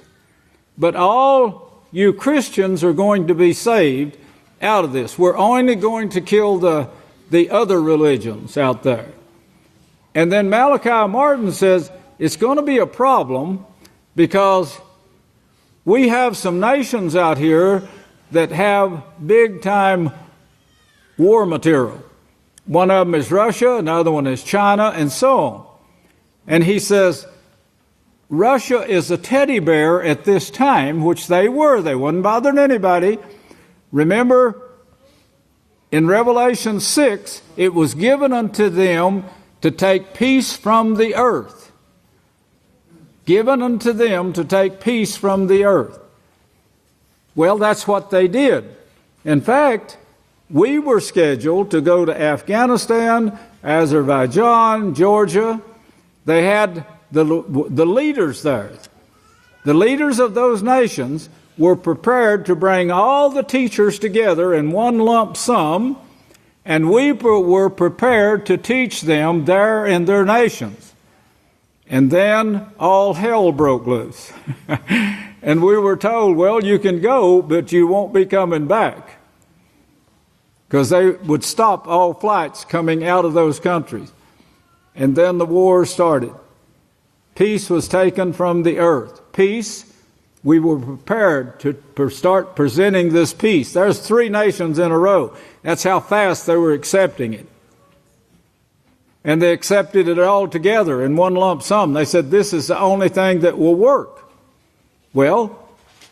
But all you Christians are going to be saved out of this. We're only going to kill the other religions out there. And then Malachi Martin says it's going to be a problem because we have some nations out here that have big-time war material. One of them is Russia, another one is China, and so on. And he says, Russia is a teddy bear at this time, which they were. They wasn't bothering anybody. Remember, in Revelation 6, it was given unto them to take peace from the earth. given unto them to take peace from the earth. Well, that's what they did. In fact, we were scheduled to go to Afghanistan, Azerbaijan, Georgia. They had the leaders there. The leaders of those nations were prepared to bring all the teachers together in one lump sum, and we were prepared to teach them there in their nations. And then all hell broke loose. And we were told, well, you can go, but you won't be coming back. Because they would stop all flights coming out of those countries. And then the war started. Peace was taken from the earth. Peace, we were prepared to start presenting this peace. There's 3 nations in a row. That's how fast they were accepting it. And they accepted it all together in one lump sum. They said, this is the only thing that will work. Well,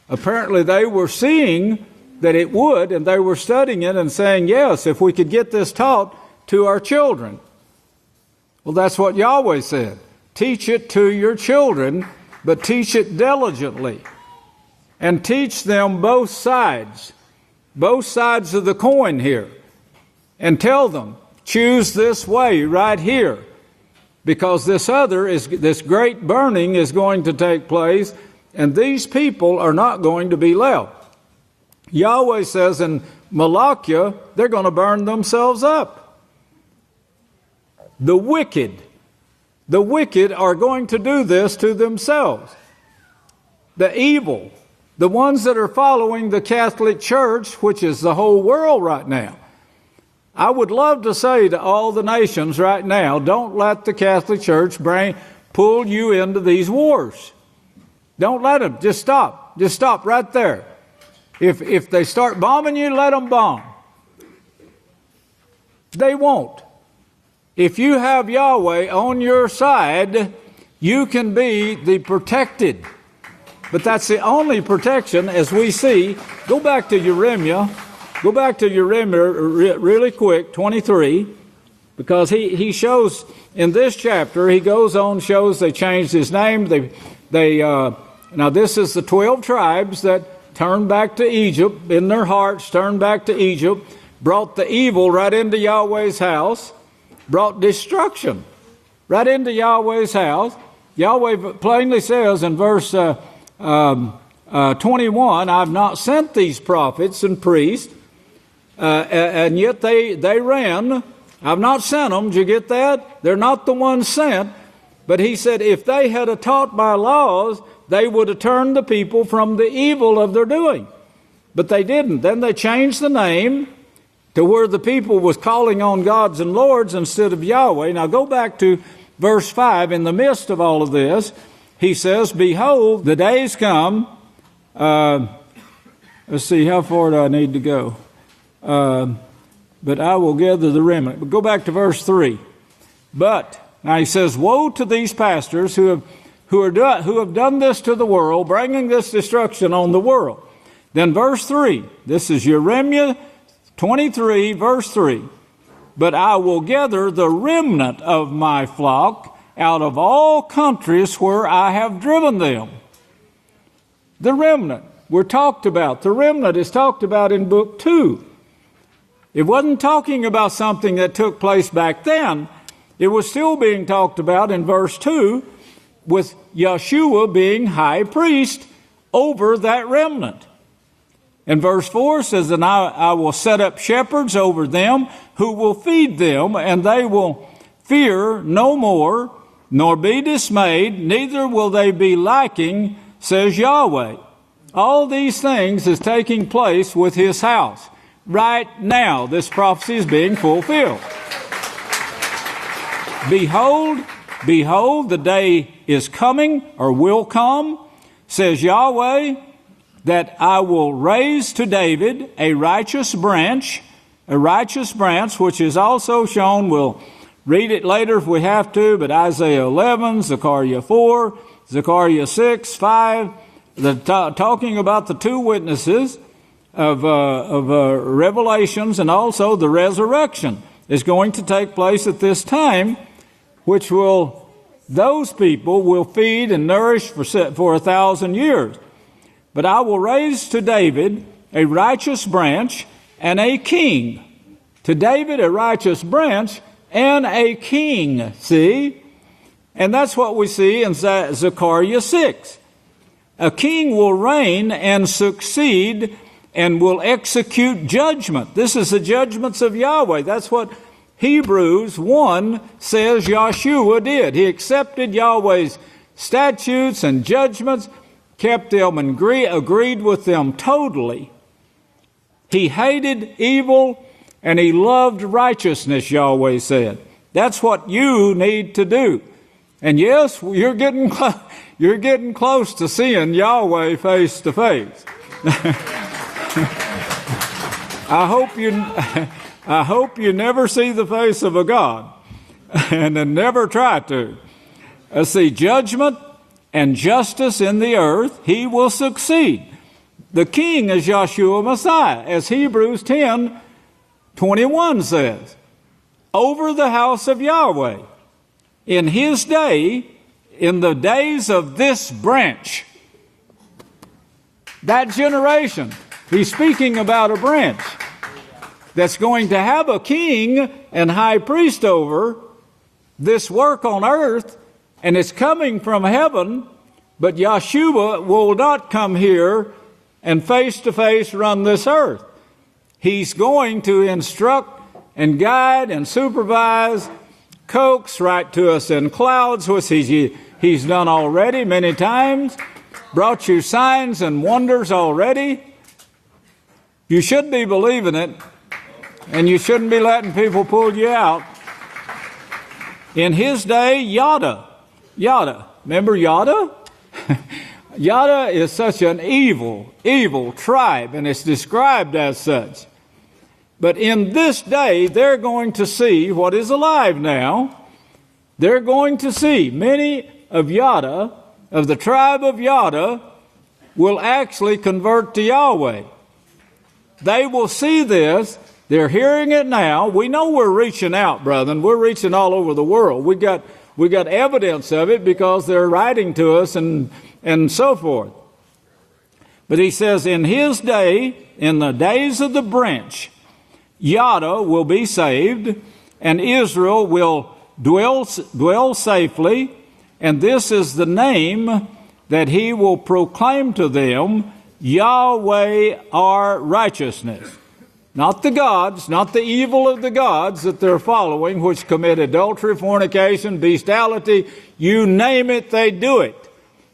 apparently they were seeing that it would, and they were studying it and saying, yes, if we could get this taught to our children. Well, that's what Yahweh said. Teach it to your children, but teach it diligently. And teach them both sides of the coin here. And tell them, choose this way right here. Because this great burning is going to take place, and these people are not going to be left. Yahweh says in Malachi, they're going to burn themselves up. The wicked are going to do this to themselves. The evil, the ones that are following the Catholic Church, which is the whole world right now. I would love to say to all the nations right now, don't let the Catholic Church pull you into these wars. Don't let them. Just stop. Just stop right there. If they start bombing you, let them bomb. They won't. If you have Yahweh on your side, you can be the protected. But that's the only protection, as we see. Go back to Jeremiah. Go back to Jeremiah really quick, 23, because he shows in this chapter, he goes on, shows they changed his name. Now this is the 12 tribes that turned back to Egypt, in their hearts turned back to Egypt, brought the evil right into Yahweh's house, brought destruction right into Yahweh's house. Yahweh plainly says in verse 21, I've not sent these prophets and priests, and yet they ran. I've not sent them. Did you get that? They're not the ones sent. But he said, if they had taught my laws, they would have turned the people from the evil of their doing. But they didn't. Then they changed the name to where the people was calling on gods and lords instead of Yahweh. Now go back to verse 5. In the midst of all of this, he says, behold, the days come. Let's see, how far do I need to go? But I will gather the remnant. But go back to verse 3. But, now he says, woe to these pastors who have done this to the world, bringing this destruction on the world. Then verse 3, this is Jeremiah 23, verse 3. But I will gather the remnant of my flock out of all countries where I have driven them. The remnant were talked about. The remnant is talked about in book 2. It wasn't talking about something that took place back then. It was still being talked about in verse 2, with Yeshua being high priest over that remnant. And verse 4 says, and I will set up shepherds over them who will feed them, and they will fear no more, nor be dismayed, neither will they be lacking, says Yahweh. All these things is taking place with his house. Right now, this prophecy is being fulfilled. Behold, the day is coming, or will come, says Yahweh, that I will raise to David a righteous branch, which is also shown. We'll read it later if we have to, but Isaiah 11, Zechariah 4, Zechariah 6, 5, talking about the two witnesses of Revelations, and also the resurrection is going to take place at this time, which will those people will feed and nourish for 1,000 years. But I will raise to David a righteous branch and a king. To David, a righteous branch and a king. See? And that's what we see in Zechariah 6. A king will reign and succeed and will execute judgment. This is the judgments of Yahweh. That's what Hebrews 1 says Yahshua did. He accepted Yahweh's statutes and judgments, kept them and agreed with them totally. He hated evil and he loved righteousness, Yahweh said. That's what you need to do. And yes, you're getting close to seeing Yahweh face to face. I hope you never see the face of a God, and then never try to. See, judgment and justice in the earth, he will succeed. The king is Yahshua Messiah, as Hebrews 10:21 says, over the house of Yahweh. In his day, in the days of this branch, that generation, he's speaking about a branch that's going to have a king and high priest over this work on earth, and it's coming from heaven, but Yahshua will not come here and face to face run this earth. He's going to instruct and guide and supervise, coax right to us in clouds, which he's done already many times, brought you signs and wonders already. You should be believing it, and you shouldn't be letting people pull you out. In his day, Yada. Remember Yada? Yada is such an evil tribe, and it's described as such. But in this day, they're going to see what is alive now. They're going to see many of Yada, of the tribe of Yada, will actually convert to Yahweh. They will see this. They're hearing it now. We know we're reaching out, brethren. We're reaching all over the world. We got evidence of it because they're writing to us and so forth. But he says, in his day, in the days of the branch, Yada will be saved, and Israel will dwell safely, and this is the name that he will proclaim to them, Yahweh our righteousness. Not the gods, not the evil of the gods that they're following, which commit adultery, fornication, bestiality, you name it, they do it.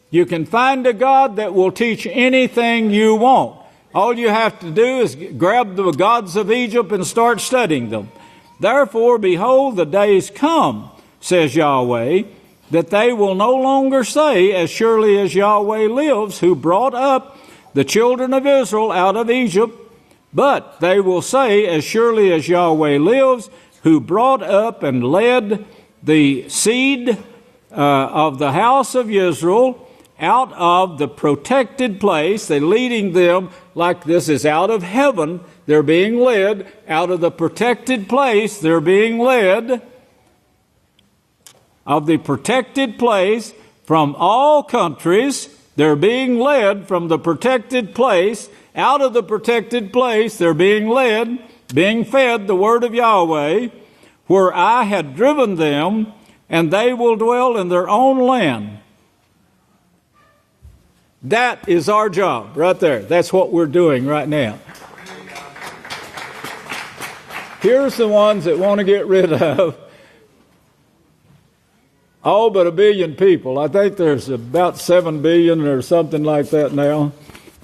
You can find a God that will teach anything you want. All you have to do is grab the gods of Egypt and start studying them. Therefore, behold, the days come, says Yahweh, that they will no longer say, as surely as Yahweh lives, who brought up the children of Israel out of Egypt, but they will say, as surely as Yahweh lives, who brought up and led the seed of the house of Israel out of the protected place. They're leading them like this is out of heaven. They're being led out of the protected place. They're being led of the protected place from all countries. They're being led from the protected place, out of the protected place. They're being led, being fed the word of Yahweh, where I had driven them, and they will dwell in their own land. That is our job right there. That's what we're doing right now. Here's the ones that want to get rid of all but 1 billion people. I think there's about 7 billion or something like that now,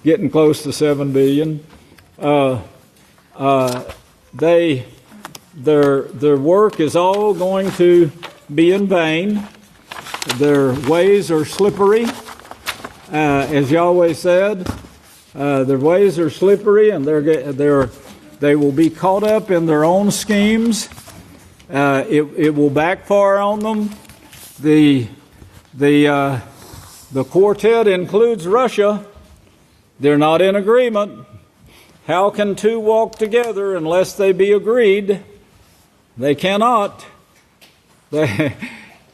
getting close to 7 billion. Their work is all going to be in vain. Their ways are slippery. As Yahweh said, their ways are slippery, and they will be caught up in their own schemes. It will backfire on them. The quartet includes Russia. They're not in agreement. How can two walk together unless they be agreed? They cannot.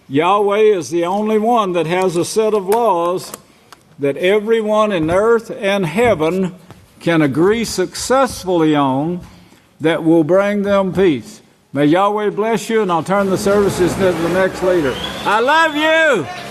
Yahweh is the only one that has a set of laws that everyone in earth and heaven can agree successfully on that will bring them peace. May Yahweh bless you, and I'll turn the services to the next leader. I love you!